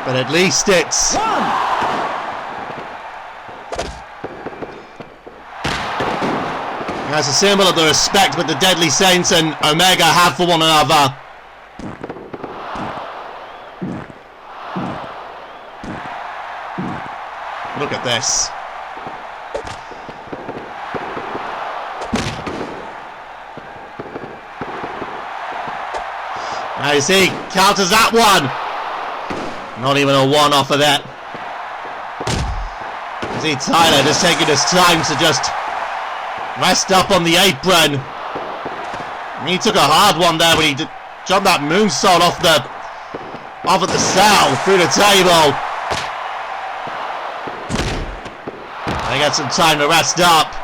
But at least it's... That's a symbol of the respect that the Deadly Saints and Omega have for one another. at this. Now you see, counters that one. Not even a one off of that. You see Tyler just taking his time to just rest up on the apron. And he took a hard one there when he jumped that moonsault off at the cell through the table. They get some time to rest up.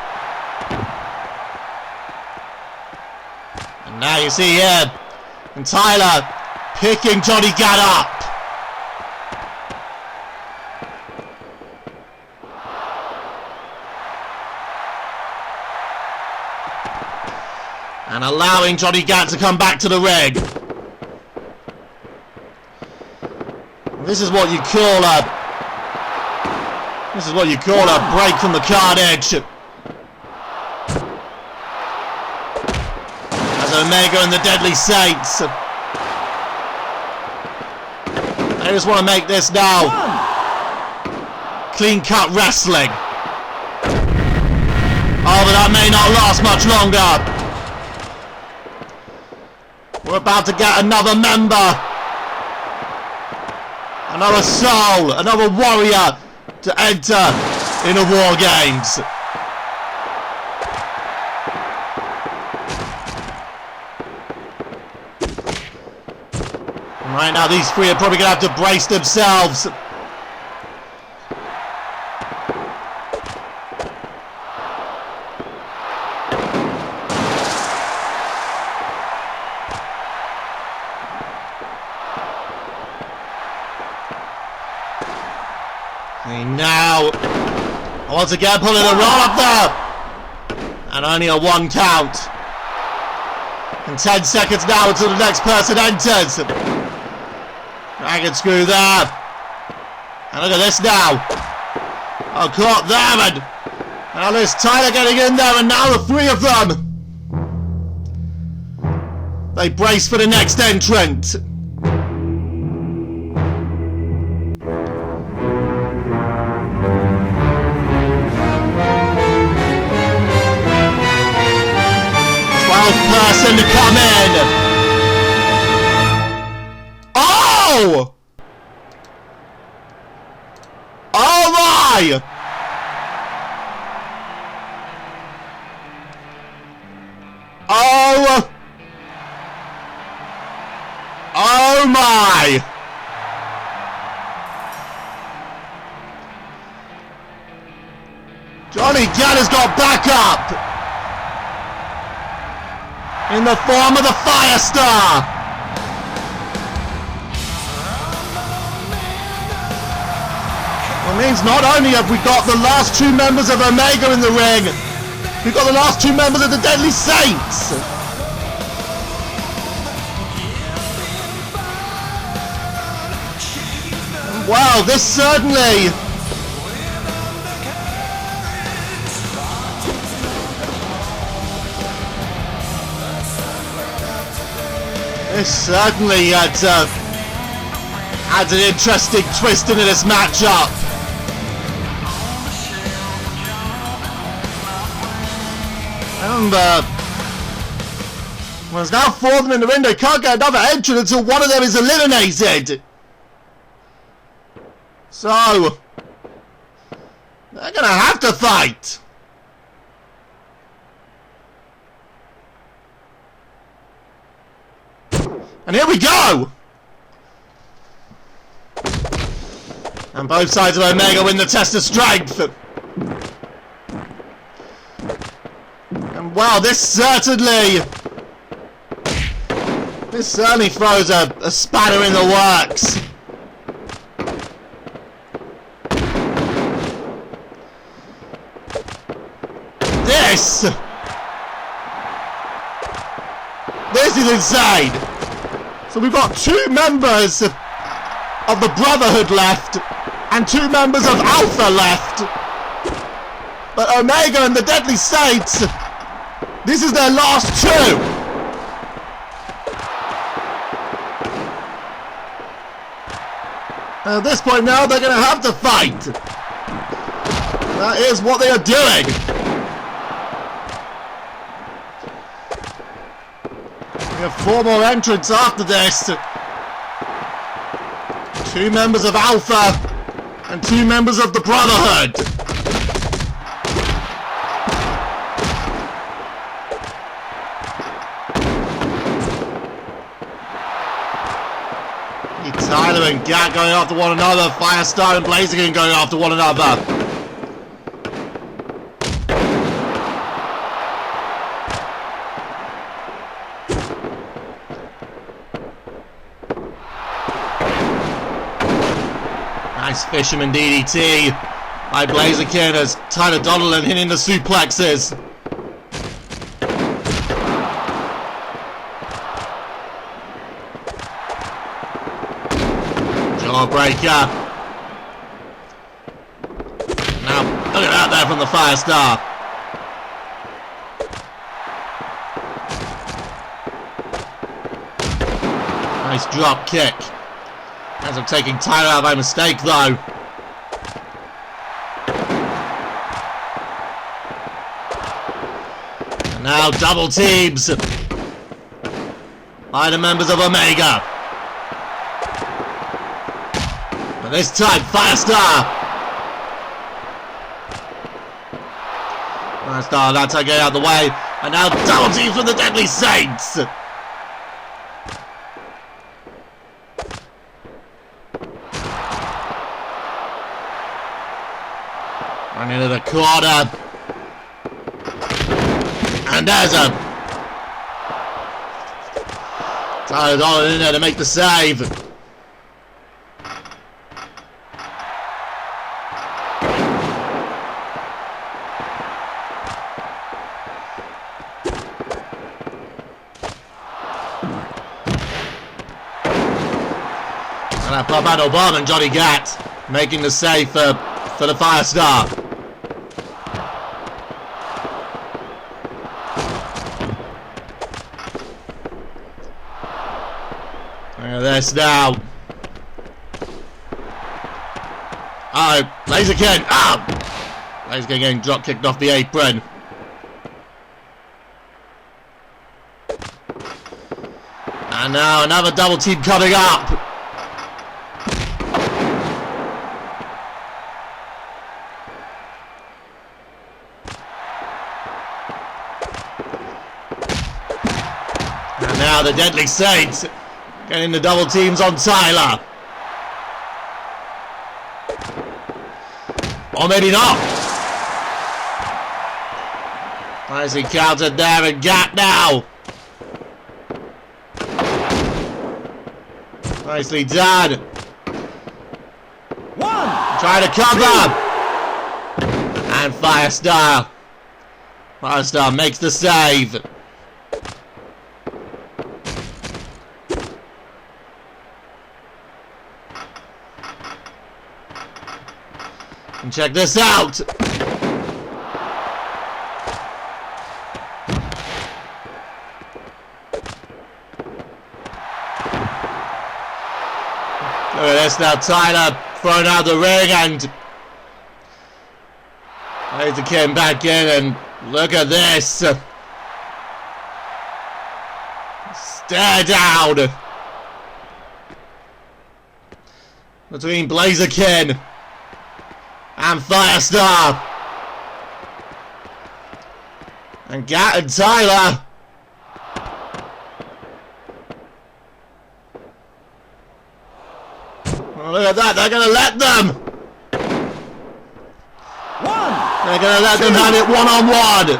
And now you see here, and Tyler picking Johnny Gat up. And allowing Johnny Gat to come back to the ring. This is what you call a break from the carnage. As Omega and the Deadly Saints, I just want to make this now clean cut wrestling. Oh, but that may not last much longer. We're about to get another member, another soul, another warrior to enter into War Games. And right now these three are probably going to have to brace themselves. Now, once again pulling a roll up there, and only a one count. And 10 seconds now until the next person enters. Dragon screw there, and look at this now. Oh, caught there, and Alice Tyler getting in there, and now the three of them. They brace for the next entrant. Person to come in. Oh! Oh my! Oh! Oh my! Johnny Gat has got back up! In the form of the Firestar! Well, it means not only have we got the last two members of Omega in the ring, we've got the last two members of the Deadly Saints! Wow, this certainly... This certainly adds an interesting twist into this matchup. And well, there's now four of them in the ring. They can't get another entrant until one of them is eliminated. So they're gonna have to fight. And here we go! And both sides of Omega win the test of strength. And wow, this certainly throws a spanner in the works. This is insane. So we've got two members of the Brotherhood left and two members of Alpha left. But Omega and the Deadly Saints, this is their last two. And at this point now, they're going to have to fight. That is what they are doing. We have 4 more entrants after this. 2 members of Alpha and 2 members of the Brotherhood. Tyler and Gat going after one another. Firestar and Blaziken going after one another. Nice Fisherman DDT by Blaziken as Tyler Donnellan hitting the suplexes. Jawbreaker. Now, look at that there from the Firestar. Nice drop kick. Ends up taking Tyler out by mistake though. And now double teams by the members of Omega. But this time, Firestar. Firestar now taking it out of the way. And now double teams from the Deadly Saints. Run into the corner. And there's a Tyler Donnellan in there to make the save. And pop out Obama and Johnny Gat making the save for the Firestar. Look at this now. Oh, Blaziken. Ah! Blaziken getting drop kicked off the apron. And now another double team coming up. And now the Deadly Saints getting the double teams on Tyler. Or maybe not. Nicely countered there and Gat now. Nicely done. One. Trying to cover. And Firestar. Firestar makes the save. And check this out. Look at this now, Tyler throwing out the ring and Blaziken back in, and look at this. Stare down between Blaziken and Firestar. And Gat and Tyler. Oh, look at that, they're going to let them. They're going to let them have it one-on-one.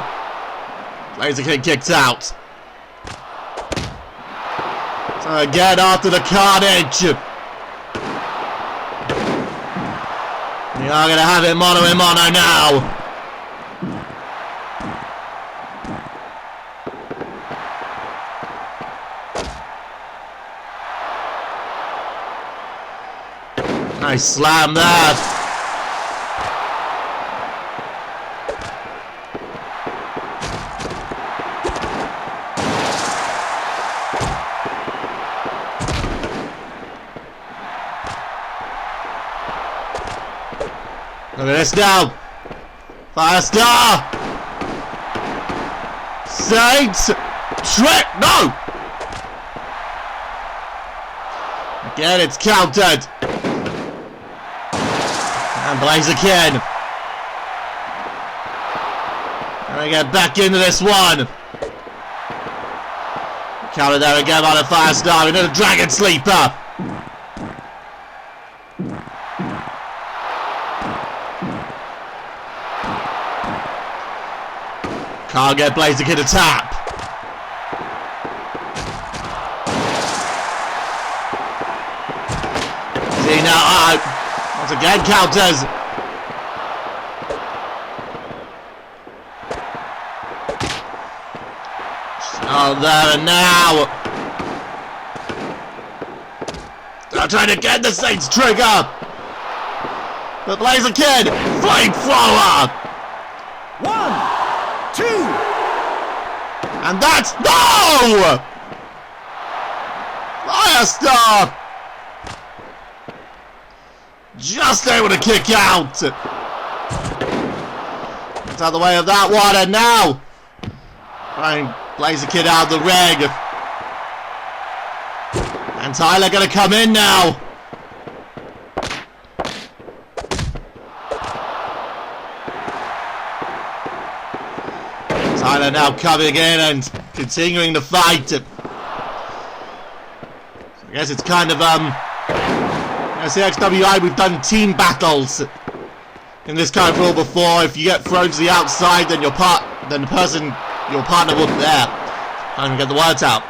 Blaziken kicked out. So again, after the carnage, we are going to have it mono-a-mono now. Nice slam there. Look at this now. Firestar! Saints! Trip! No! Again, it's countered. And Blaziken. And we get back into this one. Counted there again by the Firestar. We need a Dragon Sleeper. Can't get Blaziken to tap. See now, once again counters. Oh, there and now. They're trying to get the Saints trigger. But Blaziken, flamethrower. 1, 2. And that's no! Firestar! Just able to kick out. It's out of the way of that one, and now trying Blaziken out of the ring. And Tyler gonna come in now. Tyler now coming in and continuing the fight. So I guess it's kind of NewCXWI, we've done team battles in this kind of rule before. If you get thrown to the outside, then your partner will there. I can't even get the words out.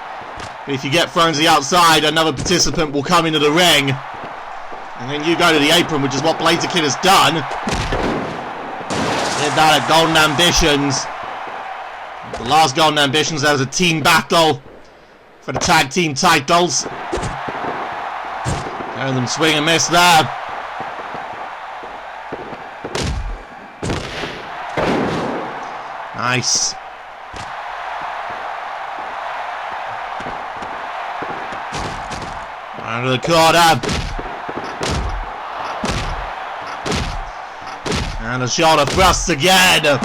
But if you get thrown to the outside, another participant will come into the ring, and then you go to the apron, which is what Blaziken has done. Did that at Golden Ambitions. The last Golden Ambitions, there was a team battle for the tag team titles. And them swing and miss there. Nice. Under the corner. And a shoulder thrust again.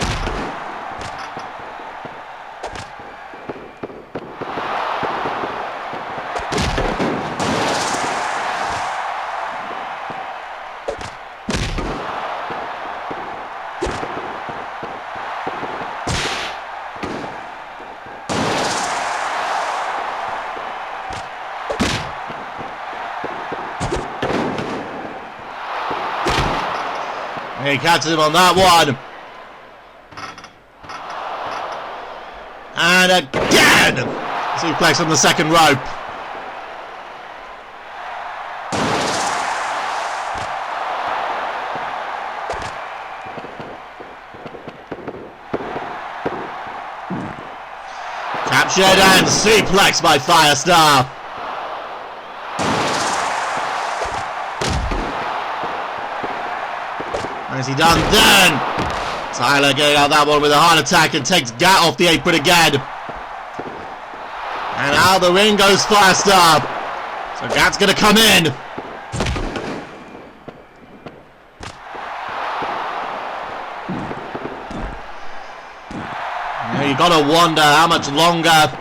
He catches him on that one. And again! Suplex on the second rope. Captured and suplex by Firestar. Has he done then? Tyler getting out that one with a heart attack and takes Gat off the apron again. And out of the ring goes Firestar. So Gat's going to come in. Now you've got to wonder how much longer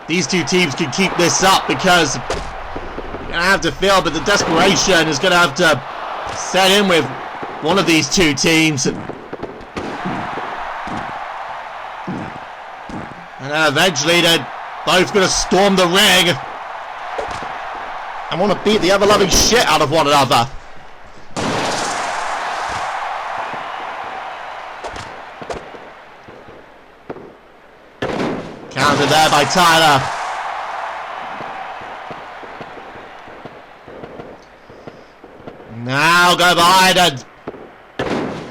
these two teams can keep this up, because you're going to have to feel, but the desperation is going to have to set in with one of these two teams. And then eventually they're both going to storm the ring and want to beat the ever-loving shit out of one another. Countered there by Tyler. Now go behind and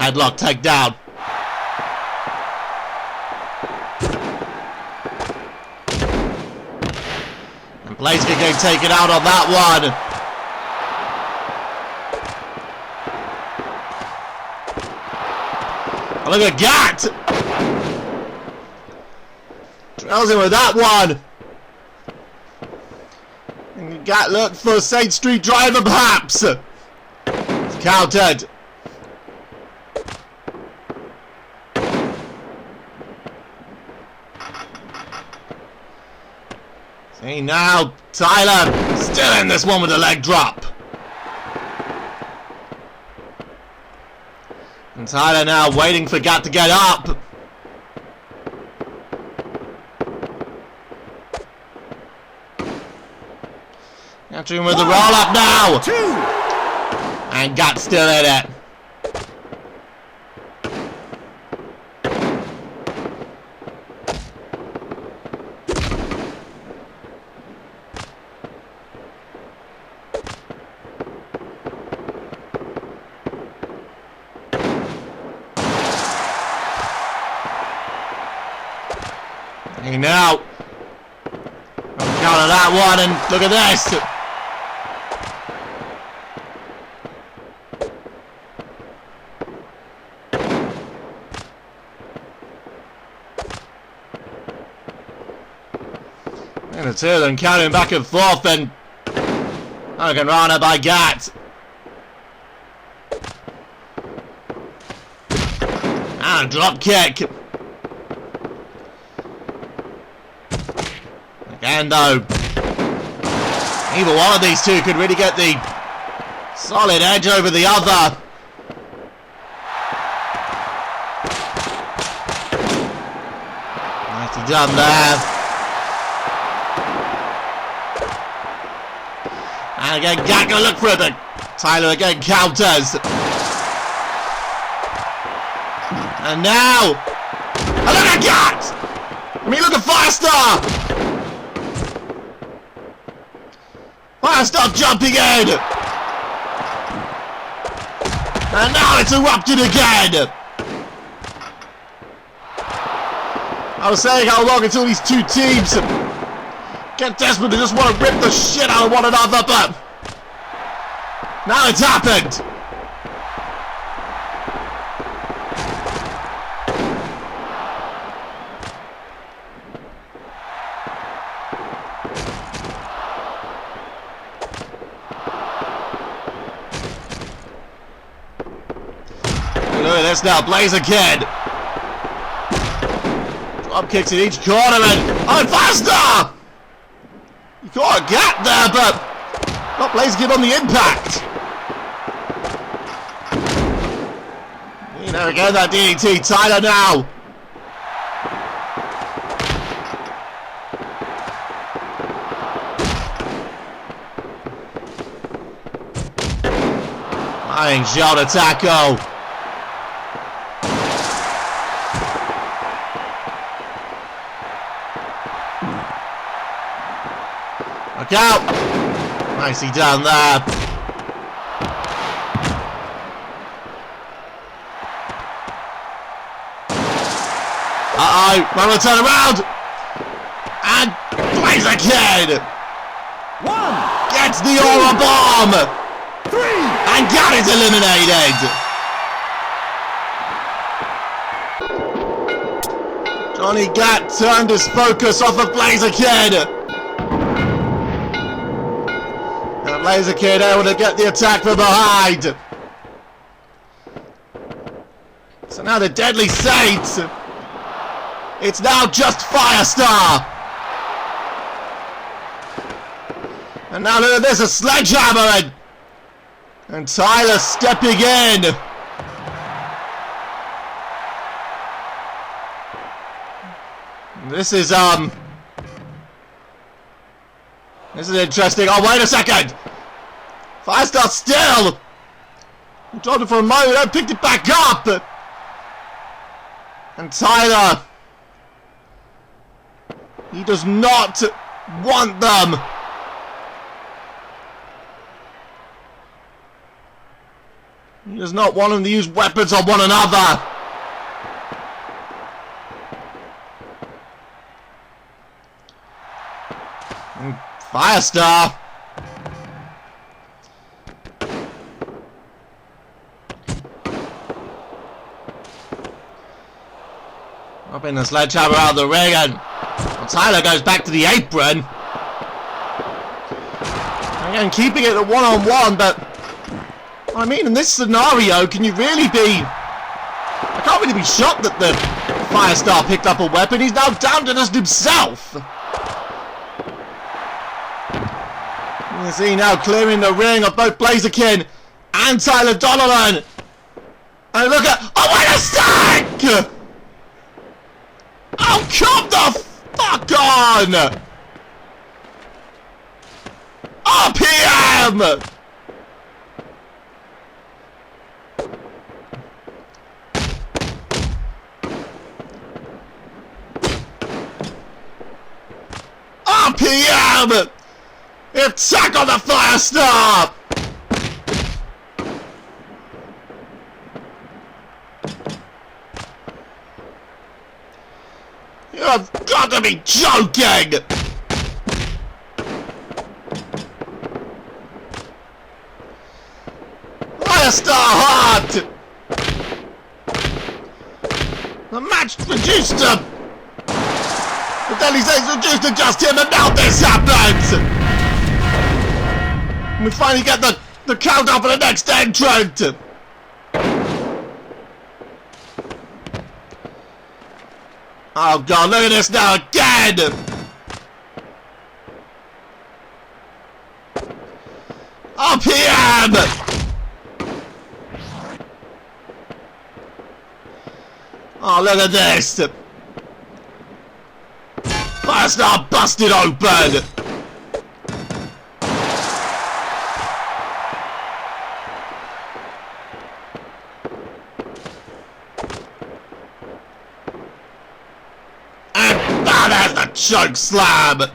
headlock takedown. And Blaziken getting taken out on that one. Oh, look at Gat! Trails him with that one. And Gat looked for a Saint Street driver, perhaps. It's countered. See now, Tyler still in this one with a leg drop. And Tyler now waiting for Gat to get up. Entering with the roll up now. 2. And Gat still in it. Hey now, counter that one, and look at this. And it's here, then counting back and forth, and Hurricane Rana by Gat. And drop kick. Again though, either one of these two could really get the solid edge over the other. Nicely done there. And again, Gat gonna look for it, but Tyler again counters. And now, and look at Gat! I mean, look at Firestar! Firestar jumping in! And now it's erupted again! I was saying how long until these two teams get desperate to just want to rip the shit out of one another, but now it's happened! Look at this now, Blaziken! Drop kicks in each corner and... oh, and Firestar! You caught a gap there, but not Blaziken on the impact. You know, again, that DDT. Tyler now. Flying shot attack-o. Look out! Nicely done there. Uh-oh, one will turn around! And Blaziken! 1. Gets the aura bomb! 3. And Gat is eliminated! Johnny Gat turned his focus off of Blaziken! Blaziken able to get the attack from behind. So now the Deadly Saints. It's now just Firestar. And now look at this, a sledgehammer and Tyler stepping in. This is interesting. Oh, wait a second. Firestar still! He dropped it for a moment, then picked it back up! And Tyler... he does not want them! He does not want them to use weapons on one another! And Firestar... Dropping the sledgehammer out of the ring, and Tyler goes back to the apron. Again, keeping it at one-on-one, but I mean, in this scenario, can you really be... I can't really be shocked that the Firestar picked up a weapon. He's now down to just himself. You see now clearing the ring of both Blaziken and Tyler Donnellan. And look at... Oh, wait a sec! Oh, come the fuck on! RPM! RPM! Attack on the Firestar! You've got to be joking! Firestar Hart! The match reduced to... The Deadly Saints reduced to just him, and now this happens! And we finally get the countdown for the next entrant! Oh god, look at this now again! RPM! Oh, look at this! Firestar busted open! And that has the choke slam! An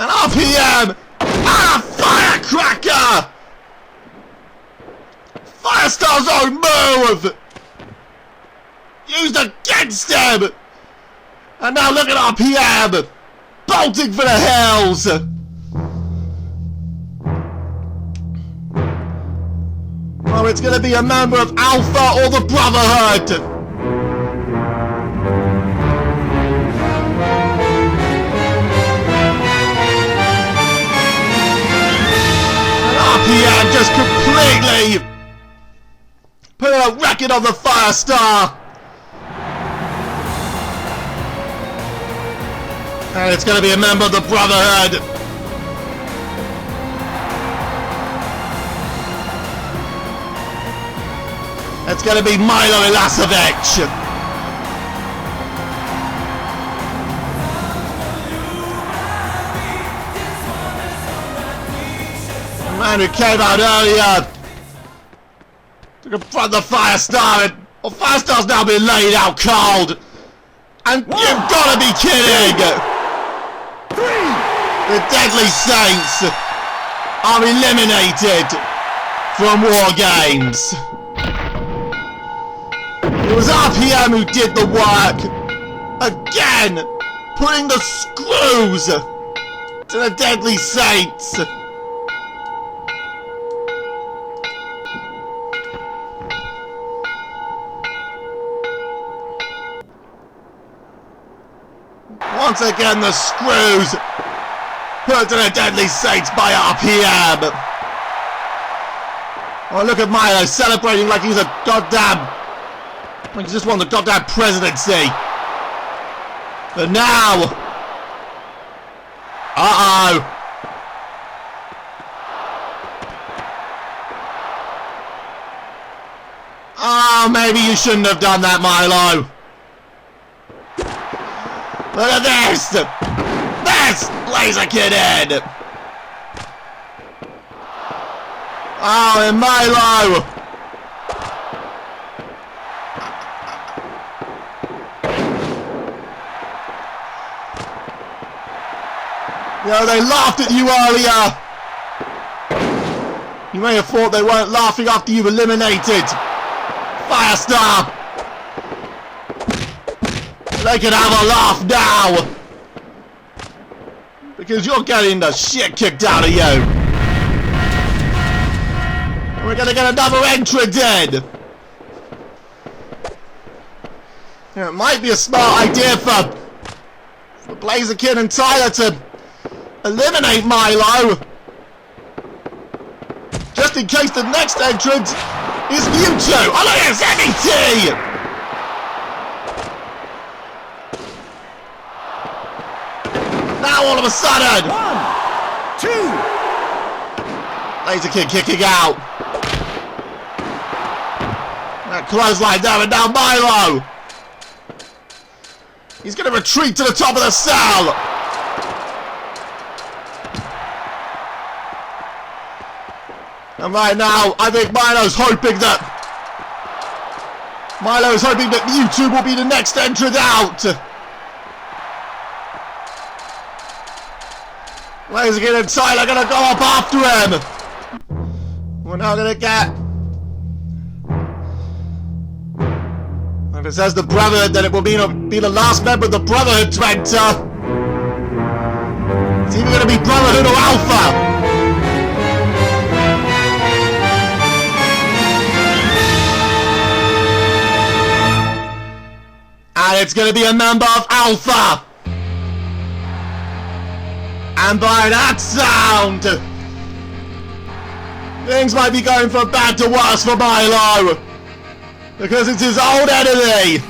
RPM! And a firecracker! Firestar's own move! Used against him! And now look at RPM! Bolting for the hills! Oh, it's gonna be a member of Alpha or the Brotherhood! And RPM just completely put a record on the Firestar! And it's going to be a member of the Brotherhood. It's going to be Milo Ilasovic. The man who came out earlier to confront the Firestar. And, well, Firestar's now been laid out cold. And you've got to be kidding! The Deadly Saints are eliminated from WARGAMES. It was RPM who did the work. Again, putting the screws to the Deadly Saints. Once again, the screws put to the Deadly Saints by RPM. Oh, look at Milo celebrating like he's a goddamn... like he's just won the goddamn presidency. But now... Uh-oh. Oh, maybe you shouldn't have done that, Milo. Look at this! This Blaziken in! Oh, and Milo! You know, they laughed at you earlier! You may have thought they weren't laughing after you eliminated Firestar! They can have a laugh now! Because you're getting the shit kicked out of you! We're gonna get another entrant in! Yeah, it might be a smart idea for Blaziken and Tyler to eliminate Milo! Just in case the next entrant is Mewtwo! Oh look, it's MET! Now all of a sudden, 1, 2. Blaziken kicking out. That clothesline down and now Milo. He's going to retreat to the top of the cell. And right now, I think Milo's hoping that Mewtwo will be the next entrant out. Blaziken and Tyler are going to go up after him. We're now going to get... If it says the Brotherhood, then it will be the last member of the Brotherhood to enter. It's either going to be Brotherhood or Alpha. And it's going to be a member of Alpha. And by that sound, things might be going from bad to worse for Milo. Because it's his old enemy.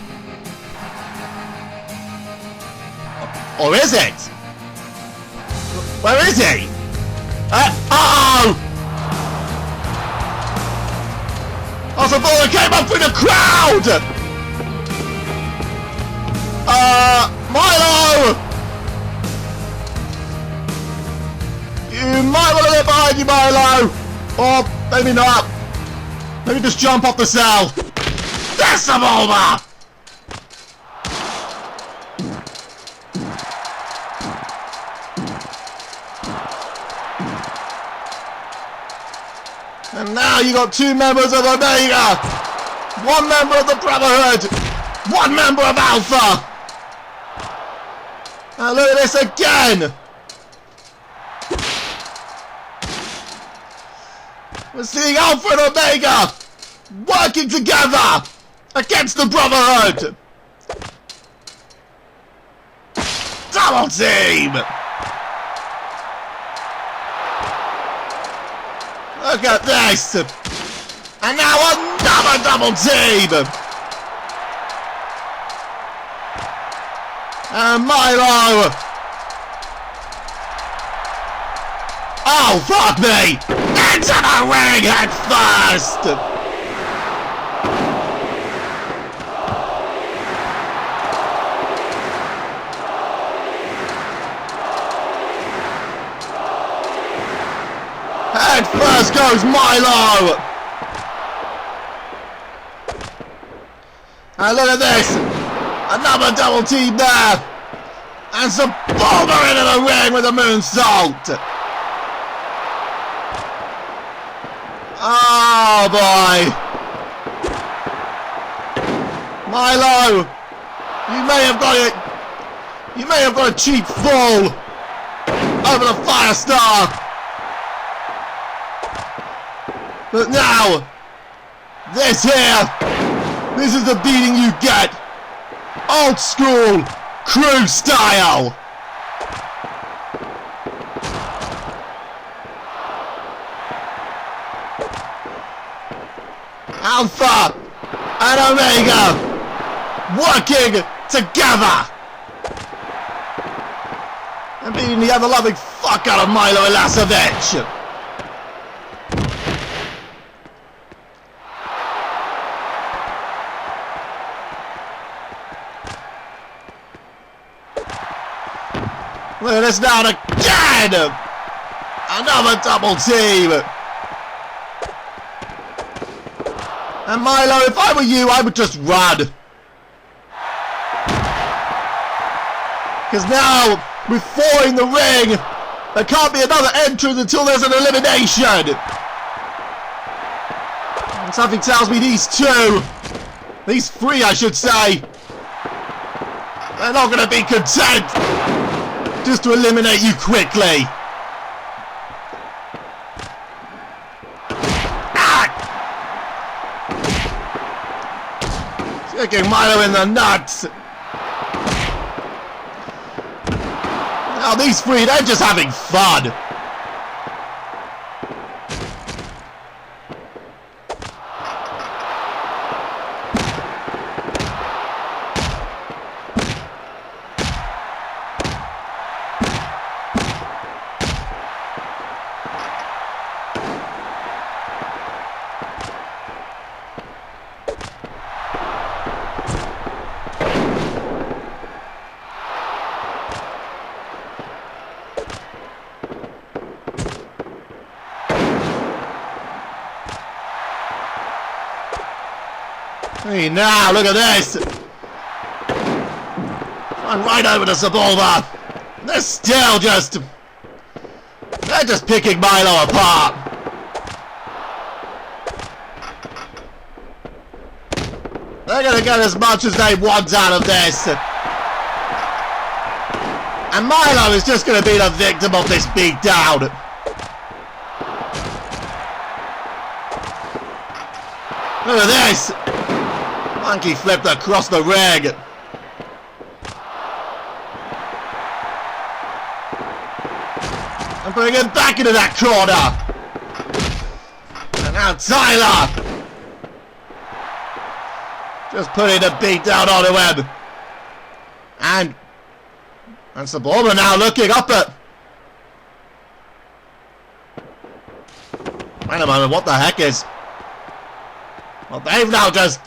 Or is it? Where is he? Uh-oh! Osabora came up through the crowd! Milo! You might want to get behind you, Milo! Or maybe not. Maybe just jump off the cell. There's Sebulba! And now you got two members of Omega! One member of the Brotherhood! One member of Alpha! Now look at this again! We're seeing Alpha and Omega working together against the Brotherhood! Double team! Look at this! And now another double team! And Milo! Oh, fuck me! Into the ring head first! Head first goes Milo! And look at this! Another double team there! And Sebulba into the ring with a moonsault! Oh boy! Milo! You may have got it! You may have got a cheap fall! Over the Firestar! But now! This here! This is the beating you get! Old school! Crew style! Alpha and Omega working together and beating the ever-loving fuck out of Milo Ilasovic. Look at this now again! Another double team! And Milo, if I were you, I would just run. Because now, with 4 in the ring, there can't be another entrance until there's an elimination. And something tells me these 3, I should say, they're not going to be content just to eliminate you quickly. Kicking Milo in the nuts. Now these 3, they're just having fun. Hey, now, look at this! Run right over to Sebulba! They're still just... They're just picking Milo apart! They're gonna get as much as they want out of this! And Milo is just gonna be the victim of this beatdown! Look at this! Monkey flipped across the ring! And putting him back into that corner! And now Tyler! Just putting a beat down onto him! And Sebulba now looking up at... Wait a moment, what the heck is... Well, they've now just...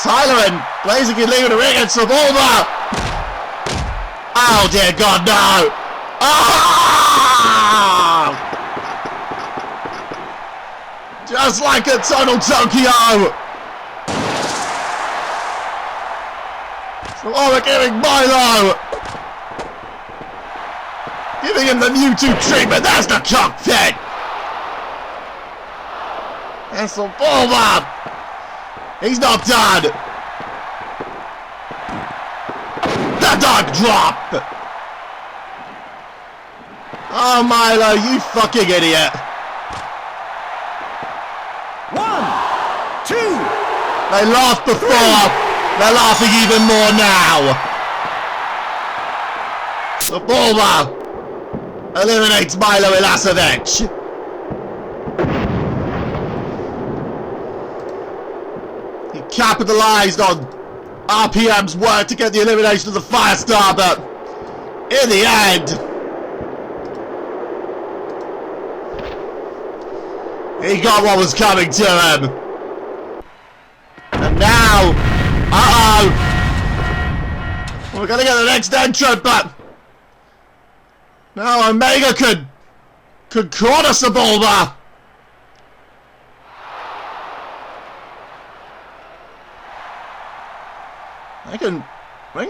Tyler and Blaziken leaving the ring, and Sebulba! Oh dear God, no! Oh! Just like a Tunnel Tokyo! Sebulba giving Milo! Giving him the Mewtwo treatment, that's the cockpit! And Sebulba! He's not done! The dog drop! Oh, Milo, you fucking idiot! 1, 2. They laughed before! They're laughing even more now! Sebulba eliminates Milo Ilasovic! He capitalized on RPM's work to get the elimination of the Firestar, but in the end, he got what was coming to him. And now, we're gonna get the next entrant, but now Omega could corner Sebulba. They can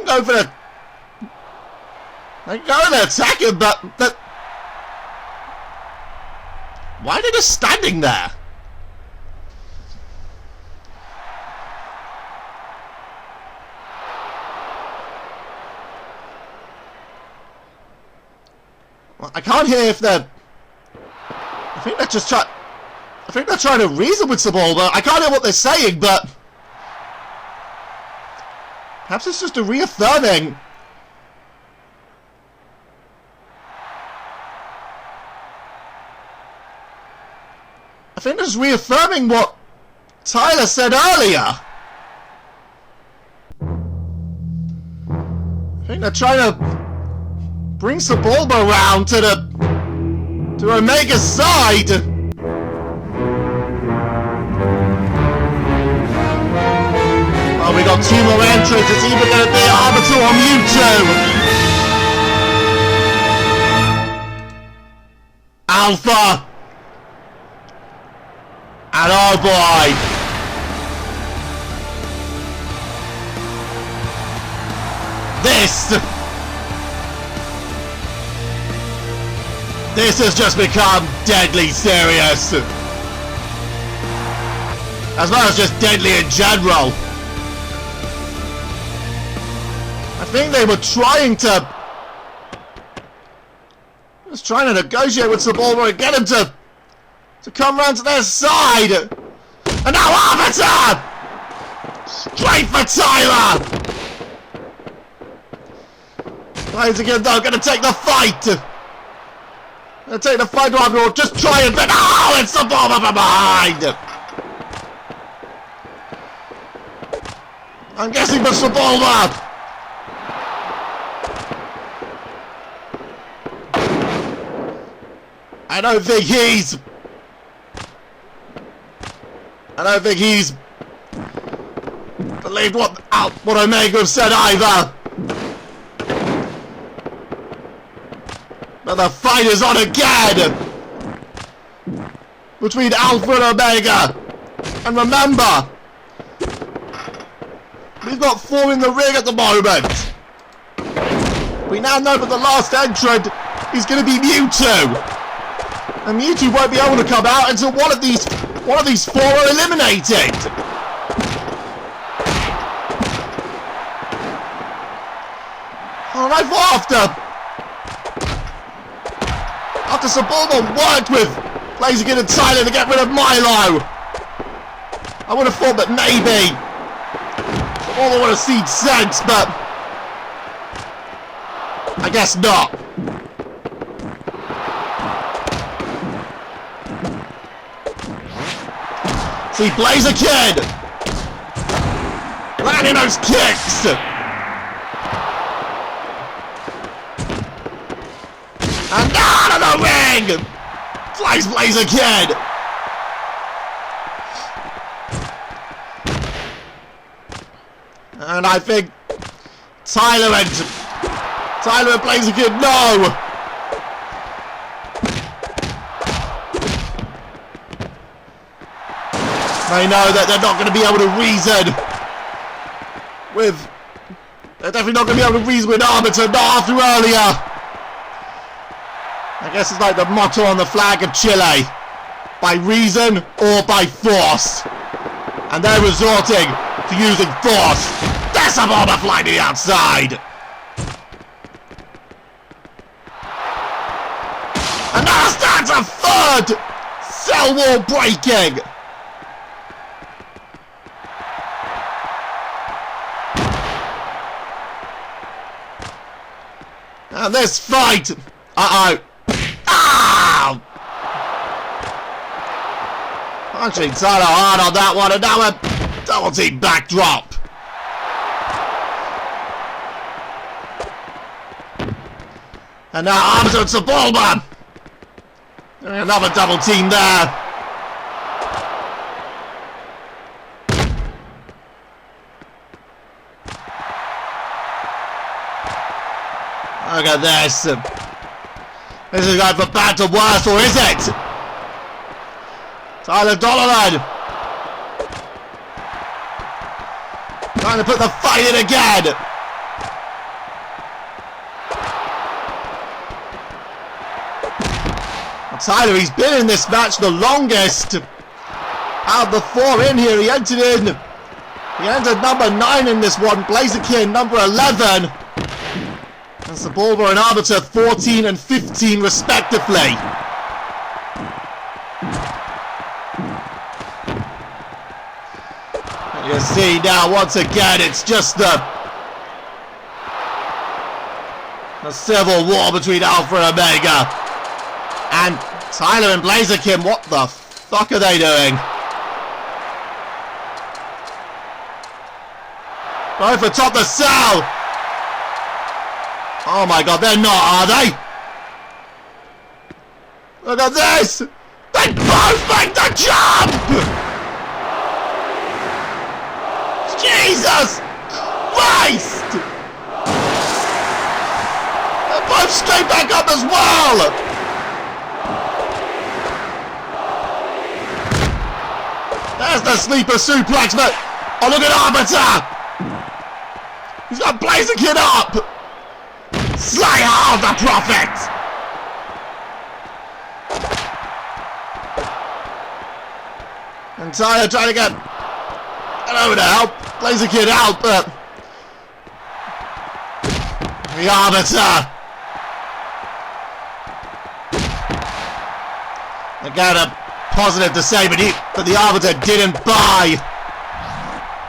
go for the... They can go and attack him, but... Why are they just standing there? Well, I can't hear if they're... I think they're just trying... I think they're trying to reason with Sebulba. I can't hear what they're saying, but... Perhaps it's just a reaffirming. I think it's reaffirming what Tyler said earlier. I think they're trying to bring Sebulba around to Omega's side. Oh, we got 2 more entrants. It's either going to be Arbiter or Mewtwo. Alpha. And oh boy. This has just become deadly serious. As well as just deadly in general. I think they were trying to... Just trying to negotiate with Sebulba and get him to come round to their side. And now Arbiter! Straight for Tyler! Blaziken though gonna take the fight. Gonna take the fight to Arbiter, just try and... Oh, it's Sebulba from behind! I'm guessing for Sebulba! I don't think he's believed what Omega have said either. But the fight is on again between Alpha and Omega. And remember, We've got 4 in the ring at the moment. We now know that the last entrant is going to be Mewtwo. And Mewtwo won't be able to come out until one of these 4 are eliminated. Oh, and I thought after Sebulba worked with Blaziken and Tyler to get rid of Milo, I would have thought that maybe Sebulba would have seen sense, but I guess not. See Blaziken landing those kicks. And out of the ring flies Blaziken. And I think Tyler and Blaziken, no! They know that they're not going to be able to reason with... They're definitely not going to be able to reason with Arbiter, not after earlier. I guess it's like the motto on the flag of Chile. By reason or by force. And they're resorting to using force. There's a bomber flying to the outside. And now starts a third cell wall breaking. And this fight. Uh-oh. Ah! Punching Tyler hard on that one, and now a double team backdrop. And now Arbiter and Sebulba. Another double team there. Look at this. This is going from bad to worse, or is it? Tyler Donnellan trying to put the fight in again. Tyler, he's been in this match the longest. Out of the 4 in here, he entered number 9 in this one. Blaziken number 11. And Sebulba and Arbiter 14 and 15 respectively. And you see now, once again, it's just a civil war between Alpha and Omega. And Tyler and Blaziken, what the fuck are they doing? Both atop the cell! Oh my god, they're not, are they? Look at this! They both make the jump! Jesus Christ! They're both straight back up as well! There's the sleeper suplex, but oh, look at Arbiter! He's got Blaziken up! Slayer of the Prophet! And Tyler trying to get over to help Blaziken out, but the Arbiter again a positive to say, but the Arbiter didn't buy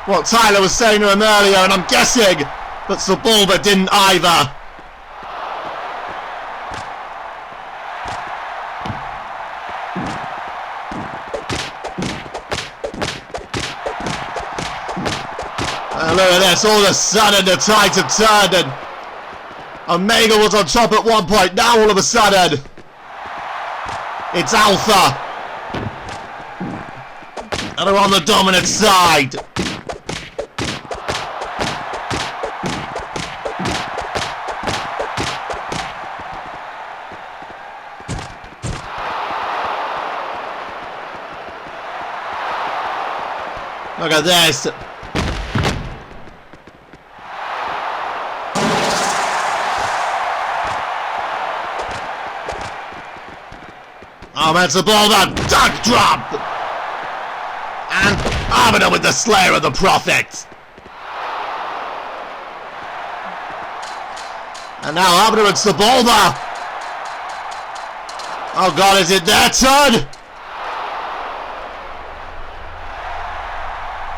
what Tyler was saying to him earlier, and I'm guessing that Sebulba didn't either. And look at this, all of a sudden the tides have turned, and Omega was on top at one point, now all of a sudden it's Alpha and are on the dominant side. Look at this. Oh, that's the ball, that duck drop! And Arbiter with the Slayer of the Prophet. And now Arbiter and Sebulba. Oh god, is it their turn?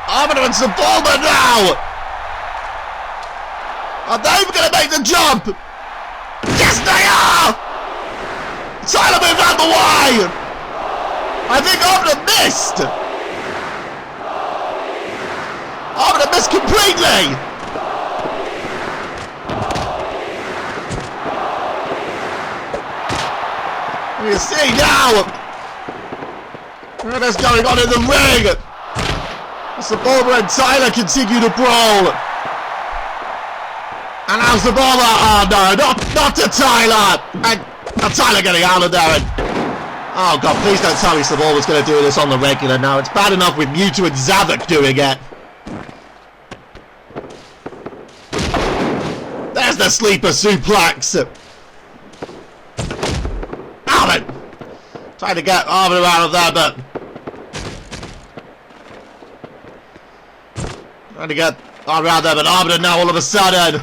Arbiter and Sebulba now! Are they going to make the jump? Yes, they are! Tyler moved out the way! I think Arbiter missed! Arbiter missed completely! You see now what is going on in the ring. Sebulba and Tyler continue to brawl. And now Sebulba, oh no, not to Tyler. And Tyler getting out of there. And, oh god, please don't tell me Sebulba's going to do this on the regular now. It's bad enough with Mewtwo and Zavok doing it. There's the sleeper suplex. Trying to get Arbiter out of there, but trying to get Arbiter out there, but Arbiter now all of a sudden.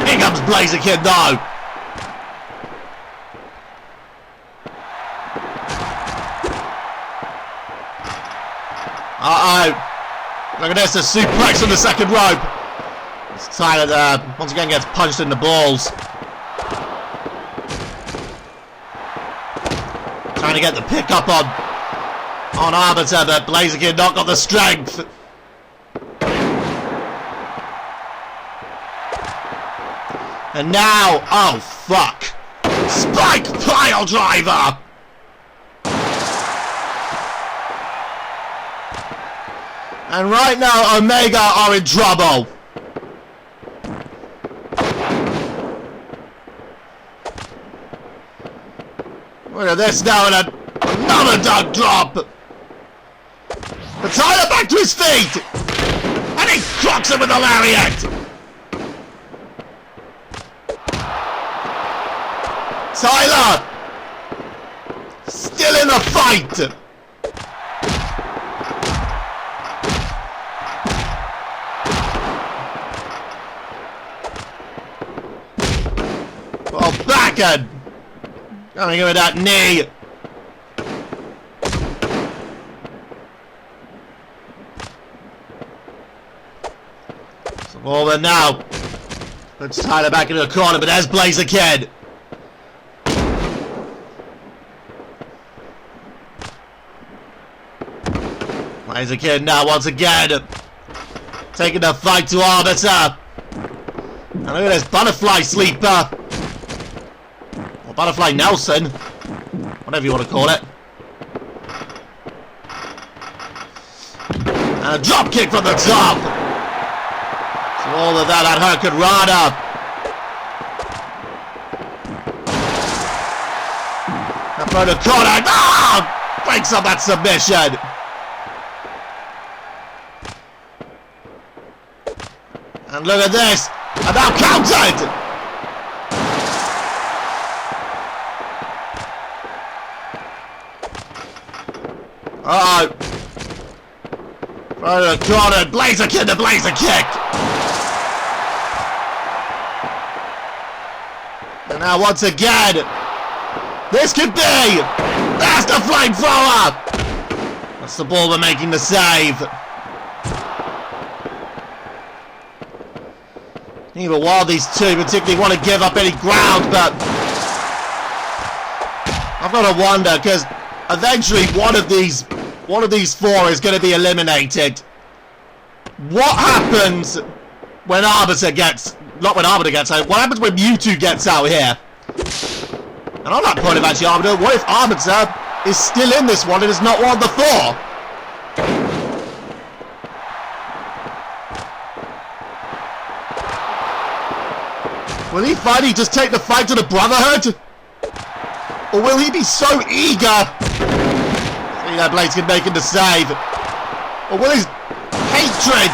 Here comes Blaziken though. Look at this, a suplex on the second rope. Tyler there, once again gets punched in the balls. Trying to get the pick up on Arbiter, but Blaziken not got the strength. And now, oh fuck. Spike pile driver! And right now, Omega are in trouble. Look at this now, and another duck drop. But Tyler back to his feet, and he clocks him with a lariat. Tyler still in the fight. Well, back and coming in with that knee. Sebulba now puts Tyler back into the corner, but there's Blaziken. Blaziken now once again taking the fight to Arbiter. And look at this butterfly sleeper. Or butterfly Nelson. Whatever you want to call it. And a drop kick from the top. So all of that at Hurricanrana. Up on the corner. Ah! Breaks up that submission. And look at this. And now countered. Uh-oh. Right in the corner. Blaziken, the Blazer kick. And now once again, this could be. That's the flamethrower. That's the Sebulba making the save. Even while these two particularly want to give up any ground, but I've got to wonder, because eventually one of these four is going to be eliminated. What happens when Arbiter gets, not when Arbiter gets out, what happens when Mewtwo gets out here? And on that point of actually Arbiter, what if Arbiter is still in this one and is not one of the four? Will he finally just take the fight to the Brotherhood? Or will he be so eager? See that Blaziken making the save. Or will his hatred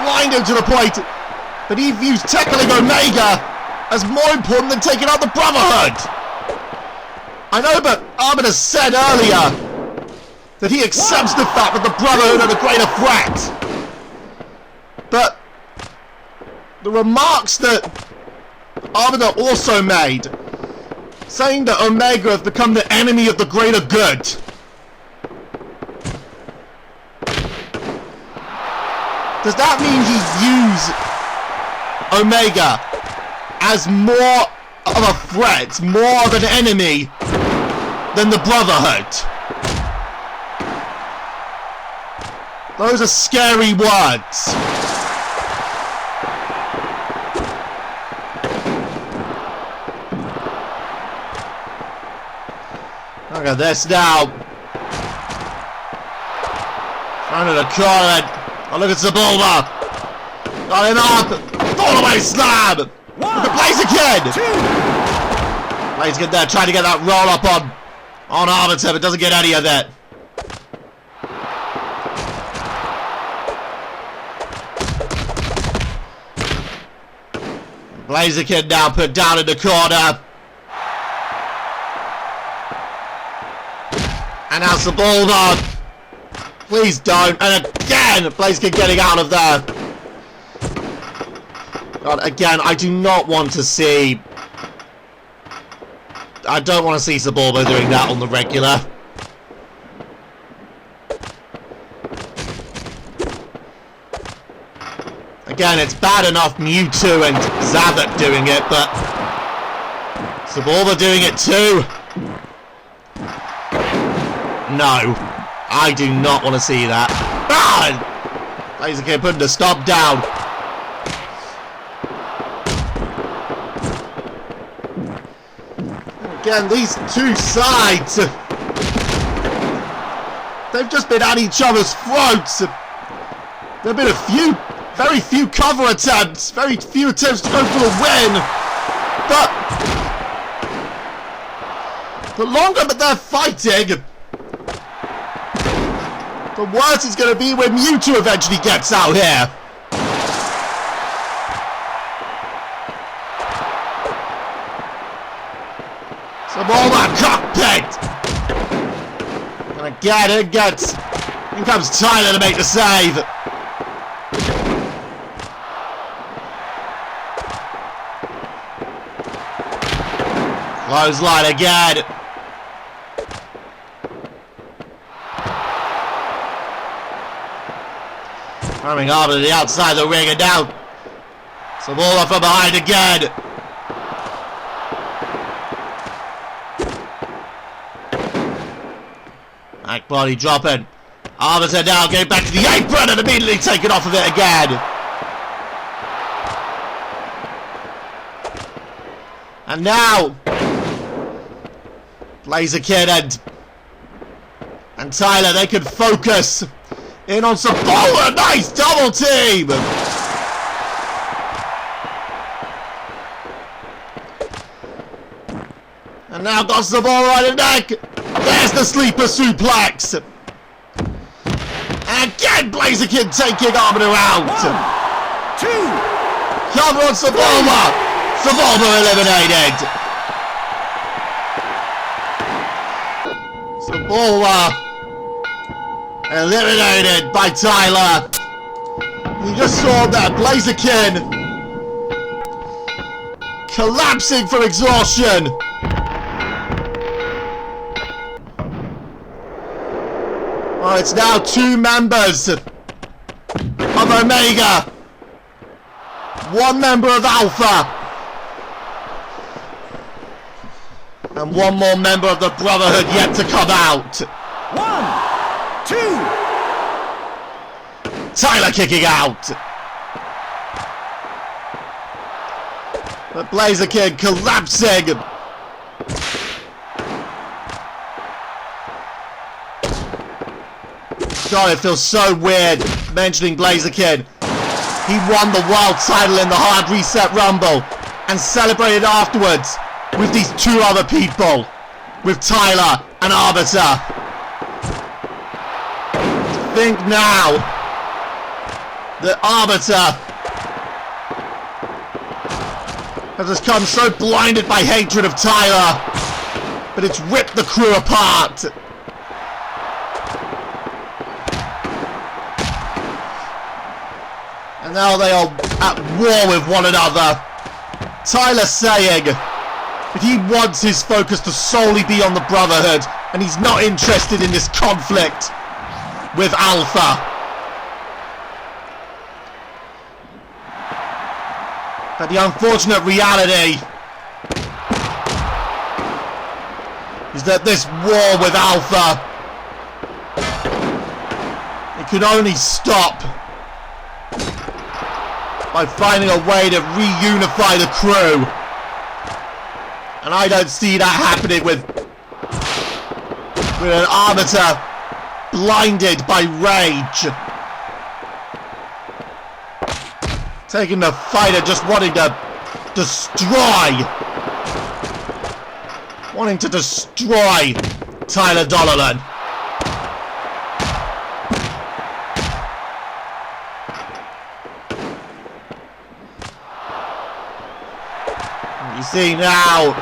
blind him to the point that he views tackling Omega as more important than taking out the Brotherhood. I know, but Arbiter said earlier that he accepts the fact that the Brotherhood are the greater threat. But the remarks that Arbiter also made, saying that Omega have become the enemy of the greater good, does that mean he views Omega as more of a threat, more of an enemy than the Brotherhood? Those are scary words. Look at this now. Front of the corner. Oh, look at Sebulba. Got him up. Fall away slam. Look at Blaziken. Blaziken there trying to get that roll up on Arbiter, but doesn't get any of it. Blaziken now put down in the corner. And now Sebulba. Please don't. And again, Blaziken getting out of there. God, again, I do not want to see... I don't want to see Sebulba doing that on the regular. Again, it's bad enough Mewtwo and Zavok doing it, but Sebulba doing it too? No, I do not want to see that. Ah! Blaziken putting the stop down. Again, these two sides, they've just been at each other's throats. There have been very few cover attempts, very few attempts to go for the win. But the longer that they're fighting, the worse it's going to be when Mewtwo eventually gets out here. Sebulba cockpit! And again, in comes Tyler to make the save. Clothesline again. Coming over to the outside of the ring and now Sebulba from behind again. Back body dropping. Arbiter now going back to the apron and immediately taken off of it again. And now Blaziken and Tyler, they can focus in on Sebulba. Nice double team. And now got Sebulba right in the neck. There's the sleeper suplex. And again, Blaziken taking Arbiter out. 1, 2. Cover on Sebulba. Sebulba eliminated. Sebulba eliminated by Tyler. You just saw that Blaziken collapsing from exhaustion. Well, it's now 2 members of Omega, 1 member of Alpha, and 1 more member of the Brotherhood yet to come out. 1, 2. Tyler kicking out. But Blaziken collapsing. God, it feels so weird mentioning Blaziken. He won the world title in the Hard Reset Rumble and celebrated afterwards with these 2 other people, with Tyler and Arbiter. Think now that Arbiter has become so blinded by hatred of Tyler, but it's ripped the crew apart. And now they are at war with one another. Tyler saying that he wants his focus to solely be on the Brotherhood, and he's not interested in this conflict with Alpha. But the unfortunate reality is that this war with Alpha, it can only stop by finding a way to reunify the crew. And I don't see that happening with an Arbiter blinded by rage, taking the fight and just wanting to destroy Tyler Donnellan. You see now,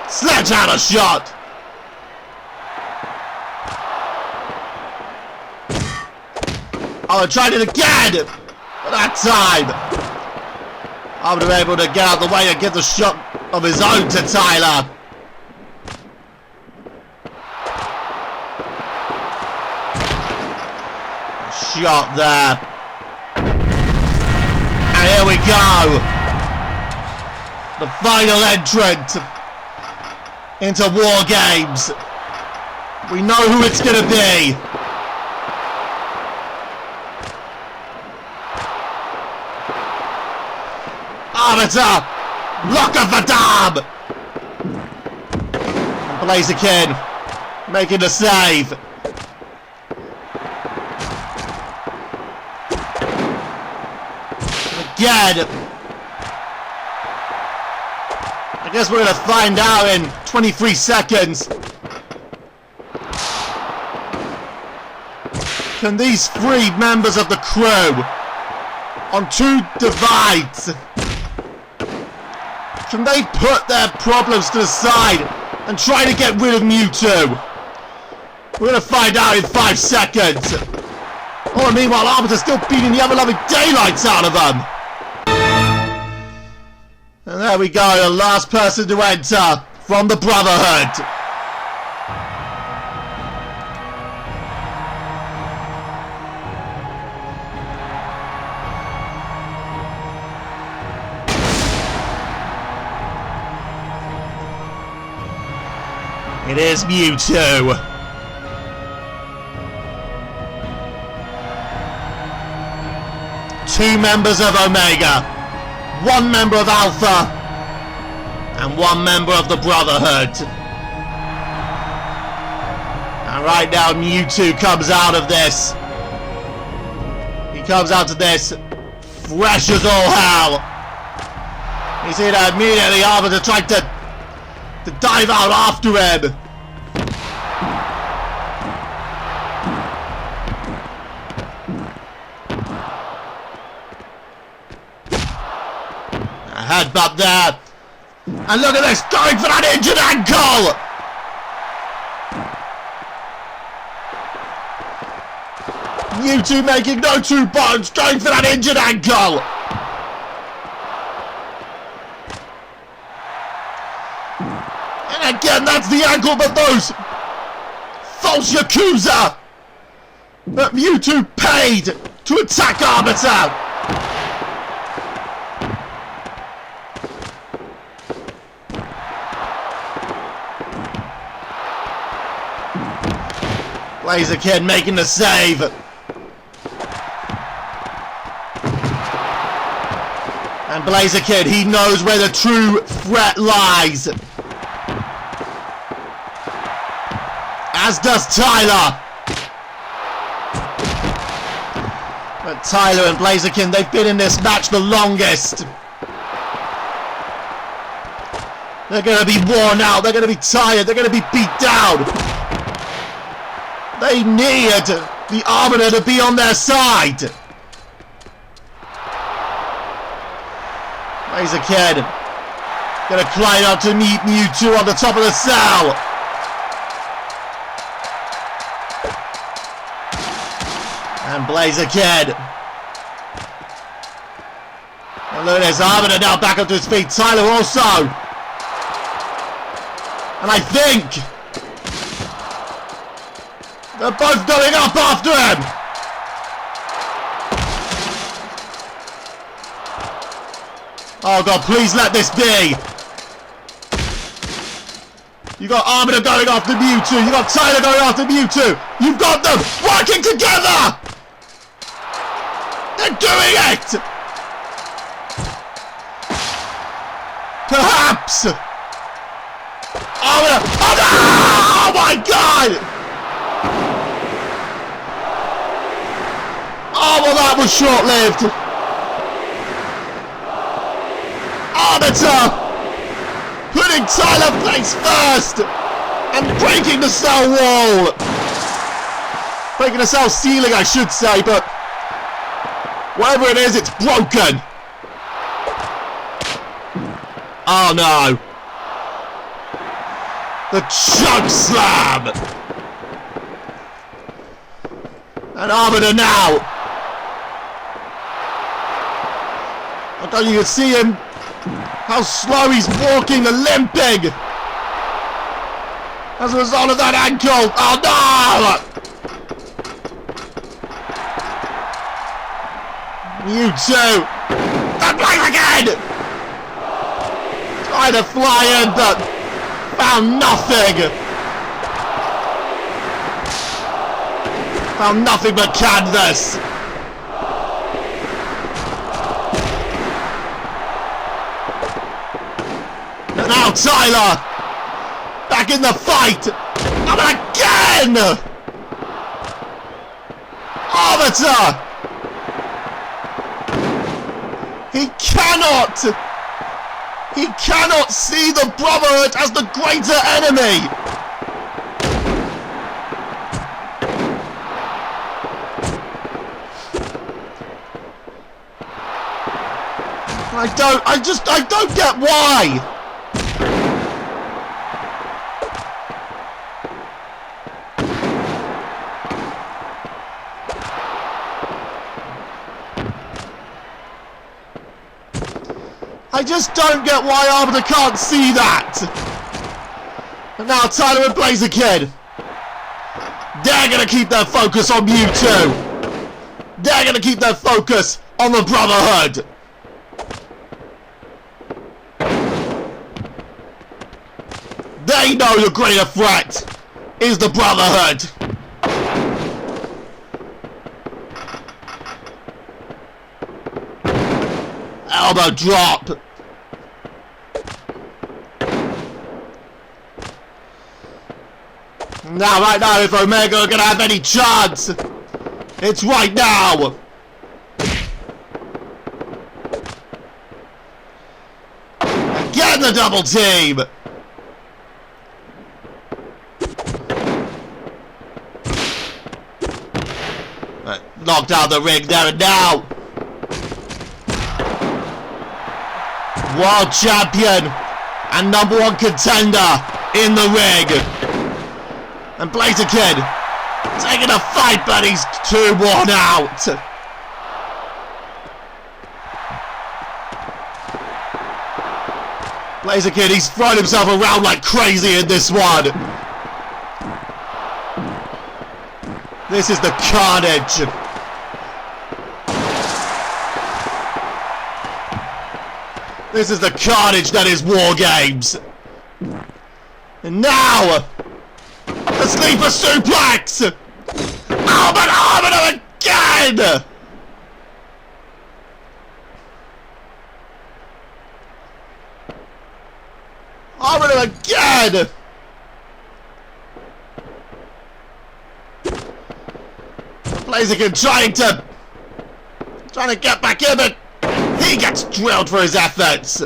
sledgehammer shot. Oh, I tried it again! But that time, I would have been able to get out of the way and get the shot of his own to Tyler. Shot there. And here we go. The final entrant into WARGAMES. We know who it's going to be. Arbiter, blocker for Dab. Blaziken making the save. Again. I guess we're going to find out in 23 seconds. Can these three members of the crew on two divides, can they put their problems to the side and try to get rid of Mewtwo? We're going to find out in 5 seconds. Oh, meanwhile, Arbiter's still beating the ever-loving daylights out of them. And there we go, the last person to enter from the Brotherhood. It is Mewtwo. Two members of Omega, one member of Alpha, and one member of the Brotherhood. And right now Mewtwo comes out of this. He comes out of this fresh as all hell. You see that immediately Arbiter tried to dive out after him. A headbutt there. And look at this, going for that injured ankle! Mewtwo making no two bones, going for that injured ankle! And again, that's the ankle, but those false Yakuza that Mewtwo paid to attack Arbiter! Blaziken making the save. And Blaziken, he knows where the true threat lies. As does Tyler. But Tyler and Blaziken, they've been in this match the longest. They're going to be worn out. They're going to be tired. They're going to be beat down. They need the Arbiter to be on their side. Blaziken Gonna climb up to meet Mewtwo on the top of the cell. And Blaziken. And look at this, Arbiter now back up to his feet. Tyler also. And I think they're both going up after him. Oh God, please let this be. You got Arbiter going after Mewtwo. You got Tyler going after Mewtwo. You've got them working together. They're doing it. Perhaps. Arbiter. Oh no! Oh my God. Oh well, that was short-lived. Arbiter putting Tyler face first and breaking the cell wall. Breaking the cell ceiling, I should say, but whatever it is, it's broken. Oh no. The choke slam. And Arbiter now. I thought you could see him. How slow he's walking, the limping! As a result of that ankle! Oh no! Mewtwo! And Blaziken! Tried to fly in, but found nothing! Found nothing but canvas! Now Tyler! Back in the fight! And again! Arbiter! He cannot see the Brotherhood as the greater enemy! I don't get why! I just don't get why Arbiter can't see that! And now Tyler and Blaziken. They're gonna keep their focus on Mewtwo! They're gonna keep their focus on the Brotherhood! They know the greater threat is the Brotherhood! Elbow drop! Now, right now, if Omega are gonna have any chance, it's right now! Again the double team! Knocked out the ring there and now! World champion and #1 contender in the ring! And Blaziken taking a fight, but he's too worn out. Blaziken, he's thrown himself around like crazy in this one. This is the carnage. This is the carnage that is WARGAMES. And now, the sleeper suplex! Arbiter again! Arbiter again! Blaziken trying to get back in, but he gets drilled for his efforts.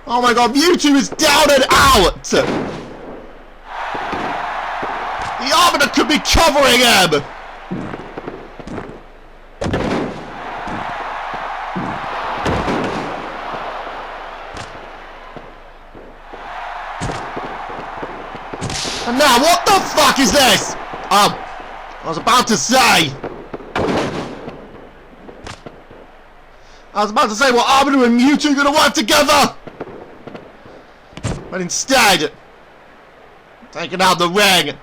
Oh my God, Mewtwo is down and out! The Arbiter could be covering him! now, what the fuck is this? I was about to say. Well, Arbiter and Mewtwo are going to work together. But instead, taking out the ring.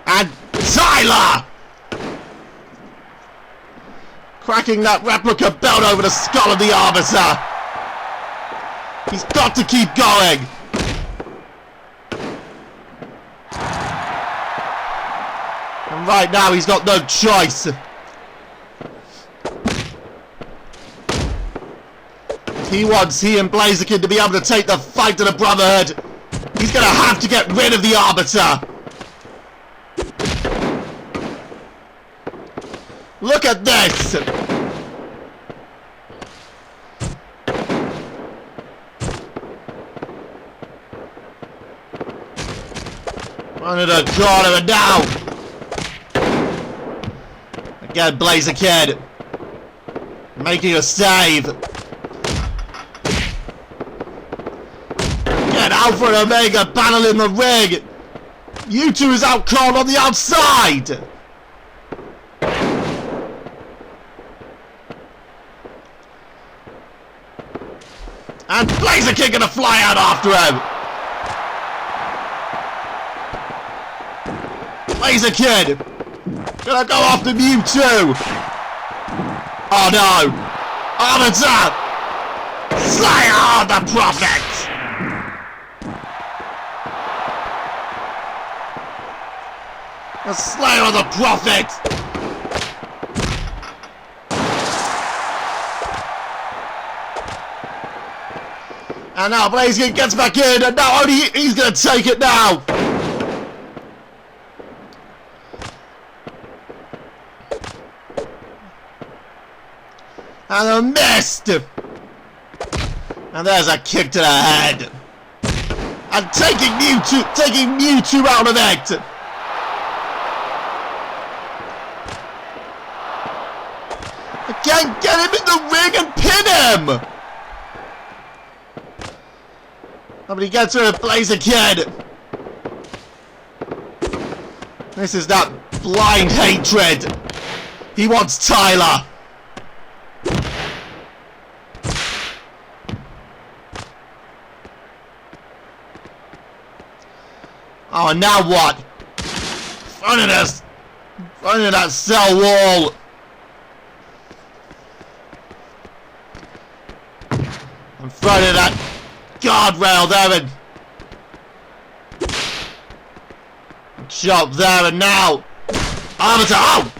And Tyler! Cracking that replica belt over the skull of the Arbiter. He's got to keep going. And right now he's got no choice. He wants he and Blaziken to be able to take the fight to the Brotherhood. He's going to have to get rid of the Arbiter. Look at this. Run to the corner and now. Again, Blaziken making a save. Again, Alpha and Omega battle in the ring. Mewtwo is out cold on the outside. And Blaziken gonna fly out after him. Blaziken gonna go after Mewtwo. Oh no! Arbiter! Slayer of the Prophet! The Slayer of the Prophet! And now Blaziken gets back in, and now only he's gonna take it now! And a missed! And there's a kick to the head. And taking Mewtwo out of it! Again, get him in the ring and pin him! But he gets rid of Blaziken. This is that blind hatred. He wants Tyler. Oh, and now what? Front of that cell wall. In front of that guardrail there and chop there and now Arbiter, oh!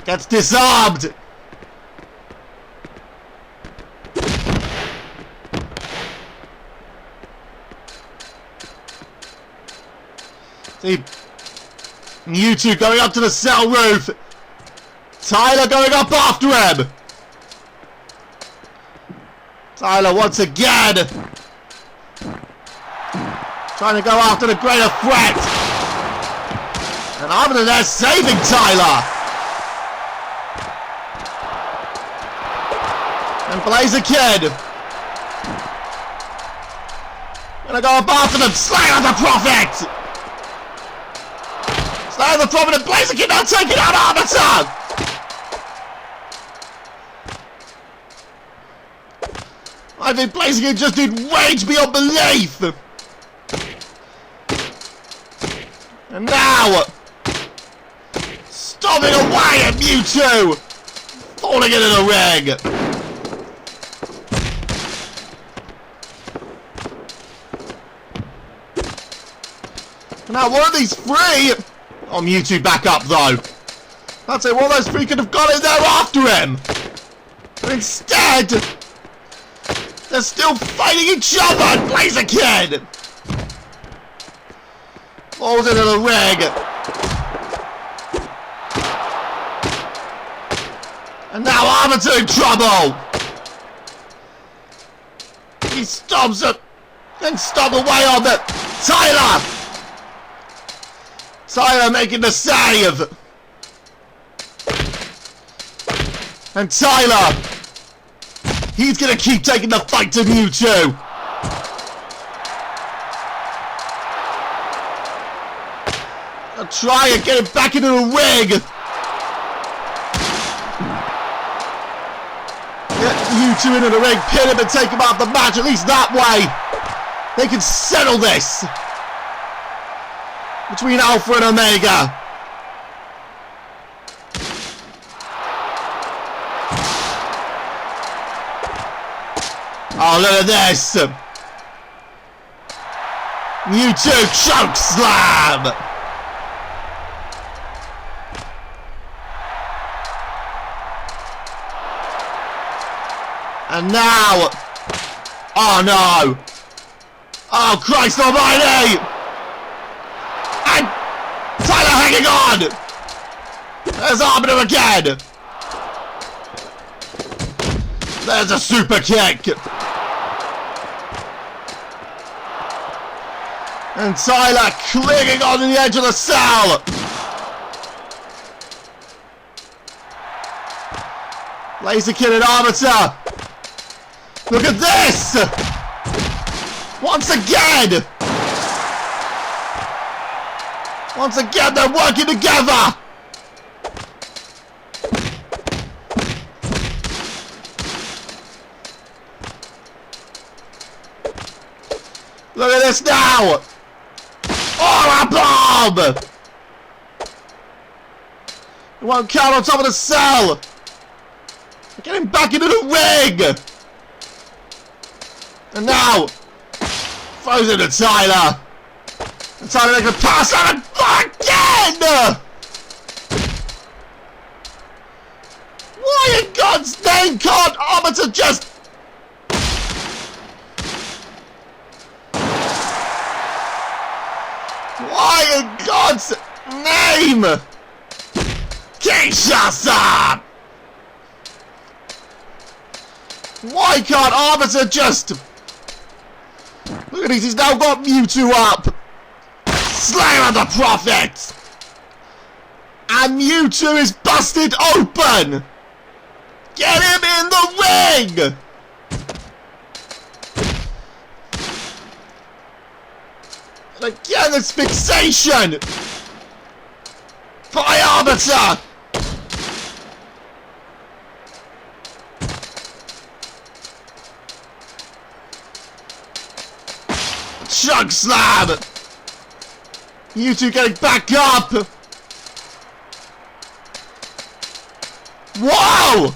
Gets disarmed. See Mewtwo going up to the cell roof. Tyler going up after him. Tyler once again trying to go after the greater threat. And Arbiter there saving Tyler. And Blaziken gonna go up after them. Slayer the Prophet! Slayer the Prophet and Blaziken now taking out Arbiter! I think Blaziken just did rage beyond belief! And now, stomping away at Mewtwo! Falling into the ring! Now one of these three... Oh, Mewtwo back up though. I'd say one of those three could have got in there after him! But instead... they're still fighting each other! Blaziken! Falls into the ring. And now Arbiter in trouble! He stomps it! Then stomp away on the... Tyler! Tyler making the save! And Tyler! He's gonna keep taking the fight to Mewtwo! Try and get him back into the ring. Get Mewtwo into the ring, pin him and take him out of the match. At least that way they can settle this between Alpha and Omega. Oh, look at this. Mewtwo choke slam. And now, oh no. Oh Christ almighty. And Tyler hanging on. There's Arbiter again. There's a super kick. And Tyler clinging on the edge of the cell. Blaziken and Arbiter. Look at this! Once again! Once again, they're working together! Look at this now! Oh, a bomb! It won't count on top of the cell! Get him back into the ring! And now, throws it to Tyler. And Tyler making a pass out again! Why in God's name can't Arbiter just... Why in God's name? Kinshasa! Why can't Arbiter just... Look at this, he's now got Mewtwo up! Slayer of the Prophet! And Mewtwo is busted open! Get him in the ring! And again, this fixation! By Arbiter! Chug slam! Mewtwo getting back up! Whoa!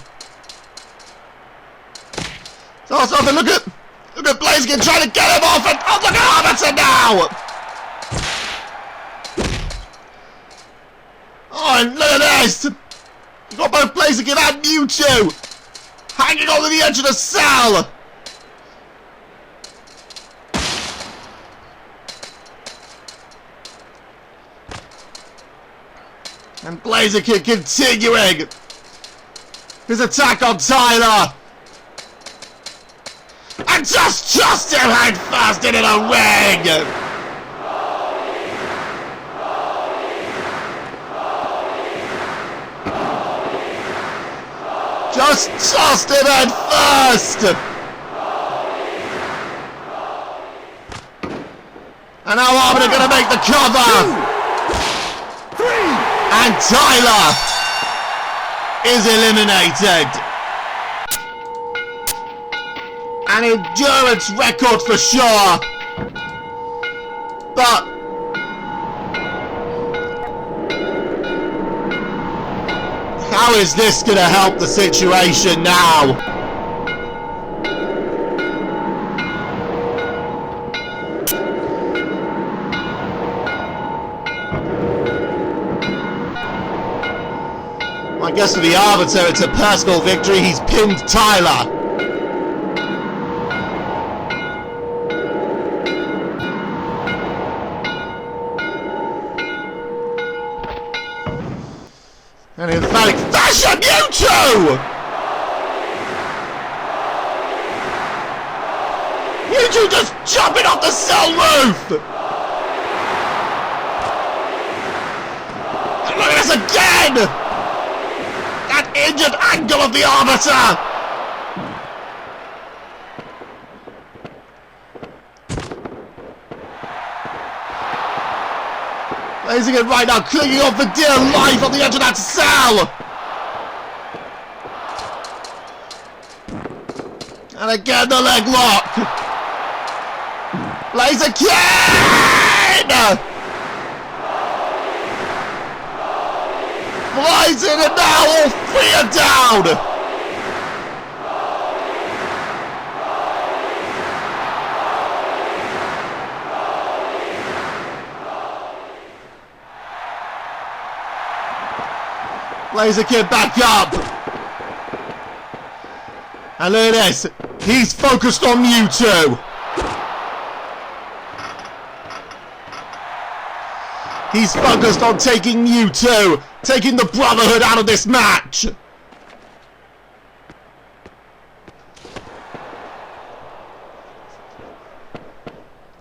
So look at Blaziken trying to get him off, and oh, look at Arbiter now! Oh, and look at this! You got both Blaziken and Mewtwo hanging on to the edge of the cell! And Blaziken continuing his attack on Tyler. And just him head first into the ring. Just tossed him head first. And now Arbiter gonna make the cover. 2, 3. And Tyler is eliminated. An endurance record for sure. But how is this going to help the situation now? I guess for the Arbiter, it's a personal victory. He's pinned Tyler. And in emphatic fashion, Mewtwo! Mewtwo just jumping off the cell roof! And look at this again! That injured ankle of the Arbiter! Blaziken right now, clinging on for dear life on the edge of that cell. And again the leg lock. Blaziken! Flies in and now all three are down. Blaziken back up. And look at this. He's focused on Mewtwo. He's focused on taking Mewtwo. Taking the Brotherhood out of this match.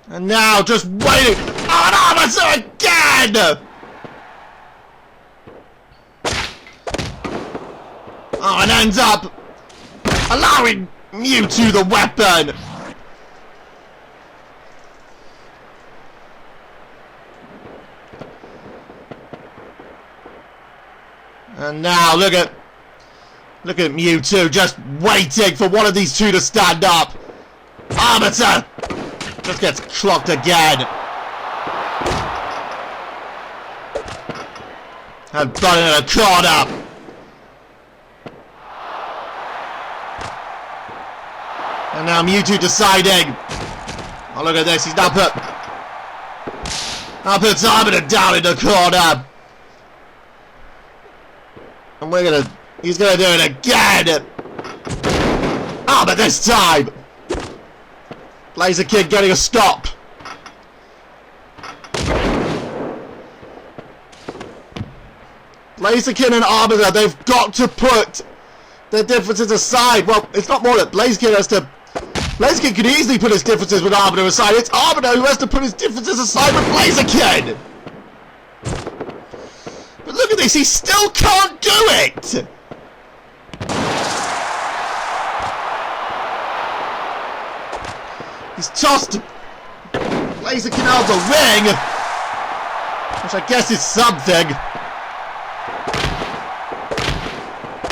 And now just waiting. Oh, an Arbiter again! Oh, and ends up allowing Mewtwo the weapon. And now look at Mewtwo just waiting for one of these two to stand up. Arbiter just gets clocked again. And put in a corner. And now Mewtwo deciding. Oh, look at this. He's now puts Arbiter down in the corner. And he's gonna do it again. Ah, but this time, Blaziken getting a stop. Blaziken and Arbiter, they've got to put their differences aside. Well, it's not more that Blaziken has to. Blaziken could easily put his differences with Arbiter aside. It's Arbiter who has to put his differences aside with Blaziken. But look at this, he still can't do it! He's tossed Blaziken out of the ring, which I guess is something.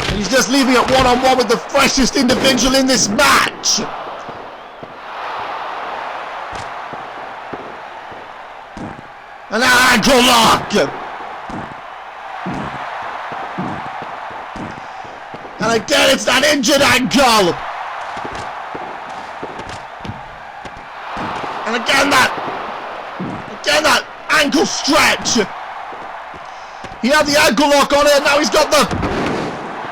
And he's just leaving it one-on-one with the freshest individual in this match! And an ankle lock! And again, it's that injured ankle! And again that ankle stretch! He had the ankle lock on it, now he's got the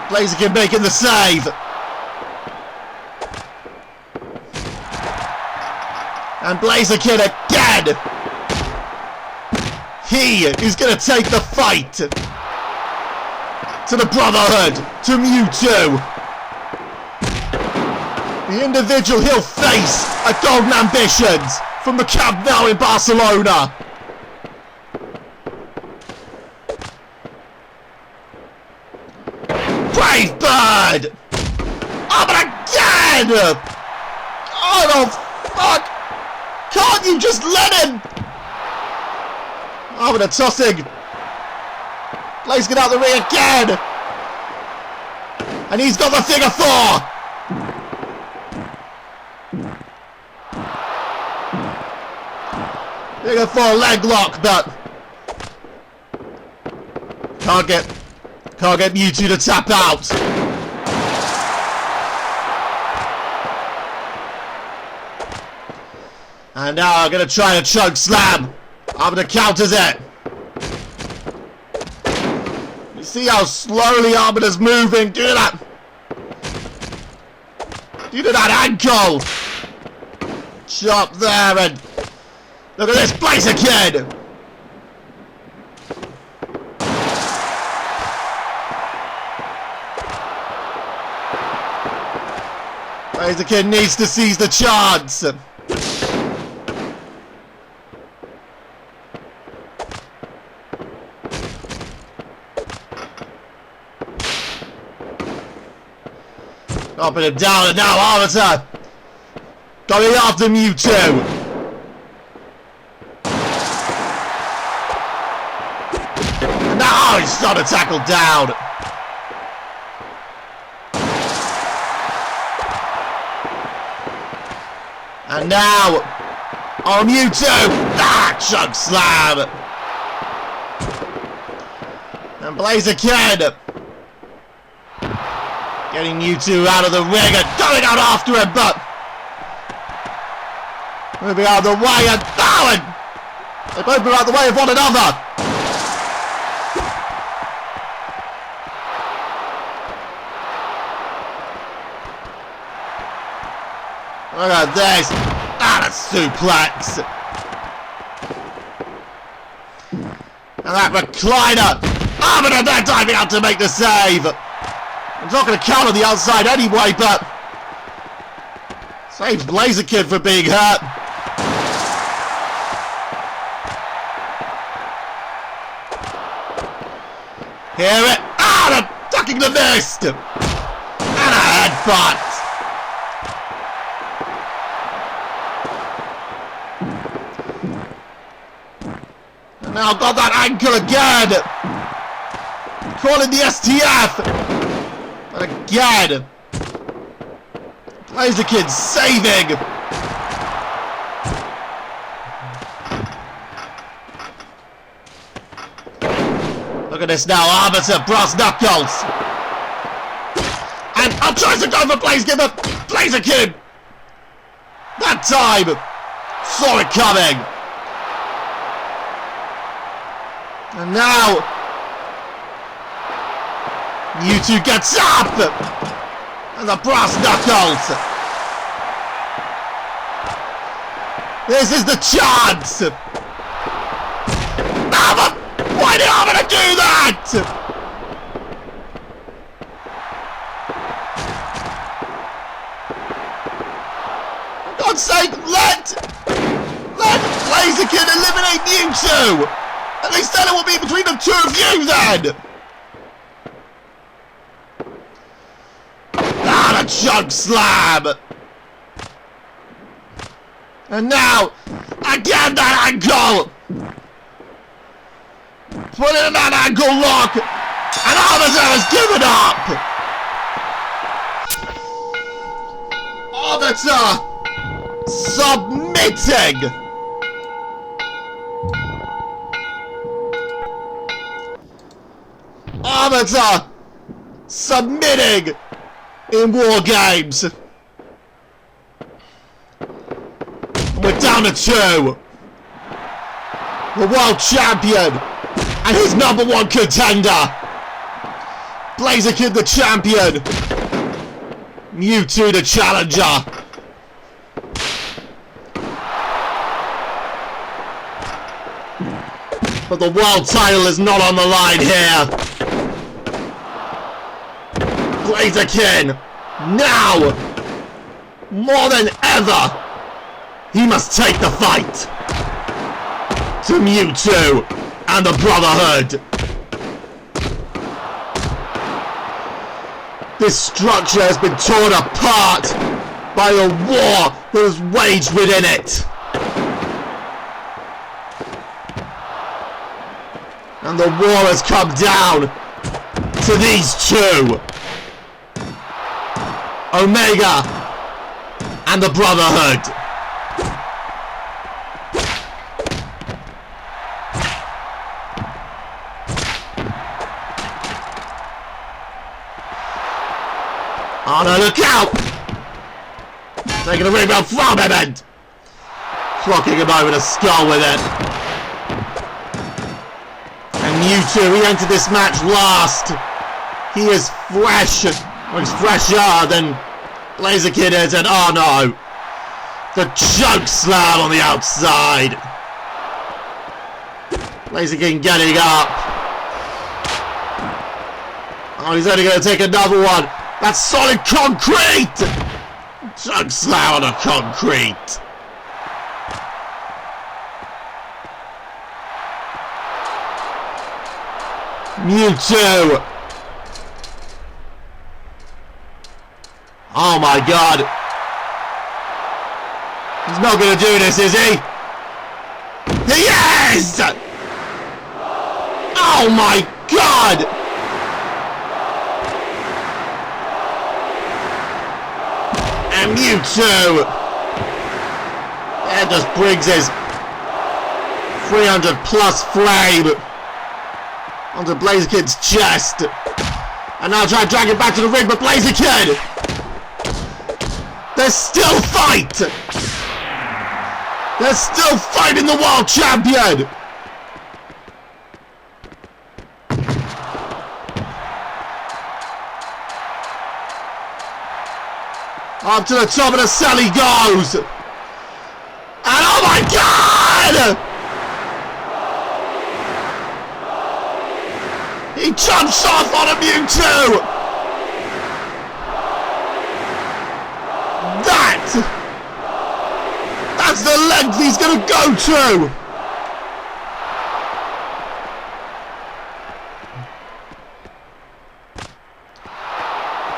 Blaziken making the save! And Blaziken again! He is going to take the fight to the Brotherhood, to Mewtwo. The individual he'll face at Golden Ambitions from the Camp Nou in Barcelona. Brave Bird! Oh, but again! Oh, no, fuck! Can't you just let him? Oh, but a tossing. Blaziken out the ring again. And he's got the figure four. Figure four leg lock, but can't get Mewtwo to tap out. And now I'm gonna try a choke slam. Arbiter counters it. You see how slowly Arbiter's moving. Do that. Do that ankle. Chop there and look at this Blaziken. Blaziken needs to seize the chance. Up and down, and now Arbiter going after Mewtwo. counter tackle down. And now, on Mewtwo, chug slam. And Blaziken getting Mewtwo out of the ring and going out after him, but moving out of the way and they both move out of the way of one another. Look at this. That's suplex. And that recliner. Arbiter there diving out to make the save. I'm not going to count on the outside anyway, but saves Blaziken for being hurt. Hear it. Ducking the mist. And a headbutt. And now got that ankle again. Calling the STF. And again. Blaziken saving. Look at this now, Arbiter, brass knuckles. And tries to go for Blaziken, but Blaziken that time saw it coming. And now Mewtwo gets up! And the brass knuckles! This is the chance! Why did Arbiter do that? For God's sake, let Blaziken eliminate Mewtwo! At least then it will be between the two of you then! The chug slam! And now, again that ankle! Put in that ankle lock! And Arbiter has given up! Arbiter submitting! Arbiter submitting in WARGAMES. We're down to 2. The world champion and his #1 contender. Blaziken the champion. Mewtwo the challenger. But the world title is not on the line here. Blaziken, now, more than ever, he must take the fight to Mewtwo and the Brotherhood. This structure has been torn apart by the war that was waged within it. And the war has come down to these two. Omega and the Brotherhood. Oh no, look out! Taking a rebound from him and clocking him over the skull with it. And Mewtwo, he entered this match last. He is fresh. He's fresher than Blaziken is, and oh no! The choke slam on the outside! Blaziken getting up. Oh, he's only going to take another one. That's solid concrete! Choke slam on the concrete. Mewtwo. Oh my god. He's not going to do this, is he? He is! Oh my God! And Mewtwo! And just brings his 300 plus flame onto Blaziken's chest. And now try to drag it back to the ring, but Blaziken! There's still fight! There's still fighting the world champion! Up to the top of the cell he goes! And oh my God! He jumps off on a Mewtwo! That's the length he's gonna go to!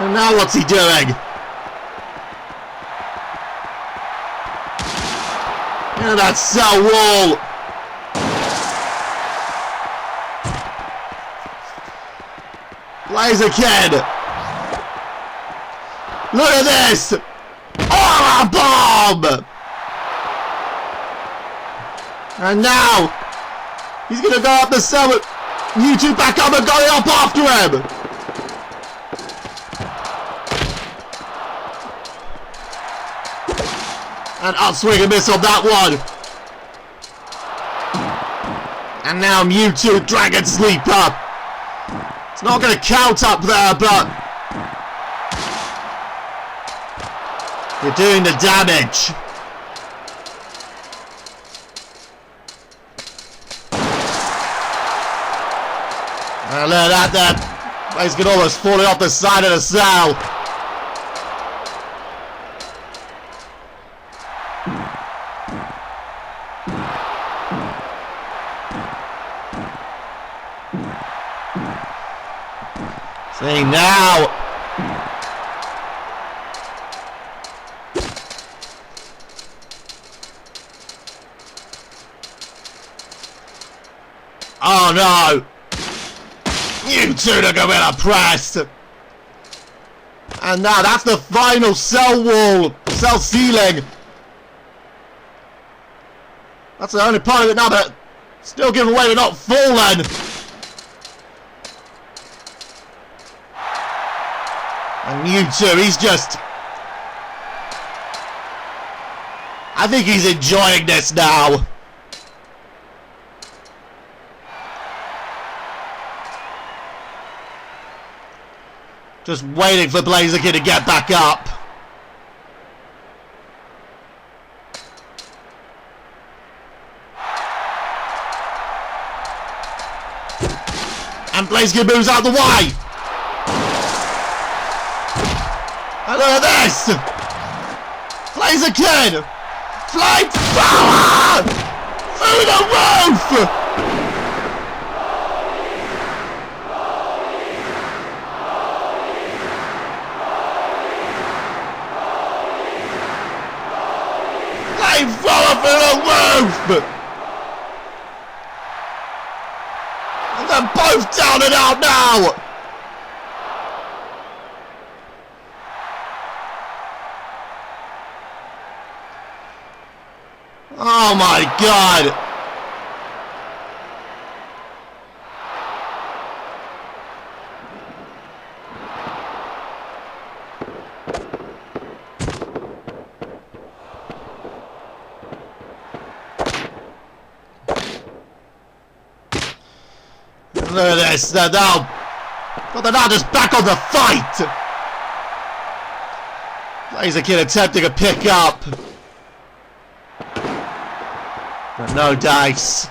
And now what's he doing? And that cell wall! Blaziken! Look at this! Aura bomb! And now he's gonna go up the cell with Mewtwo back up and going up after him! And up swing and miss on that one! And now Mewtwo Dragon Sleeper! It's not gonna count up there, but you're doing the damage. And look at that there. He's almost falling off the side of the cell. See now. Oh no. Mewtwo to Gorilla Press! And now that's the final cell wall! Cell ceiling! That's the only part of it now, but still giving away, we're not fallen! And Mewtwo, he's just... I think he's enjoying this now! Just waiting for Blaziken to get back up. And Blaziken moves out the way. And look at this. Blaziken. Flame power through the roof. Flamethrower through the roof! And they're both down and out now! Oh my God! Look at this, they're now just back on the fight! Blaziken attempting to pick up. But no dice.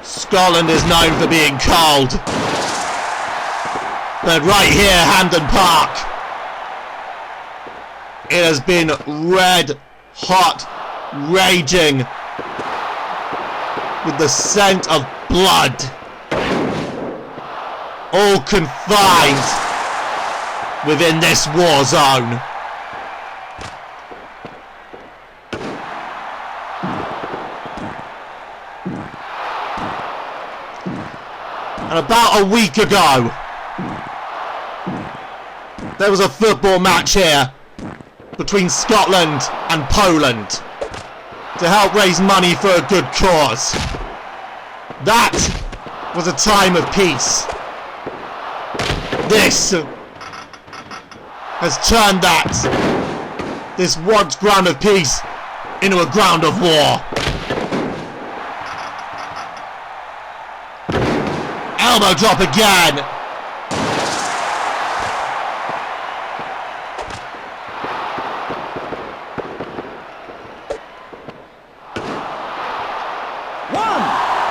Scotland is known for being cold. But right here, Hampden Park, it has been red hot, raging, with the scent of blood, all confined within this war zone. And about a week ago, there was a football match here between Scotland and Poland to help raise money for a good cause. That was a time of peace. This has turned this once ground of peace into a ground of war. Elbow drop again.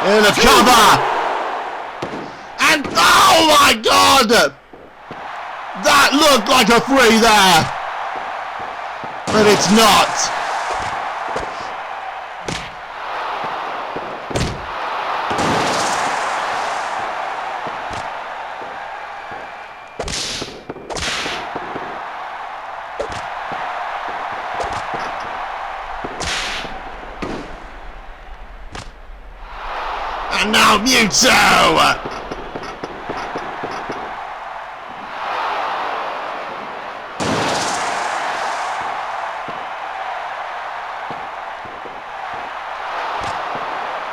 In the cover. And oh my god! That looked like a free there. But it's not. And now Mewtwo!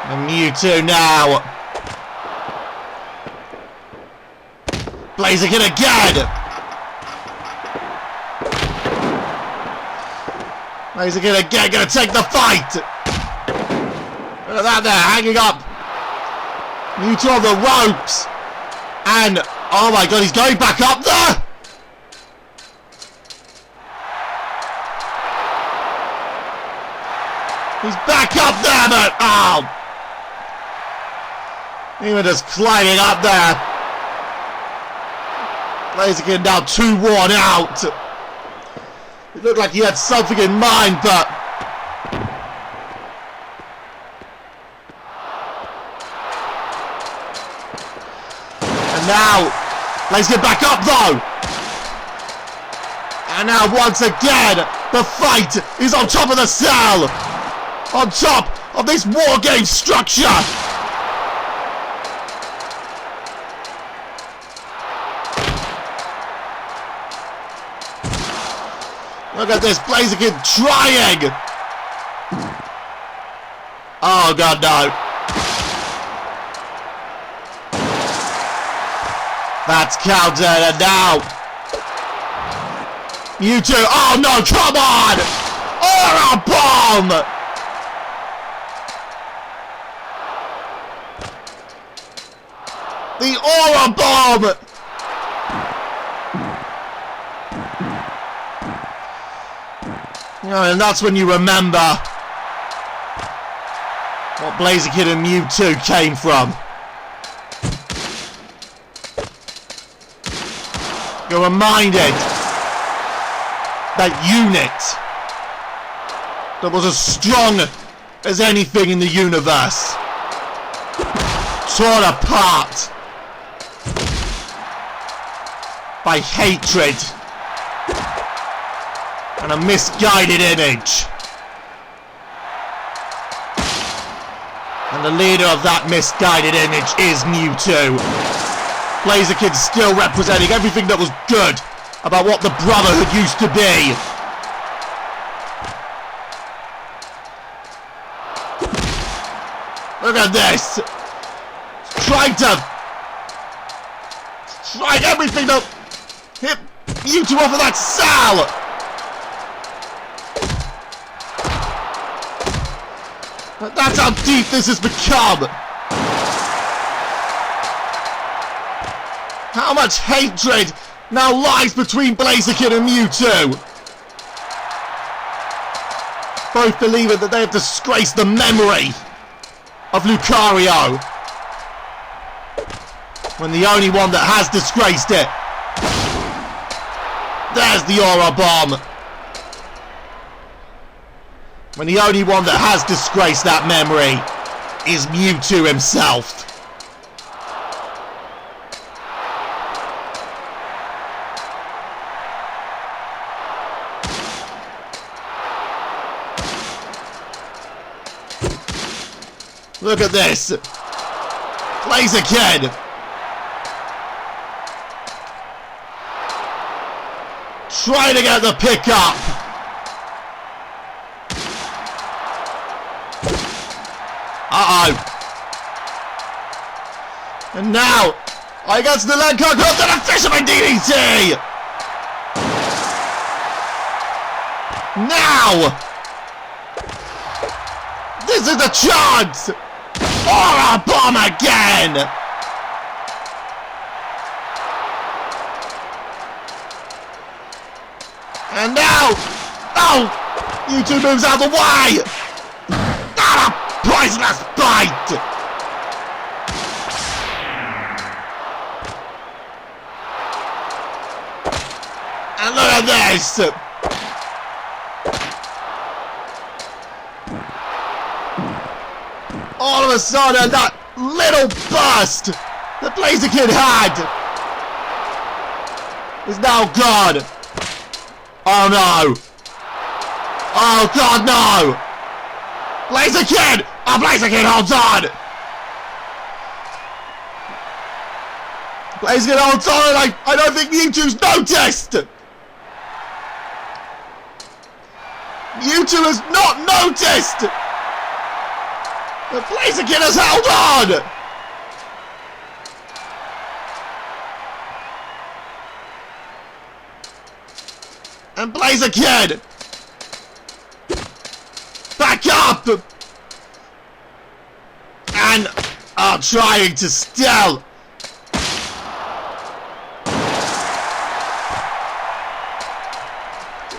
And Mewtwo now! Blaziken again! Blaziken again, gonna take the fight! Look at that there, hanging up! Mewtwo on the ropes! And, oh my god, he's going back up there! He's back up there, but, oh! Even just climbing up there. Blaziken now 2-1 out. It looked like he had something in mind, but... Now, Blaziken back up though! And now once again, the fight is on top of the cell! On top of this war game structure! Look at this, Blaziken trying! Oh god, no. That's countered, and now Mewtwo. Oh no, come on! Aura bomb! The Aura bomb! And that's when you remember what Blaziken and Mewtwo came from. You're reminded that unit that was as strong as anything in the universe, torn apart by hatred and a misguided image. And the leader of that misguided image is Mewtwo. Blaziken still representing everything that was good about what the Brotherhood used to be. Look at this. Trying everything to hit Mewtwo off of that cell. But that's how deep this has become. How much hatred now lies between Blaziken and Mewtwo? Both believing that they have disgraced the memory of Lucario, when the only one that has disgraced it, there's the Aura Bomb. When the only one that has disgraced that memory is Mewtwo himself. Look at this. Blaziken! Trying to get the pickup! Uh-oh! And now, I got the leg cock up to the Fisherman DDT! Now! This is the chance! Or a bomb again! And now! Oh! Mewtwo moves out of the way! Not a poisonous bite! And look at this! All of a sudden, that little burst that Blaziken had is now gone. Oh no! Oh god, no! Blaziken! Oh, Blaziken, hold on! Blaziken, hold on! I don't think Mewtwo's noticed! Mewtwo has not noticed! The Blaziken has held on! And Blaziken! Back up! And trying to still.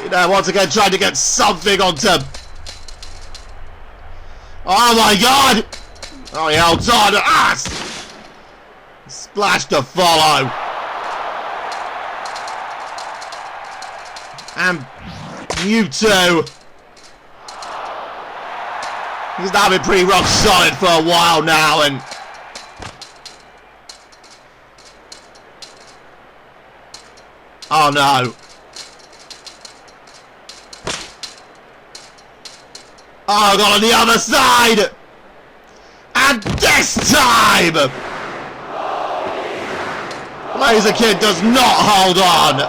You know, once again trying to get something onto. Oh my god! Oh, he holds on. Splash to follow. And Mewtwo. He's now been pretty rock solid for a while now, and oh no. Oh god, on the other side! And this time! Blaziken does not hold on!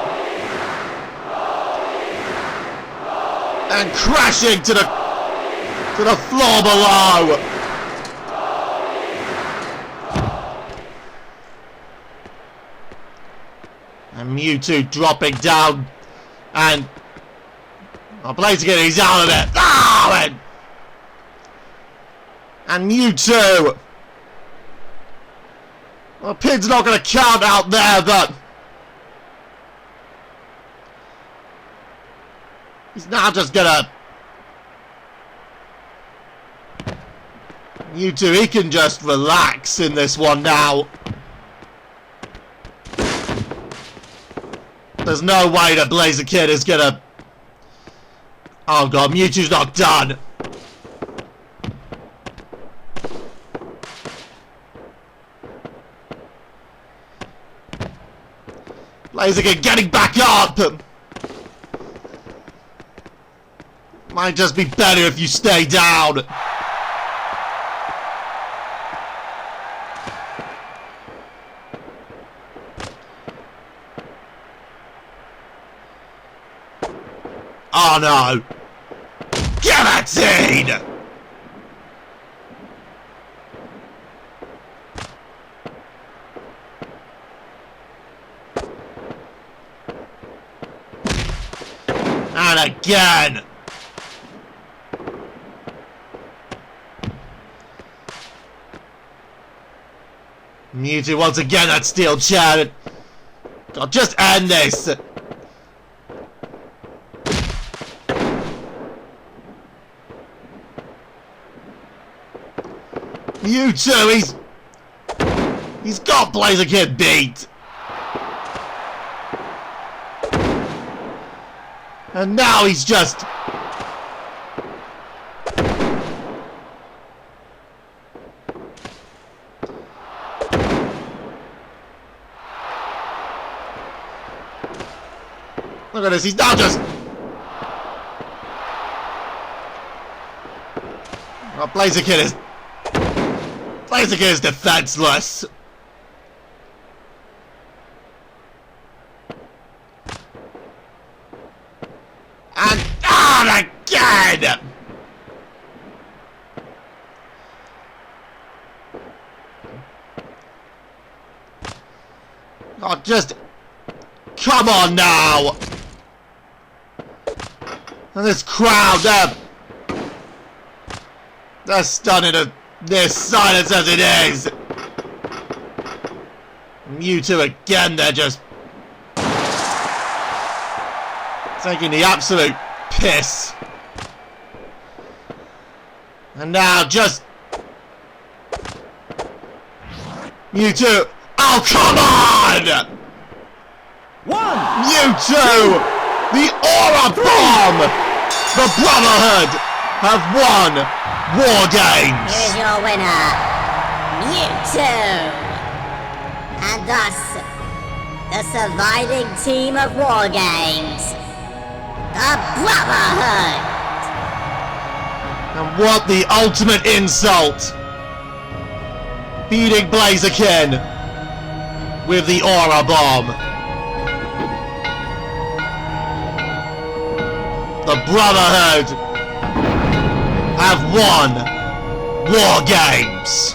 And crashing to the floor below! And Mewtwo dropping down, and Blaziken, he's out of it! Oh, and Mewtwo! Well, pin's not going to count out there, but he's now just gonna. Mewtwo, he can just relax in this one now. There's no way that Blaziken is gonna. Oh god, Mewtwo's not done. Blaziken getting back up. Might just be better if you stay down. Oh no! Guillotine! And again! Mewtwo once again, that steel chair. God, just end this! Mewtwo, he's got Blaziken beat. And now he's just. Look at this, he's now just. Oh, Blaziken Blaziken is defenseless. And out again! Oh, just... Come on now! And this crowd, they're stunning at this silence as it is! Mewtwo again, they're just... taking the absolute piss. And now just... Mewtwo! Oh, come on! Mewtwo! The Aura Bomb! The Brotherhood have won WARGAMES! Here is your winner, Mewtwo! And thus, the surviving team of WARGAMES, the Brotherhood! And what the ultimate insult! Beating Blaziken with the Aura Bomb. The Brotherhood have won WARGAMES.